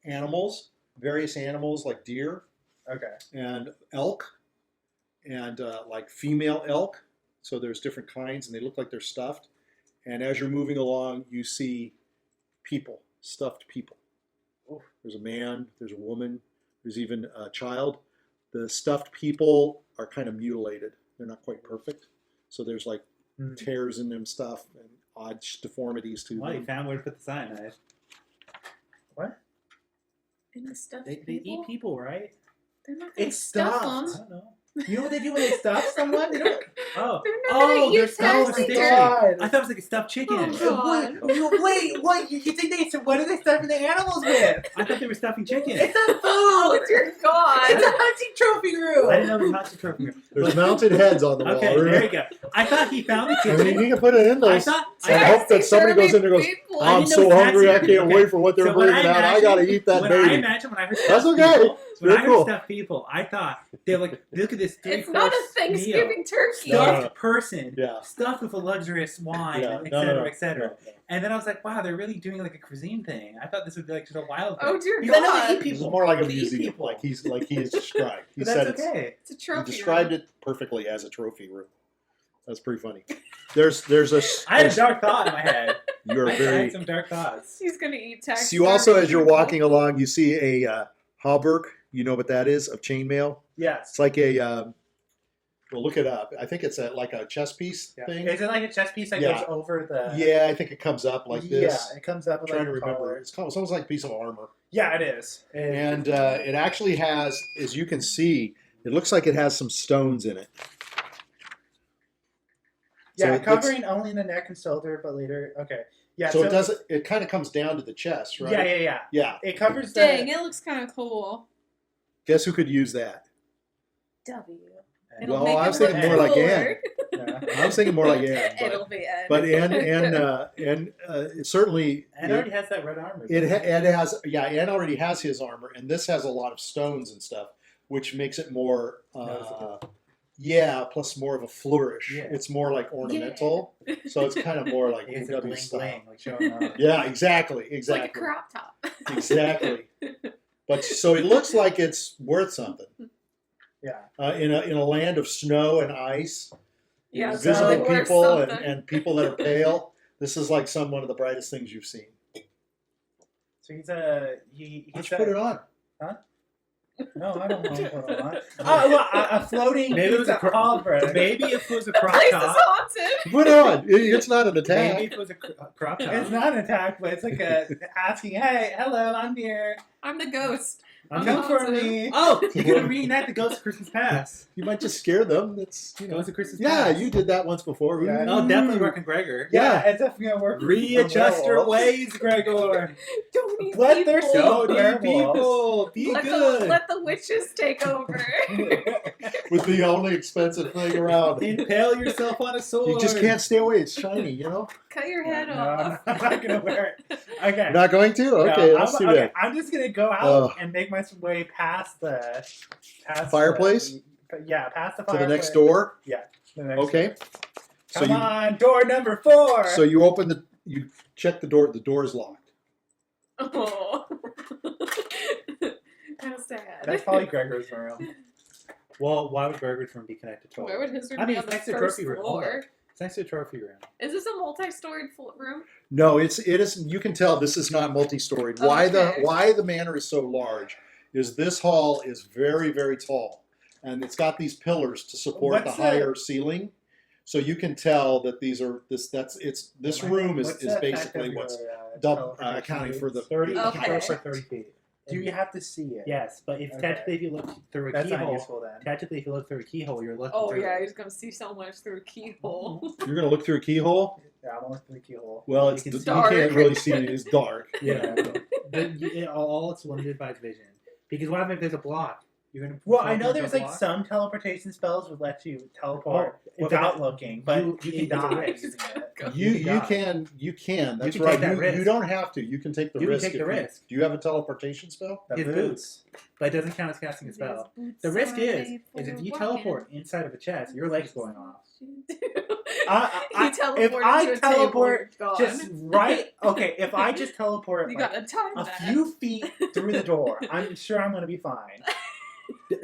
animals, various animals like deer Okay. and elk, and like female elk. So there's different kinds, and they look like they're stuffed. And as you're moving along, you see people, stuffed people. There's a man, there's a woman, there's even a child. The stuffed people are kind of mutilated. They're not quite perfect. So there's like tears in them stuff and odd deformities to Well, you them. found where to put the cyanide. What? In the stuffed They people? eat people, right? They're not gonna It's stuff stuffed. I them. don't know. You know what they do when they stuff someone? They don't. Oh, They're not gonna eat they're stuffed actually with turkey. chicken. I thought it was like a stuffed chicken. Oh, God. Wait, you think they? So what are they stuffing the animals with? I thought they were stuffing chicken. It's not Oh, food. dear God. It's a hunting trophy room. I didn't know there was hunting trophy room. There's mounted heads on the wall. Okay, there you go. I thought he found the I chicken. mean, you can put it in I there. thought. I hope that somebody goes in there and goes, People. I I'm didn't know so it was hungry, I that can't secret. wait for what they're So when bringing out. I imagined- gotta eat that when I baby. imagined when I heard That's stuffed okay. people, when I Very heard cool. stuffed people, I thought they're like, look at this It's not a three-course Thanksgiving meal. turkey. No, Stuffed no. person, Yeah. stuffed with a luxurious wine, Yeah. et No, cetera, no, no. et cetera. No. And then I was like, wow, they're really doing like a cuisine thing. I thought this would be like just a wild thing. Oh, dear Because I know God. they eat This people. is more like a They eat museum, people. like he has described. He But said that's okay. It's a he trophy. described room. it perfectly as a trophy room. That's pretty funny. There's a. I had a dark thought in my head. You're I very. had some dark thoughts. He's gonna eat tax. So you also, as you're walking along, you see a hauberk. You know what that is? Of chainmail. Yes. It's like a. Well, look it up. I think it's like a chess piece Yeah. thing. Is it like a chess piece that Yeah. goes over the? Yeah, I think it comes up like this. Yeah, it comes up. I'm With trying like to the remember. collar. It's almost like a piece of armor. Yeah, it is. And it actually has, as you can see, it looks like it has some stones in it. Yeah, So covering only the neck and shoulder, but later. Okay. Yeah. So it doesn't. It kind of comes down to the chest, right? Yeah. Yeah. It covers the. Dang, it looks kind of cool. Guess who could use that? W. Well, make I it was thinking look more like cooler. Yeah. I was thinking more like Anne. It'll be Ed. But Anne it certainly. And already has that red armor. It has. Yeah, Anne already has his armor, and this has a lot of stones and stuff, which makes it more. Noticeable. Yeah, plus more of a flourish. Yeah. It's more like ornamental, so it's kind of more like It's a AW bling style. bling, like showing off. Yeah, exactly, It's like a exactly, crop top. exactly. But so it looks like it's worth something Yeah. in a land of snow and ice. Yeah, it's visible like we're people and, something. and people that are pale. This is like one of the brightest things you've seen. So he's Let's put it on. No, I don't want to put it on. Oh, well, a floating Maybe it was pizza a halberd. Maybe if it was a The crop place is top. haunted. Put it on. It's not an Maybe attack. if it was a crop top. It's not an attack, but it's like a asking, "Hey, hello, I'm here. I'm the ghost. Come for me." Oh, you could reenact the Ghost of Christmas Past. You might just scare them. That's Ghost of Christmas yeah. Past. You did that once before. Yeah. Oh, definitely working Gregor. Yeah, it's definitely gonna work. Readjust your Werewolves. ways, Gregor. Don't need Bloodthirsty people. Don't need werewolves. people. Be Let good. let the witches take over. with the only expensive thing around. Impale yourself on a sword. You just can't stay away. It's shiny, you know. Cut your head No, off. I'm not gonna wear it. Okay. You're not going to? Okay, No, let's do okay, that. I'm just gonna go out Ugh. and make my way past the Fireplace? Yeah, past the To fireplace. the next door. The next Okay. Come on, door number 4. So you open you check the door. The door is locked. Oh. How sad. That's probably Gregor's room. Well, why would Gregor's room be connected to Where would his room I mean, be on it's the next to first trophy room. Hold floor? on. It's next to a trophy room. Is this a multi-storied room? No, it is. You can tell this is not multi-storied. Why Okay. the manor is so large is this hall is very, very tall, and it's got these pillars to support What's the the- higher ceiling. So you can tell that this room is What's the effect basically of what's your, double accounting for the 30. Okay. You can throw for 30 feet. Do you have to see it? Yes, but if Okay. technically if you look through a That's not keyhole, useful then. technically if you look through a keyhole, you're looking Oh through yeah, it. he's gonna see so much through a keyhole. You're going to look through a keyhole. Yeah, I'm looking through the keyhole. Well, You it's can you see- can't really see it. It's dark. Yeah. All it's limited by its vision. Because what happens if there's a block? You're gonna Well, I know teleport there's to a like block? some teleportation spells would let you teleport Oh, without that- looking, but you you can can die risk. using it. You can. That's can right. take that risk. You don't have to. You can take the You can risk. take the if you- risk. Do you have a teleportation spell? The His boots. But it doesn't count as casting a spell. The risk is if you teleport inside of a chest, your leg's going off. If I teleport just right, okay. If I just teleport You like gotta time a that. few feet through the door, I'm sure I'm gonna be fine.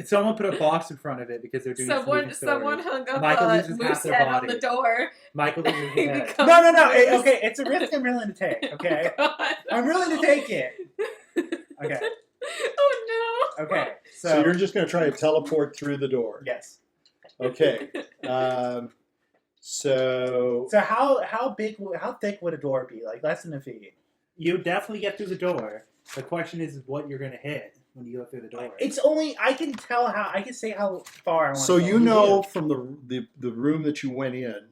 Someone put a box in front of it because they're doing Someone stories. hung up Michael a loses half moose their head on body. the door. Michael loses his head. Becomes No. moose. Okay, it's a risk I'm willing to take. Okay, God. I'm willing to take it. Okay, Oh okay. So you're just going to try to teleport through the door. Yes. Okay. So So how thick would a door be? Like less than a feet. You definitely get through the door. The question is what you're going to hit when you go through the door. It's only I can say how far I want. so to go. you know from the room that you went in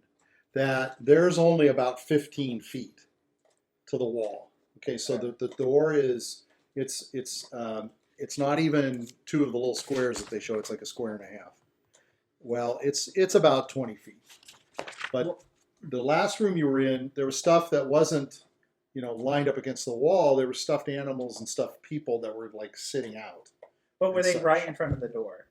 that there's only about 15 feet to the wall. Okay, so the door is it's not even two of the little squares that they show. It's like a square and a half. Well, it's about 20 feet. But the last room you were in, there was stuff that wasn't, lined up against the wall. There were stuffed animals and stuffed people that were like sitting out. But were and they such. right in front of the door?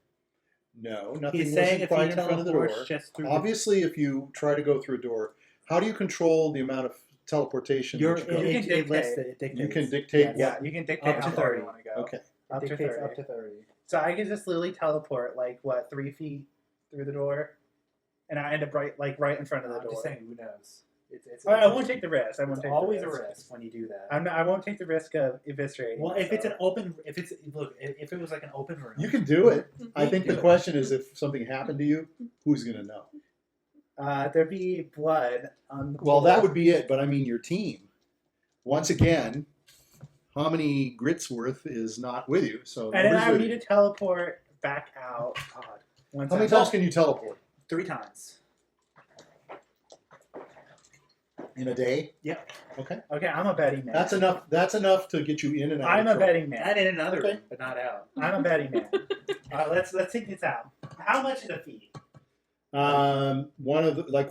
No, nothing He's was saying if right you in front of the door. teleport just through Obviously, if you try to go through a door, how do you control the amount of teleportation? your that you go? You can it dictate. lists it. It dictates. You can dictate Yeah, what? you can dictate Up how to far 30. you want to go. Okay. Up to dictates 30. up to 30. So I can just literally teleport 3 feet through the door, and I end up right in front of the I'm door. just saying, who knows? It's I won't take the risk. It's always a risk when you do that. I won't take the risk of eviscerating. Well, if it's an myself. open, if it was like an open room, You can do it. I You think can the do it. question is if something happened to you, who's going to know? There'd be blood on the Well, floor. that would be it. But I mean, your team. Once again, how many grits worth is not with you? So And then numbers I would with need you. to teleport back out. God, Once How many I'm- times can you teleport 3 times. in a day? Yeah. Okay. Okay, I'm a betting man. That's enough. That's enough to get you in and out. I'm of a trouble. betting man. And in another Okay. room, but not out. I'm a betting man. Let's take this out. How much is a feet? One of the like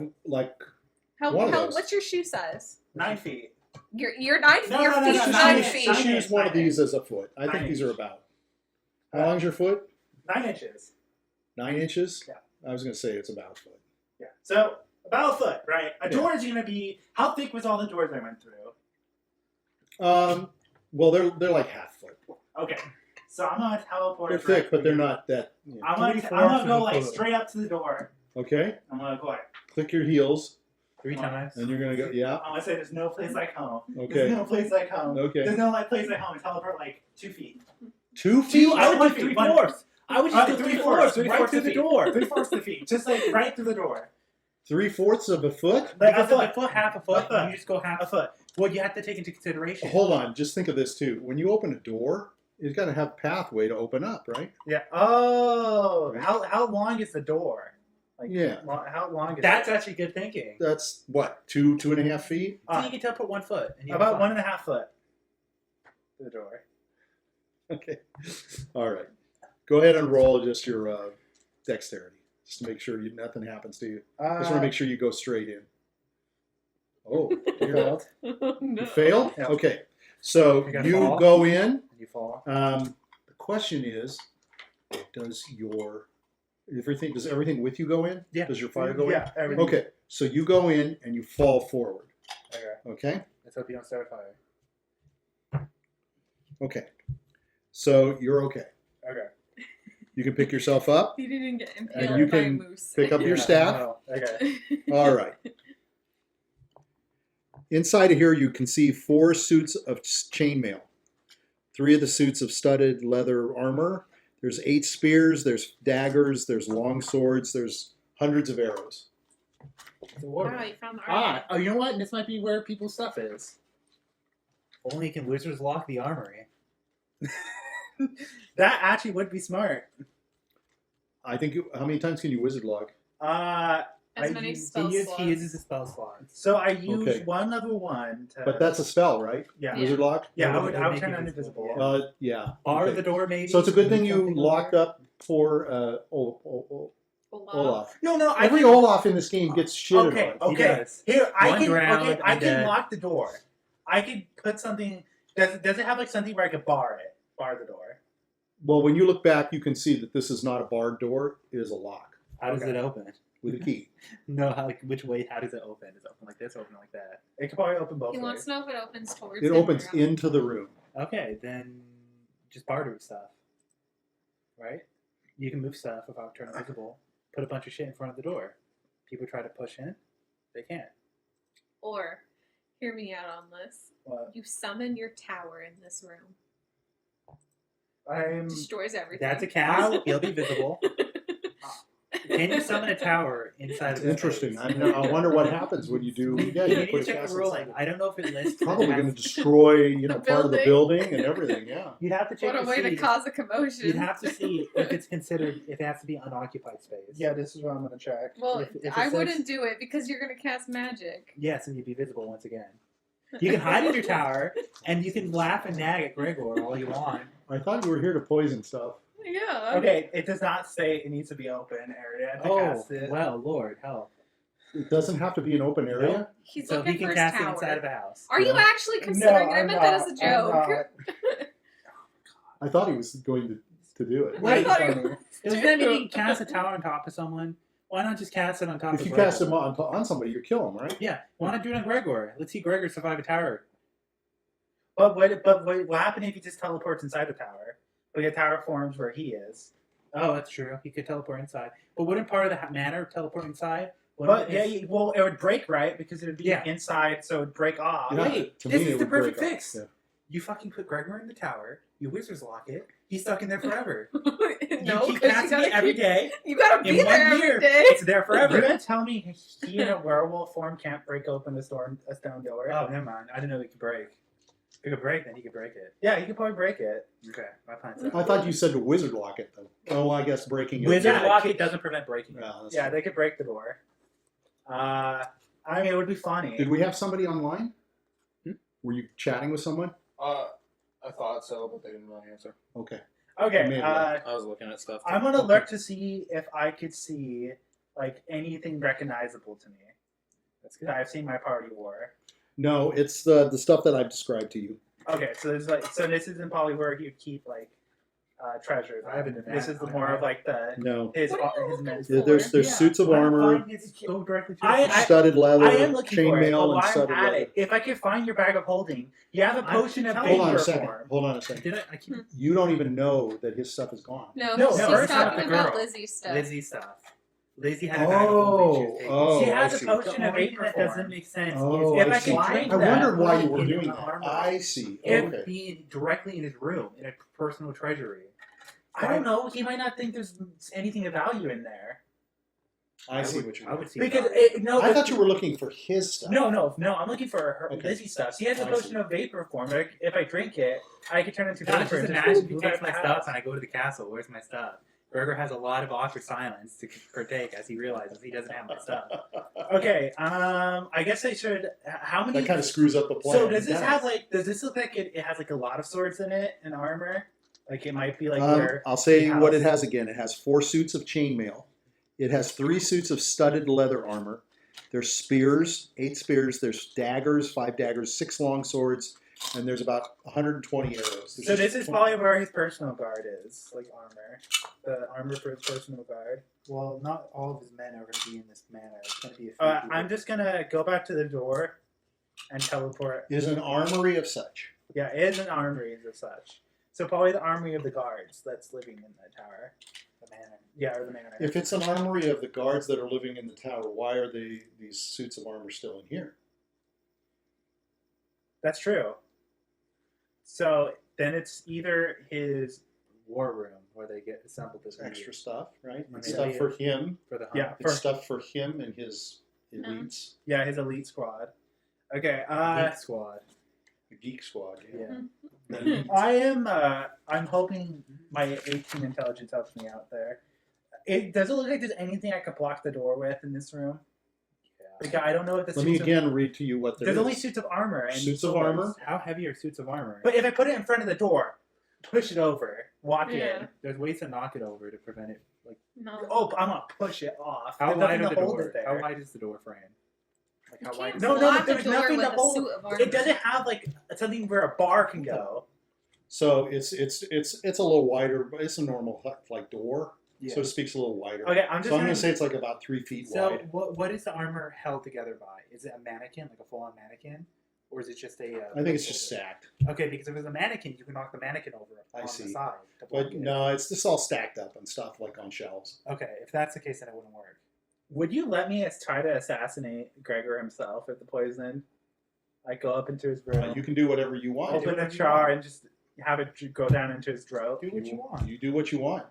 How, One of how those. what's your shoe size? 9 feet. Your 9 feet. No, Your no, no, feet. no, just, nine 9 use, feet. just use one of 9 these as a foot. I think 9 these are about. How long's your foot? 9 inches. 9 inches. Yeah. I was going to say it's about a foot. Yeah. So about a foot, right? A Yeah. door is going to be. How thick was all the doors I went through? Well, they're like half foot. Okay. So I'm gonna teleport. They're right thick, but they're through. not that. I'm gonna 3/4 go of the like foot. straight up to the door, Okay. I'm gonna go like Click your heels, 3 times. and you're gonna go. Yeah. I'm gonna say there's no place like home. Okay. There's no place like home. Okay. There's no like place like home. Teleport like 2 feet. 2 feet. I would One do feet, 3/4. I would just do 3/4 3/4 right through the door. 3/4 the feet. Just like right through the door. 3/4 of a foot. Like Because a if foot. a foot, half a foot, A foot. you just go half A foot. Well, you have to take into consideration. Hold on. Just think of this too. When you open a door, you've got to have pathway to open up, right? Yeah. Oh. How long is the door? Like Yeah. How long is That's it? actually good thinking. That's what 2.5 feet. So you can teleport 1 foot. And you About have 1.5 foot. To the door. Okay. All right. Go ahead and roll just your dexterity, just to make sure nothing happens to you. Just want to make sure you go straight in. Oh, You failed. you failed? Yeah. Okay. So You're gonna you fall? go in. And you fall. The question is, does everything with you go in? Yeah. Does your fire go Yeah. in? Everything. Okay. So you go in and you fall forward. Okay. Okay. Let's hope you don't start a fire. Okay. So you're okay. Okay. You can pick yourself up. He didn't get And impaled you by a can moose. Pick up your Yeah, staff. no, Okay. All right. Inside of here, you can see 4 suits of chainmail. 3 of the suits of studded leather armor. There's 8 spears. There's daggers. There's long swords. There's hundreds of arrows. It's a war. Wow, you found the armor. Oh, you know what? This might be where people's stuff is. Only can wizards lock the armory. That actually would be smart. I think. How many times can you wizard log? As I many use- spell He slots. uses a spell slot. So I use Okay. one level 1 to. But that's a spell, right? yeah. Wizard lock. Yeah, Yeah, I would it would make turn you on invisible, invisible. Yeah. Bar Okay. the door, maybe. So it's a good thing you Something locked over up for Olaf. Olaf. No, I Every can, Olaf in this game gets shitted Okay, on. He okay. does. Here I One can. drowned Okay, I and can dead. lock the door. I can put something. Does it have like something where I could bar the door? Well, when you look back, you can see that this is not a barred door. It is a lock How does Okay. it open? with a key. No, which way? How does it open? Does it open like this? Open like that? It could probably open both He ways. wants to know if it opens towards It him opens or out. into the room. Okay, then just barter stuff. Right? You can move stuff without turning invisible. Put a bunch of shit in front of the door. People try to push in, they can't. Or, hear me out on this. What? You summon your tower in this room. I'm. Destroys everything. That's a cast. He'll be visible. Can you summon a tower inside It's of this interesting. space? I wonder what happens when you do. Yeah, You you need put to a check cast the ruling. inside. I don't know if it lists. Probably it going to has- destroy, The part of the building. building and everything. Yeah. You'd have to check What a to way to see. cause a commotion. You'd have to see if it's considered if it has to be unoccupied space. Yeah, this is what I'm gonna check. Well, if it I says- wouldn't do it because you're going to cast magic. Yes, and you'd be visible once again. You can hide in your tower, and you can laugh and nag at Gregor all you want. I thought you were here to poison stuff. Yeah. Okay, it does not say it needs to be open area to Oh, cast it. well, Lord, help. It doesn't have to be an open area. Nope. He's So looking he can for his cast it tower. inside of a house. Are you Yeah. actually considering it? I I'm meant that as a not. joke. I thought he was going to do it. I thought you- Doesn't that mean you can cast a tower on top of someone? Why not just cast it on top If of you Gregor? cast him on somebody, you kill him, right? Yeah, why not do it on Gregor? Let's see Gregor survive a tower. But what happened if he just teleports inside the tower? Like a tower forms where he is. Oh, that's true. He could teleport inside. But wouldn't part of the manner teleport inside? But yeah, well, it would break, right? Because it would be Yeah. inside, so it would break off. Yeah, Wait, to this me, is it the would break perfect off. fix. Yeah. You fucking put Gregor in the tower. You wizards lock it. He's stuck in there forever. no, you keep 'cause you casting gotta it every keep- day. You gotta In be there 1 every year, day. it's there You're forever. gonna tell me he in a werewolf form can't break open a stone door? Oh, never mind. I didn't know he could break. If he could break, then he could break it. Yeah, he could probably break it. Okay, my plan's I thought you said to wizard lock it, though. Oh, I guess breaking it. Wizard Yeah, lock it- it doesn't prevent breaking it. Yeah, that's Yeah, true. they could break the door. I mean, it would be funny. Did we have somebody online? Hmm? Were you chatting with someone? I thought so, but they didn't really answer. Okay. Okay, Maybe. I was looking at stuff. I'm gonna look to see if I could see like anything recognizable to me. That's good. That I've seen my party war. No, it's the stuff that I've described to you. Okay, so there's like this isn't probably where he would keep like treasures. I haven't done This that. is the more of like the No. his What are you his looking men's. for? There's Yeah. suits of Why not armor, find his- Go directly to I- it. studded leather, I am looking for it, but chainmail, and while I'm studded at leather. it, if I could find your bag of holding, you have a I'm potion of telling Hold on a vapor second. form. Hold on a second. Did I keep You don't even know that his stuff is gone. No, No, he's first have talking the about girl. Lizzie's stuff. Lizzie stuff? Lizzie had a bag of holding she was taking. Oh, She I has see. a potion The of armor aid that form. doesn't make sense. Oh, if I I see. could drink I that, wondered why you were in doing the that. armor. I see. It'd Okay. be directly in his room, in a personal treasury. I don't know. He might not think there's anything of value in there. I see what you're I doing. would see Because value. I thought you were looking for his stuff. No, I'm looking for her Okay. Lizzie stuff. She has a I potion see. of vapor form. If I drink it, I could turn into No, vapor. just and imagine if he move takes out my of the stuff house. and I go to the castle. Where's my stuff? Gregor has a lot of awkward silence to partake as he realizes he doesn't have my stuff. Okay, I guess I should. How many? That kind of screws up the plan. So does this It have like? Does this look like it has like a lot of swords in it and armor? Like it might be like Um, where I'll say the what it house- has again. It has 4 suits of chainmail. It has 3 suits of studded leather armor. There's spears, 8 spears. There's daggers, 5 daggers, 6 long swords, and there's about 120 arrows. So this is probably where his personal guard is, like armor. The armor for his personal guard. Well, not all of his men are going to be in this manner. It's going to be a few people. I'm just gonna go back to the door and teleport. is an armory of such. Yeah, it is an armory as such. So probably the armory of the guards that's living in the tower. The manor. Yeah, or the manor. If it's an armory of the guards that are living in the tower, why are these suits of armor still in here? That's true. So then it's either his War room where they get assembled as Extra stuff, right? When It's they stuff leave. for him. for the hunt. yeah It's for stuff for him and his elites. his elite squad. Okay. Geek squad. The geek squad. Yeah. Yeah. I'm hoping my 18 intelligence helps me out there. It doesn't look like there's anything I could block the door with in this room. Like, I don't know if the Let me suits of- again read to you what there There's is. only suits of armor and Suits of swords. armor? How heavy are suits of armor? But if I put it in front of the door, push it over, walk Yeah. in. There's ways to knock it over to prevent it. Like No. Oh, I'm gonna push it off. how There's wide nothing are to the hold door? it there. How wide is the door frame? Like You how wide? can't Is No, it? no, block there's the door nothing with to a hold. suit of armor. It doesn't have like something where a bar can go. So it's a little wider, but it's a normal like door, Yeah. so to speak, it's a little wider. Okay, I'm just So I'm gonna going to say it's like about 3 feet So wide. what is the armor held together by? Is it a mannequin, like a full-on mannequin, or is it just a? I think it's just stacked. Okay, because if it's a mannequin, you can knock the mannequin over I on see. the side. To block But it. no, it's just all stacked up and stuff like on shelves. Okay, if that's the case, then it wouldn't work. Would you let me try to assassinate Gregor himself with the poison? I go up into his room, You can do whatever you want. open a jar, and just have it go down into his throat. Do what you want. You do what you want.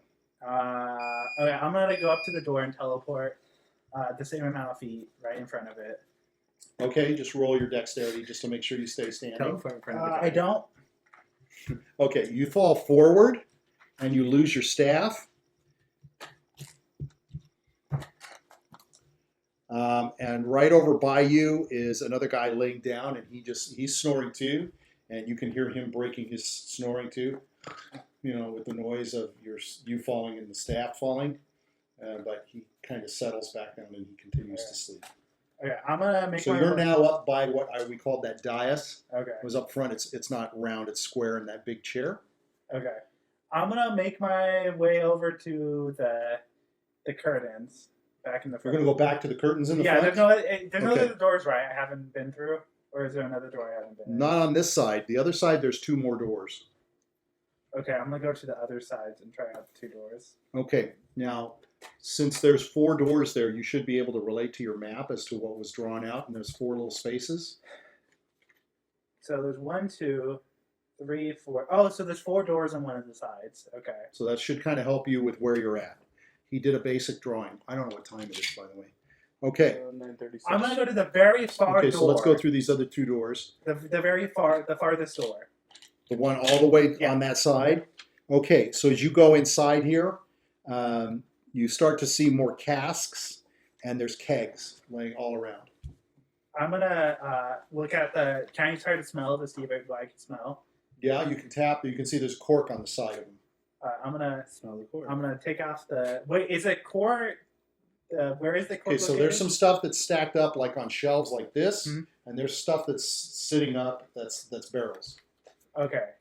Okay, I'm gonna go up to the door and teleport the same amount of feet right in front of it. Okay, just roll your dexterity just to make sure you stay standing. Teleport in front of the I guy. don't. Okay, you fall forward and you lose your staff. And right over by you is another guy laying down, and he's snoring too, and you can hear him breaking his snoring too. You know, with the noise of you falling and the staff falling, but he kind of settles back down and he continues to sleep. Okay, I'm gonna make So my you're way. now up by what we call that dais. Okay, It was up front. It's not round. It's square in that big chair. okay. I'm gonna make my way over to the curtains back in the We're front. gonna go back to the curtains in the Yeah, front. there's no Okay. other doors right I haven't been through, or is there another door I haven't been in? Not on this side. The other side, there's 2 more doors. Okay, I'm gonna go to the other sides and try out the 2 doors. Okay, now, since there's 4 doors there, you should be able to relate to your map as to what was drawn out, and there's 4 little spaces. So there's 1, 2, 3, 4. Oh, so there's 4 doors on one of the sides. Okay. So that should kind of help you with where you're at. He did a basic drawing. I don't know what time it is, by the way. Okay, 9:36. I'm gonna go to the very far okay, door. so let's go through these other 2 doors. the farthest door. The one all the way Yeah. on that side. Okay, so as you go inside here, you start to see more casks, and there's kegs laying all around. I'm gonna look at the. Can you try to smell to see if I can smell? Yeah, you can tap. You can see there's cork on the side of them. I'm gonna Smell the cord. take off the. Wait, is it core? Where is the core? Okay, so there's some stuff that's stacked up like on shelves like this, Mhm. and there's stuff that's sitting up that's barrels. Okay.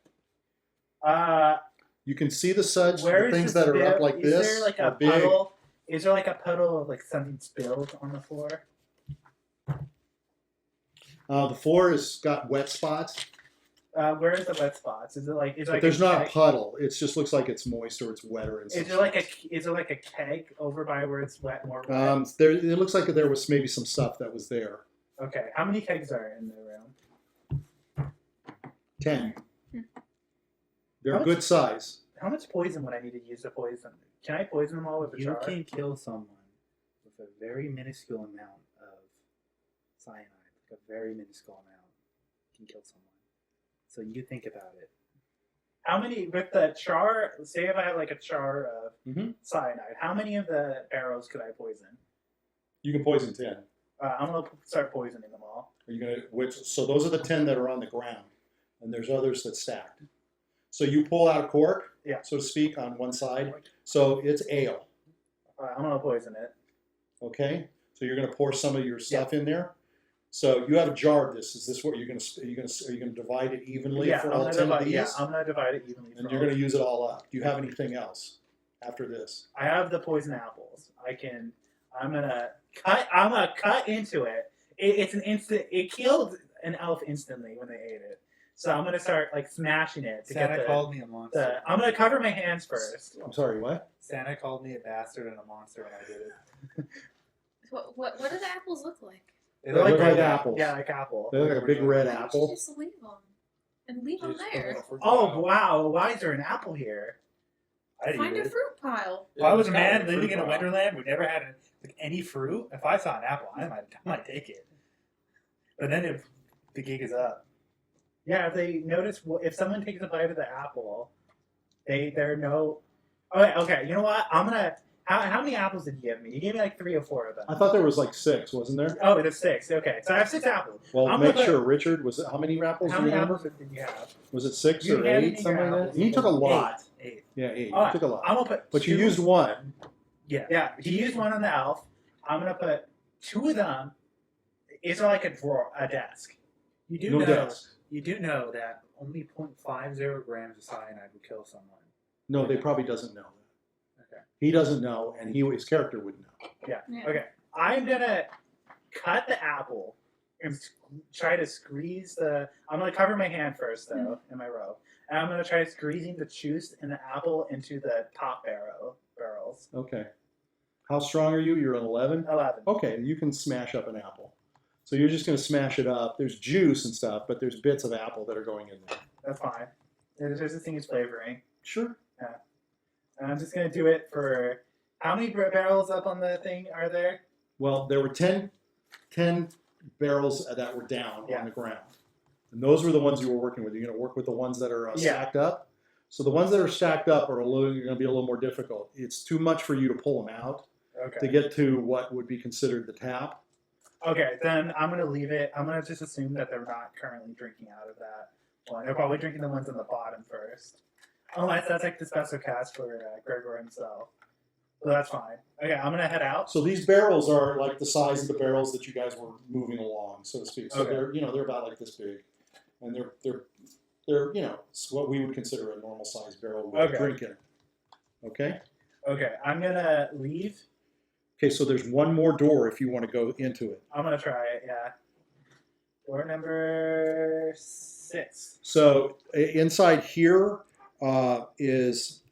You can see the suds, Where the is things the that are up spill? like Is this there like are a big. puddle? Is there like a puddle of like something spilled on the floor? The floor has got wet spots. Where is the wet spots? Is it like? Is it But like there's a not a keg? puddle. It just looks like it's moist or it's wetter. In some Is it like a? spots. Is it like a keg over by where it's wet, more wet? It looks like there was maybe some stuff that was there. Okay. How many kegs are in the room? 10. Hmm. They're How much- good size. How much poison would I need to use to poison? Can I poison them all with a You jar? can kill someone with a very minuscule amount of cyanide. Like a very minuscule amount can kill someone. So you think about it. How many with the char? Say if I have like a char of Mhm. cyanide, how many of the barrels could I poison? You can poison 10. I'm gonna start poisoning them all. Are you gonna? So those are the 10 that are on the ground, and there's others that stacked. So you pull out a cork, Yeah. so to speak, on one side. So it's ale. I'm gonna poison it. Okay. So you're gonna pour some of your stuff in there. So you have a jar of this. Is this what are you gonna divide it evenly Yeah, for I'm all gonna 10 of divide. these? Yeah, I'm gonna divide it evenly. And for you're all. gonna use it all up. Do you have anything else after this? I have the poison apples. I'm gonna cut into it. It's an instant. It killed an elf instantly when they ate it. So I'm gonna start like smashing it to Santa get called me a monster. I'm gonna cover my hands first. I'm sorry, what? Santa called me a bastard and a monster when I did it. What do the apples look like? They They look like red. apples. Yeah, like apple. They look like a big red Why don't you apple. just leave them and leave them Just put there. it in a fruit Oh pile. wow! Why is there an apple here? I'd Find eat a it. fruit pile. If I was a It's kind man of a living fruit in a pile. Wonderland, we never had any fruit. If I saw an apple, I might take it. But then if the gig is up, Yeah, if they notice if someone takes a bite of the apple, they're no. Okay. You know what? I'm gonna. How many apples did you give me? You gave me like 3 or 4 of them. I thought there was like 6, wasn't there? Oh, there's 6. Okay, so I have 6 apples. Well, I'm make gonna- sure, Richard. Was it how many apples? How do you many remember? apples did you have? Was it 6 You or handed 8, me something your like that? apples. He took a lot. 8. Yeah, 8. All He took a lot. I'm gonna put. But you 2 used 1. Yeah. Yeah, he used 1 on the elf. I'm gonna put 2 of them. It's like a drawer, a desk. You do No know. desk. You do know that only 0.50 grams of cyanide would kill someone. No, they probably doesn't know that. Okay. He doesn't know, and his character would know. Yeah. Yeah. Okay. I'm gonna cut the apple and try to squeeze the. I'm gonna cover my hand first though in my robe, and I'm gonna try squeezing the juice in the apple into the top barrels. Okay. How strong are you? You're an 11? 11. Okay, you can smash up an apple. So you're just going to smash it up. There's juice and stuff, but there's bits of apple that are going in there. That's fine. There's this thing is flavoring, Sure. and I'm just gonna do it for. How many barrels up on the thing are there? Well, there were 10 barrels that were down Yeah. on the ground. And those were the ones you were working with. You're going to work with the ones that are Yeah. stacked up. So the ones that are stacked up are going to be a little more difficult. It's too much for you to pull them out to Okay. get to what would be considered the tap. Okay, then I'm gonna leave it. I'm gonna just assume that they're not currently drinking out of that one. They're probably drinking the ones on the bottom first. Unless that's like the special cast for Gregor himself. So that's fine. Okay, I'm gonna head out. So these barrels are like the size of the barrels that you guys were moving along, so to speak. So Okay. they're about like this big, and they're it's what we would consider a normal size barrel with Okay. a drink in it. Okay. Okay, I'm gonna leave. Okay. So there's one more door if you want to go into it. I'm gonna try it. Yeah. Door number 6. So inside here is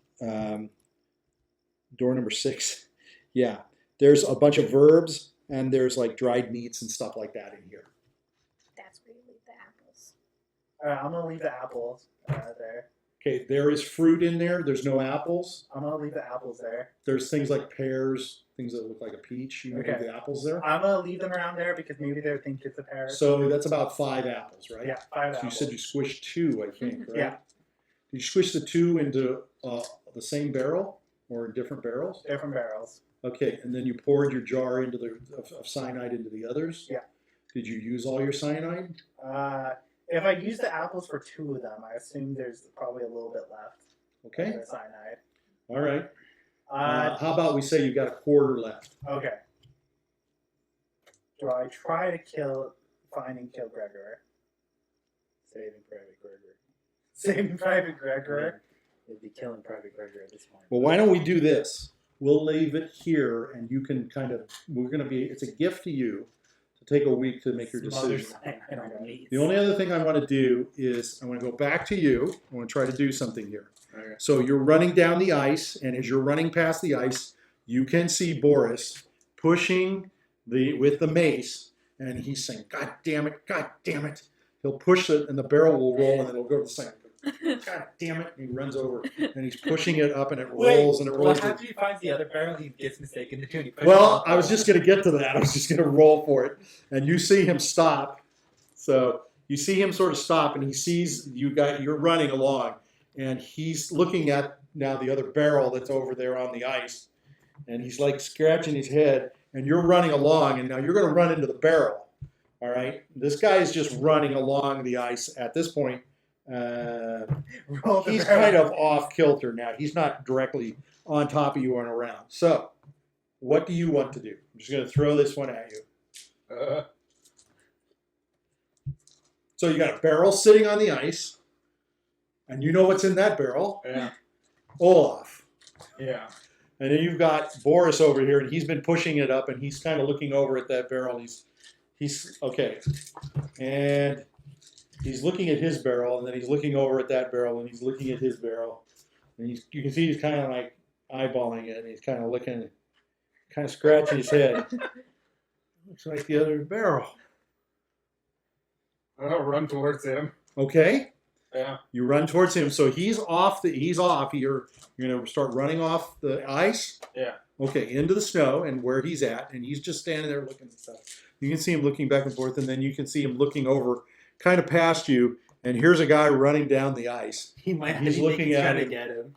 door number 6. Yeah. There's a bunch of verbs and there's like dried meats and stuff like that in here. That's where you leave the apples. I'm gonna leave the apples there. Okay. There is fruit in there. There's no apples. I'm gonna leave the apples there. There's things like pears, things that look like a peach. You know, Okay. the apples there. I'm gonna leave them around there because maybe they think it's a pear. So that's about 5 apples, right? yeah, 5 So you apples. said you squished 2, I think, right? Yeah. Did you squish the 2 into the same barrel or in different barrels? Different barrels. Okay, and then you poured your jar into of cyanide into the others? Yeah. Did you use all your cyanide? If I use the apples for 2 of them, I assume there's probably a little bit left. Okay, Of the cyanide. all right. How about we say you got a quarter left? Okay. Do I try to find and kill Gregor? Saving Private Gregor. Saving Private Gregor? It'd be killing Private Gregor at this point. Well, why don't we do this? We'll leave it here, and you can it's a gift to you to take a week to make your decision. The only other thing I want to do is I want to go back to you. I want to try to do something here. Okay. So you're running down the ice, and as you're running past the ice, you can see Boris pushing with the mace, and he's saying, "God damn it, God damn it." He'll push it, and the barrel will roll, and then it'll go to the side. God damn it. And he runs over, and he's pushing it up, and it rolls, and it rolls. Well, after he finds the other barrel, he gets mistaken the two. And he pushes Well, it I was just going to get to that. I was just going to roll for it. And you see him stop. So you see him sort of stop, and he sees you're running along, and he's looking at now the other barrel that's over there on the ice, and he's like scratching his head, and you're running along, and now you're going to run into the barrel. All right? This guy is just running along the ice at this point. He's kind of off kilter now. He's not directly on top of you and around. So, what do you want to do? I'm just going to throw this one at you. So you got a barrel sitting on the ice, and you know what's in that barrel. Yeah. Olaf. Yeah. And then you've got Boris over here, and he's been pushing it up, and he's kind of looking over at that barrel. He's okay. And he's looking at his barrel, and then he's looking over at that barrel, and he's looking at his barrel. And you can see he's kind of like eyeballing it, and he's kind of looking, kind of scratching his head. Looks like the other barrel. I'll run towards him. Okay. Yeah. You run towards him, so he's off. He's off. You're gonna start running off the ice. Yeah. Okay, into the snow and where he's at, and he's just standing there looking at stuff. You can see him looking back and forth, and then you can see him looking over, kind of past you. And here's a guy running down the ice. He might He's looking at trying to him. get him.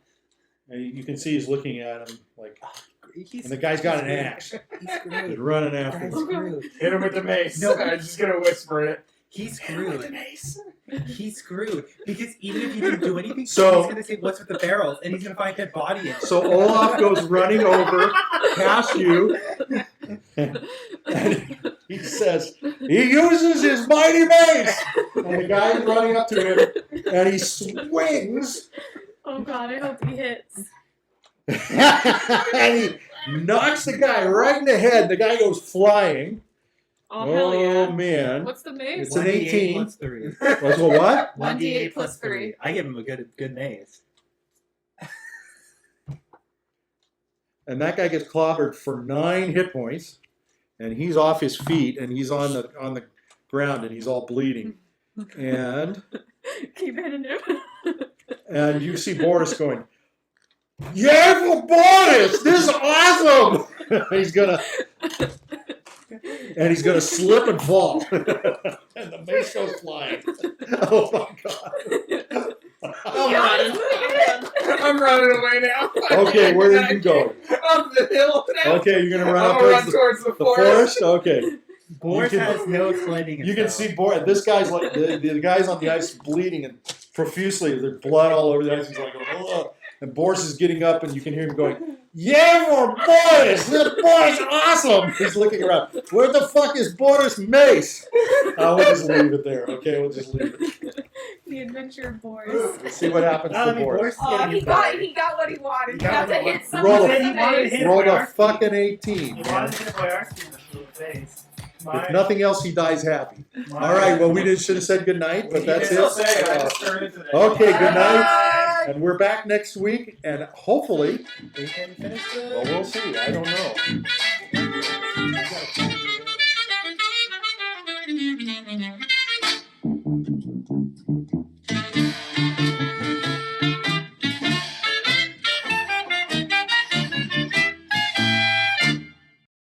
And you can see he's looking at him like, He's, and the guy's got an axe. He's He's screwed. running after Guy's him. screwed. Hit him with the mace. No. I'm just gonna whisper it. He's screwed. He's screwed. Because even if he didn't do anything, So- he's going to say, "What's with the barrels?" And he's going to find a dead body in it. So Olaf goes running over past you, and he says, he uses his mighty mace. And the guy's running up to him, and he swings, Oh god, I hope he hits. and he knocks the guy right in the head. The guy goes flying. Oh, hell yeah. Man. What's the mace? It's an 1d8 18. plus 3. What's what? 1d8 plus 3. I give him a good maze. And that guy gets clobbered for 9 hit points, and he's off his feet, and he's on the ground, and he's all bleeding. And Keep hitting him. you see Boris going, "Yeah, for Boris! This is awesome!" he's gonna slip and fall, and the mace goes flying. Oh my god! I'm running away now. Okay, where did you go? Up the hill now. Okay, you're gonna run I'll up run towards towards the the forest. forest. Okay. Boris You can- has no explaining You can himself. see this guy's like the guy's on the ice bleeding and profusely. There's blood all over the ice. He's like, ugh. And Boris is getting up, and you can hear him going, "Yeah, for Boris! This Boris is awesome!" He's looking around. Where the fuck is Boris' mace? We'll just leave it there. Okay, we'll just leave it. The adventure of Boris. Let's see what happens I to mean, Boris. Boris is Oh, getting he got what he wanted. He got to hit Roll someone a- in the He wanted to face. hit Rolled a Boyarski. fucking 18. He Man. wanted to hit Boyarski in the face. If nothing else, he dies happy. All right. Well, we should have said good night, but that's it. Okay. Good night. And we're back next week, and hopefully, We can finish the... well, we'll see. I don't know. Thank you.